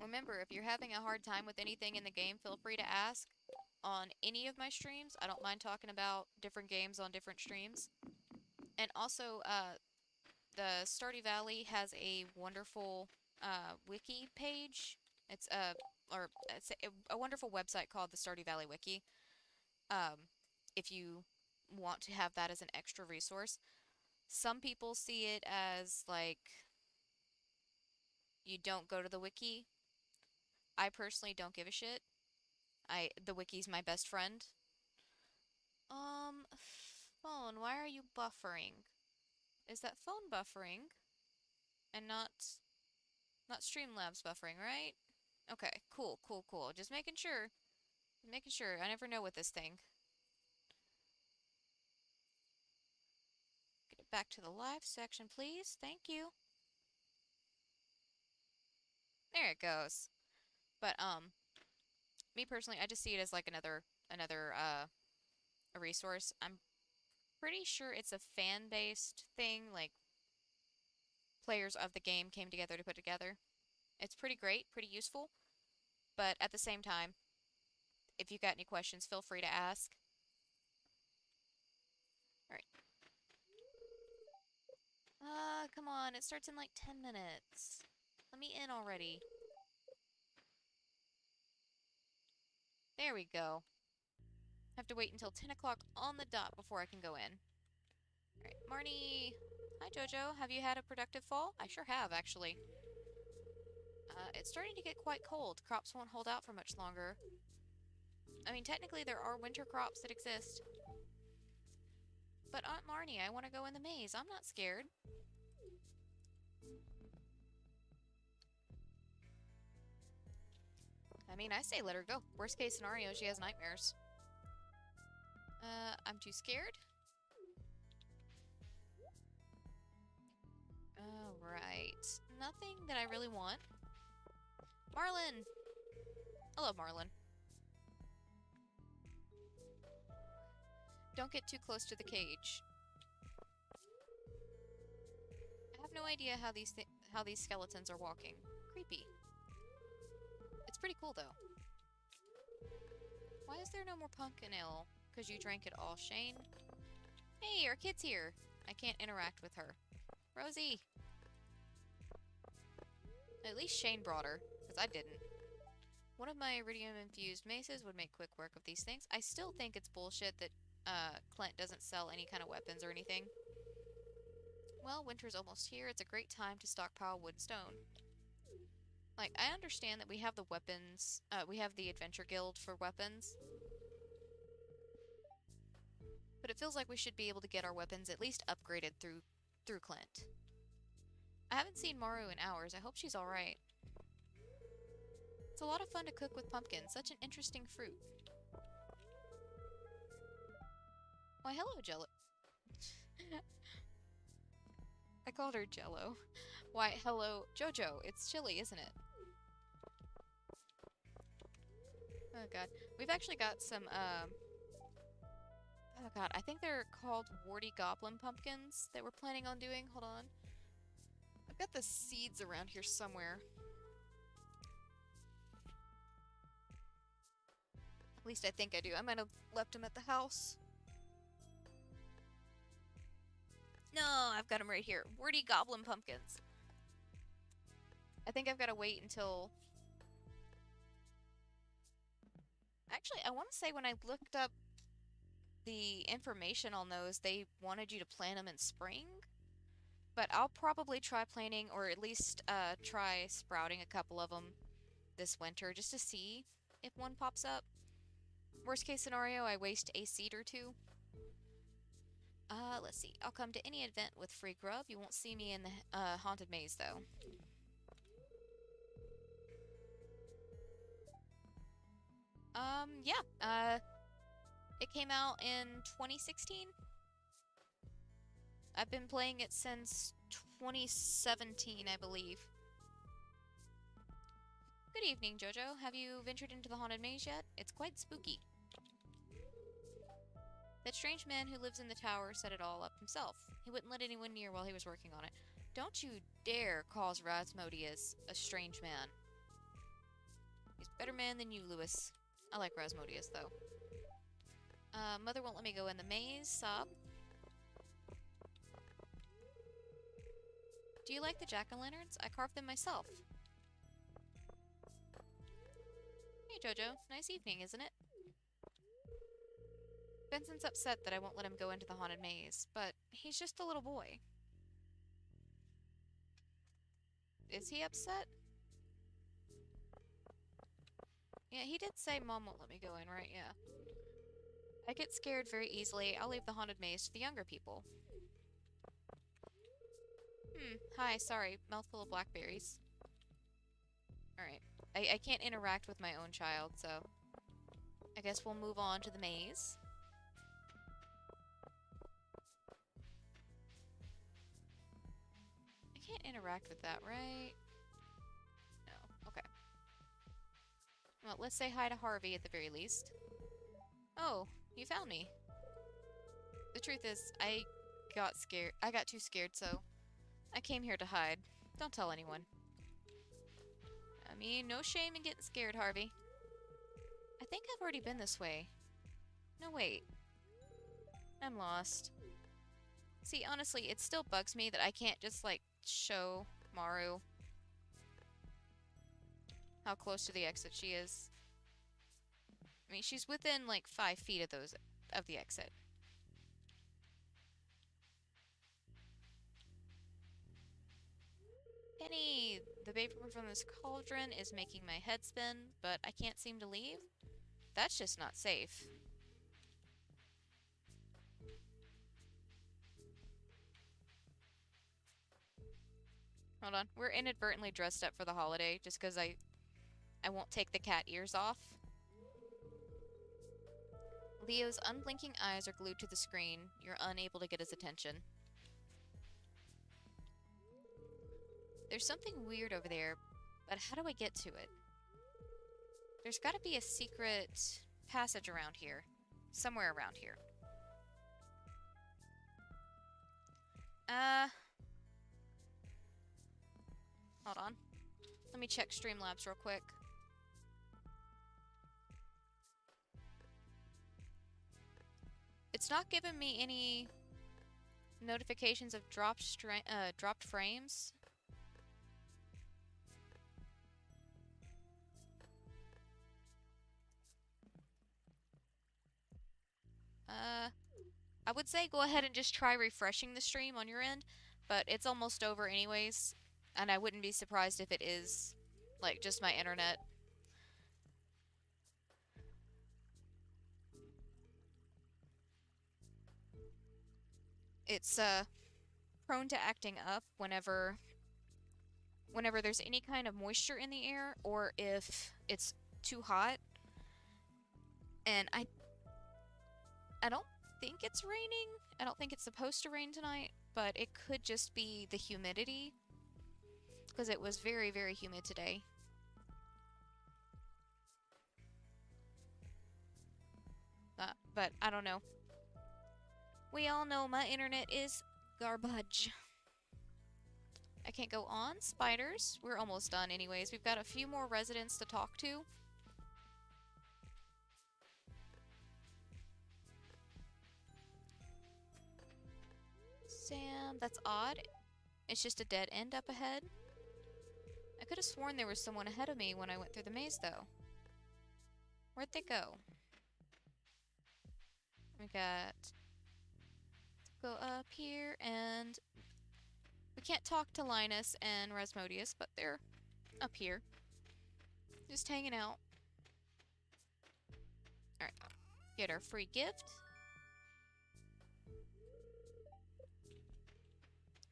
Remember, if you're having a hard time with anything in the game, feel free to ask on any of my streams. I don't mind talking about different games on different streams. And also, the Stardew Valley has a wonderful wiki page. It's a wonderful website called the Stardew Valley Wiki. If you want to have that as an extra resource. Some people see it as, like, you don't go to the wiki. I personally don't give a shit. The wiki's my best friend. Phone, why are you buffering? Is that phone buffering? And not Streamlabs buffering, right? Okay, cool, cool, cool. Just making sure. Making sure. I never know with this thing. Get it back to the live section, please. Thank you. There it goes. But, me personally, I just see it as like another, a resource. I'm pretty sure it's a fan-based thing, like, players of the game came together to put together. It's pretty great, pretty useful, but at the same time, if you got any questions, feel free to ask. Alright. Come on, it starts in like 10 minutes. Let me in already. There we go. Have to wait until 10 o'clock on the dot before I can go in. Alright, Marnie. Hi, Jojo. Have you had a productive fall? I sure have, actually. It's starting to get quite cold. Crops won't hold out for much longer. I mean, technically there are winter crops that exist. But Aunt Marnie, I want to go in the maze. I'm not scared. I mean, I say let her go. Worst case scenario, she has nightmares. I'm too scared. Alright. Nothing that I really want. Marlin! I love Marlin. Don't get too close to the cage. I have no idea how these skeletons are walking. Creepy. It's pretty cool, though. Why is there no more pumpkin ale? Because you drank it all, Shane? Hey, our kid's here! I can't interact with her. Rosie! At least Shane brought her, because I didn't. One of my iridium-infused maces would make quick work of these things. I still think it's bullshit that Clint doesn't sell any kind of weapons or anything. Well, winter's almost here. It's a great time to stockpile wood and stone. Like, I understand that we have the weapons, we have the Adventure Guild for weapons. But it feels like we should be able to get our weapons at least upgraded through Clint. I haven't seen Maru in hours. I hope she's alright. It's a lot of fun to cook with pumpkins. Such an interesting fruit. Why, hello, Jello. I called her Jello. Why, hello, Jojo. It's chilly, isn't it? Oh god. We've actually got some, oh god, I think they're called Warty Goblin pumpkins that we're planning on doing. Hold on. I've got the seeds around here somewhere. At least I think I do. I might have left them at the house. No, I've got them right here. Warty Goblin pumpkins. I think I've got to wait until... Actually, I want to say when I looked up the information on those, they wanted you to plant them in spring. But I'll probably try planting, or at least try sprouting a couple of them this winter, just to see if one pops up. Worst case scenario, I waste a seed or two. Let's see. I'll come to any event with free grub. You won't see me in the haunted maze, though. Yeah. It came out in 2016. I've been playing it since 2017, I believe. Good evening, Jojo. Have you ventured into the haunted maze yet? It's quite spooky. That strange man who lives in the tower set it all up himself. He wouldn't let anyone near while he was working on it. Don't you dare call Rasmodius a strange man. He's a better man than you, Lewis. I like Rasmodius, though. Mother won't let me go in the maze. Sob. Do you like the jack-o'-lanterns? I carved them myself. Hey, Jojo. Nice evening, isn't it? Benson's upset that I won't let him go into the haunted maze, but He's just a little boy. Is he upset? Yeah, he did say Mom won't let me go in, right? Yeah. I get scared very easily. I'll leave the haunted maze to the younger people. Hi, sorry. Mouthful of blackberries. Alright. I can't interact with my own child, so... I guess we'll move on to the maze. I can't interact with that, right? No. Okay. Well, let's say hi to Harvey at the very least. Oh, you found me. The truth is, I got scared. I got too scared, so I came here to hide. Don't tell anyone. I mean, no shame in getting scared, Harvey. I think I've already been this way. No, wait. I'm lost. See, honestly, it still bugs me that I can't just, like, show Maru how close to the exit she is. I mean, she's within, like, 5 feet of the exit. Penny, the vapor from this cauldron is making my head spin, but I can't seem to leave? That's just not safe. Hold on. We're inadvertently dressed up for the holiday just because I won't take the cat ears off. Leo's unblinking eyes are glued to the screen. You're unable to get his attention. There's something weird over there, but how do I get to it? There's gotta be a secret passage around here. Somewhere around here. Hold on. Let me check Streamlabs real quick. It's not giving me any notifications of dropped frames. I would say go ahead and just try refreshing the stream on your end, but it's almost over anyways, and I wouldn't be surprised if it is, like, just my internet. It's, prone to acting up whenever there's any kind of moisture in the air, or if it's too hot. And I don't think it's raining. I don't think it's supposed to rain tonight, but it could just be the humidity, because it was very, very humid today. But I don't know. We all know my internet is garbage. I can't go on. Spiders. We're almost done anyways. We've got a few more residents to talk to. Sam, that's odd. It's just a dead end up ahead. I could have sworn there was someone ahead of me when I went through the maze, though. Where'd they go? We got... Go up here, and... We can't talk to Linus and Rasmodius, but they're up here. Just hanging out. Alright. Get our free gift.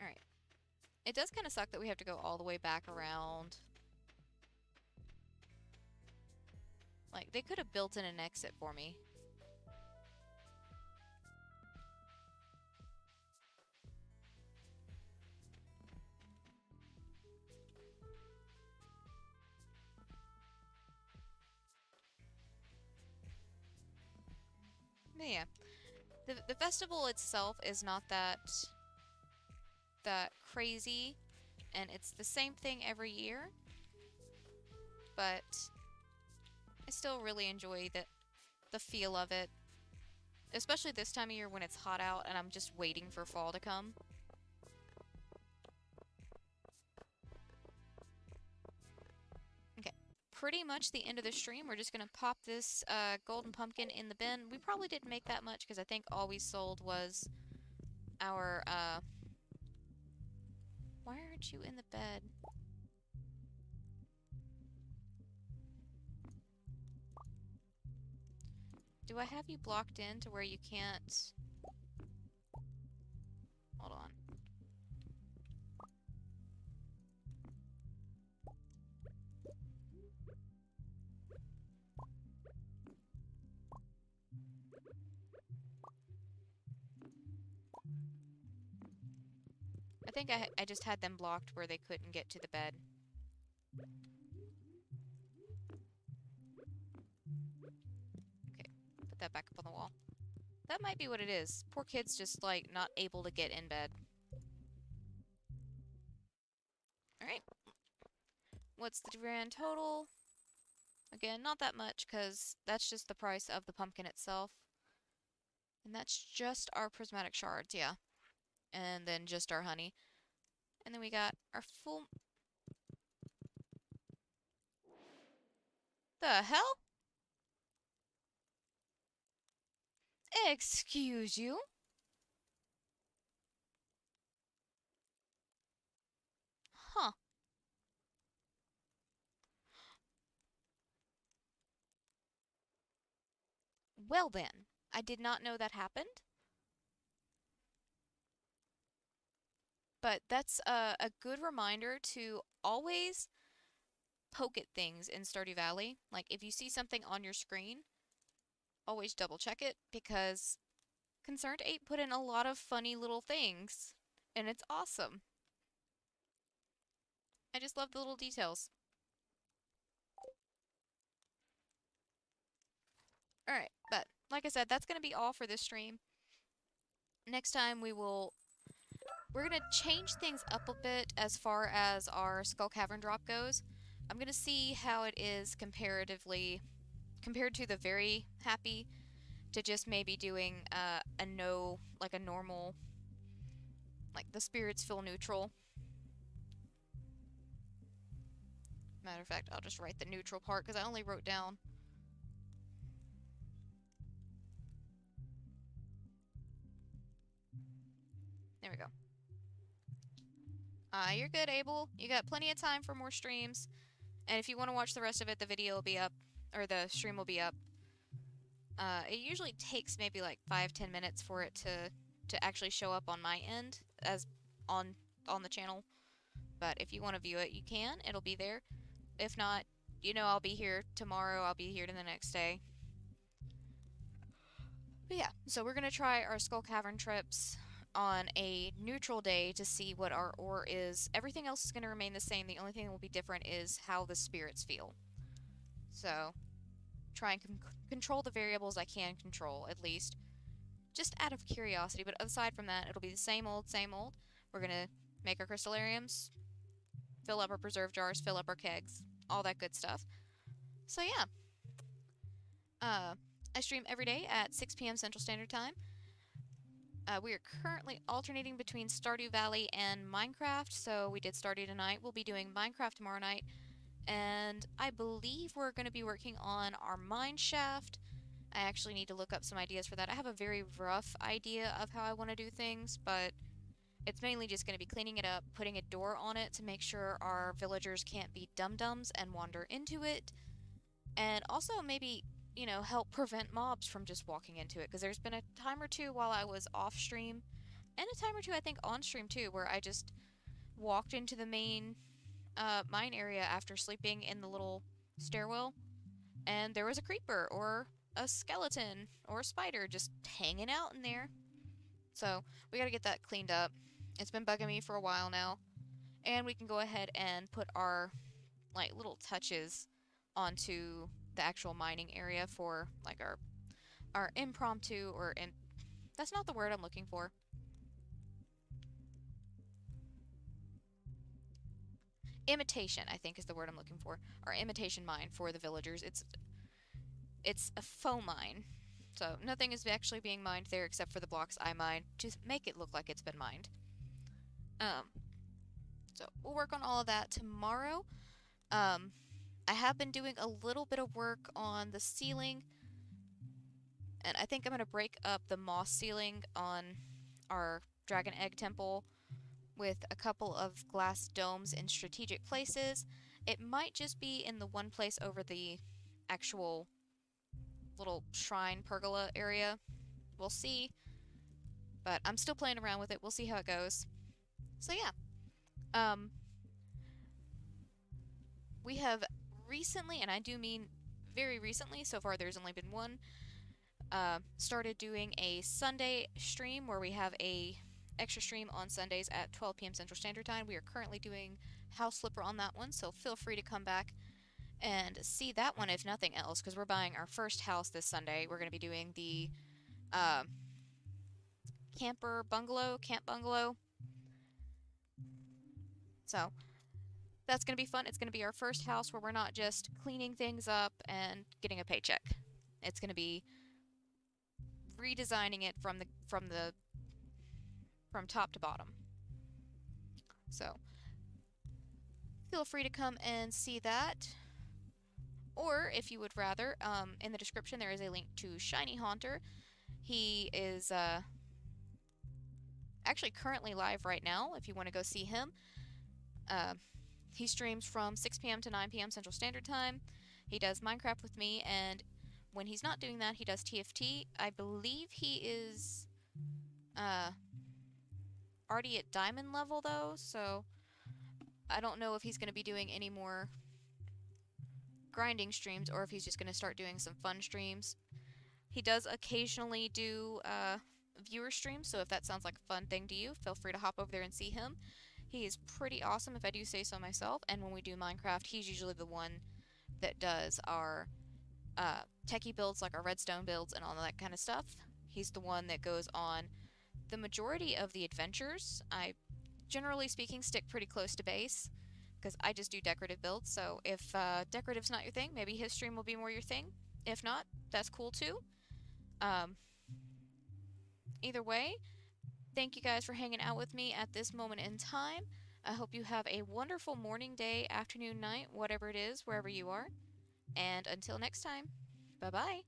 Alright. It does kind of suck that we have to go all the way back around. Like, they could have built in an exit for me. But yeah. The festival itself is not that crazy, and it's the same thing every year, but I still really enjoy the feel of it, especially this time of year when it's hot out and I'm just waiting for fall to come. Okay, pretty much the end of the stream. We're just gonna pop this golden pumpkin in the bin. We probably didn't make that much because I think all we sold was our, why aren't you in the bed? Do I have you blocked in to where you can't... Hold on. I think I just had them blocked where they couldn't get to the bed. Okay, put that back up on the wall. That might be what it is. Poor kid's just, like, not able to get in bed. Alright. What's the grand total? Again, not that much, because that's just the price of the pumpkin itself. And that's just our prismatic shards, yeah. And then just our honey. And then we got our full... The hell? Excuse you? Huh. Well then, I did not know that happened. But that's a good reminder to always poke at things in Stardew Valley. Like, if you see something on your screen, always double check it, because Concerned 8 put in a lot of funny little things, and it's awesome. I just love the little details. Alright, but like I said, that's going to be all for this stream. Next time we're going to change things up a bit as far as our Skull Cavern drop goes. I'm going to see how it is comparatively, compared to the very happy, to just maybe doing a no, like a normal, like the spirits feel neutral. Matter of fact, I'll just write the neutral part because I only wrote down. There we go. You're good, Abel. You got plenty of time for more streams. And if you want to watch the rest of it, the video will be up, or the stream will be up. It usually takes maybe like 5-10 minutes for it to actually show up on my end as on the channel. But if you want to view it, you can. It'll be there. If not, you know, I'll be here tomorrow. I'll be here the next day. But yeah, so we're going to try our Skull Cavern trips on a neutral day to see what our ore is. Everything else is going to remain the same. The only thing that will be different is how the spirits feel. So, try and control the variables I can control, at least. Just out of curiosity, but aside from that, it'll be the same old, same old. We're going to make our crystallariums, fill up our preserve jars, fill up our kegs, all that good stuff. So yeah. I stream every day at 6 p.m. Central Standard Time. We are currently alternating between Stardew Valley and Minecraft, so we did Stardew tonight. We'll be doing Minecraft tomorrow night, and I believe we're going to be working on our mine shaft. I actually need to look up some ideas for that. I have a very rough idea of how I want to do things, but it's mainly just going to be cleaning it up, putting a door on it to make sure our villagers can't be dum-dums and wander into it, and also maybe, you know, help prevent mobs from just walking into it, because there's been a time or two while I was off stream, and a time or two I think on stream too, where I just walked into the main mine area after sleeping in the little stairwell, and there was a creeper or a skeleton or a spider just hanging out in there. So we gotta get that cleaned up. It's been bugging me for a while now, and we can go ahead and put our like little touches onto the actual mining area for like our impromptu, or that's not the word I'm looking for. Imitation, I think, is the word I'm looking for. Our imitation mine for the villagers. It's a faux mine. So nothing is actually being mined there except for the blocks I mined to make it look like it's been mined. So we'll work on all of that tomorrow. I have been doing a little bit of work on the ceiling, and I think I'm going to break up the moss ceiling on our dragon egg temple with a couple of glass domes in strategic places. It might just be in the one place over the actual little shrine pergola area. We'll see. But I'm still playing around with it. We'll see how it goes. So yeah. We have recently, and I do mean very recently, so far there's only been one, started doing a Sunday stream where we have a extra stream on Sundays at 12 p.m. Central Standard Time. We are currently doing House Flipper on that one, so feel free to come back and see that one if nothing else, because we're buying our first house this Sunday. We're going to be doing the camp bungalow. So that's going to be fun. It's going to be our first house where we're not just cleaning things up and getting a paycheck. It's going to be redesigning it from top to bottom. So feel free to come and see that. Or if you would rather, in the description there is a link to Shiny Haunter. He is actually currently live right now if you want to go see him. He streams from 6 p.m. to 9 p.m. Central Standard Time. He does Minecraft with me, and when he's not doing that, he does TFT. I believe he is already at diamond level, though, so I don't know if he's going to be doing any more grinding streams or if he's just going to start doing some fun streams. He does occasionally do viewer streams, so if that sounds like a fun thing to you, feel free to hop over there and see him. He is pretty awesome, if I do say so myself, and when we do Minecraft, he's usually the one that does our techie builds, like our redstone builds and all that kind of stuff. He's the one that goes on the majority of the adventures. I, generally speaking, stick pretty close to base, because I just do decorative builds, so if decorative's not your thing, maybe his stream will be more your thing. If not, that's cool too. Either way, thank you guys for hanging out with me at this moment in time. I hope you have a wonderful morning, day, afternoon, night, whatever it is, wherever you are. And until next time, bye-bye.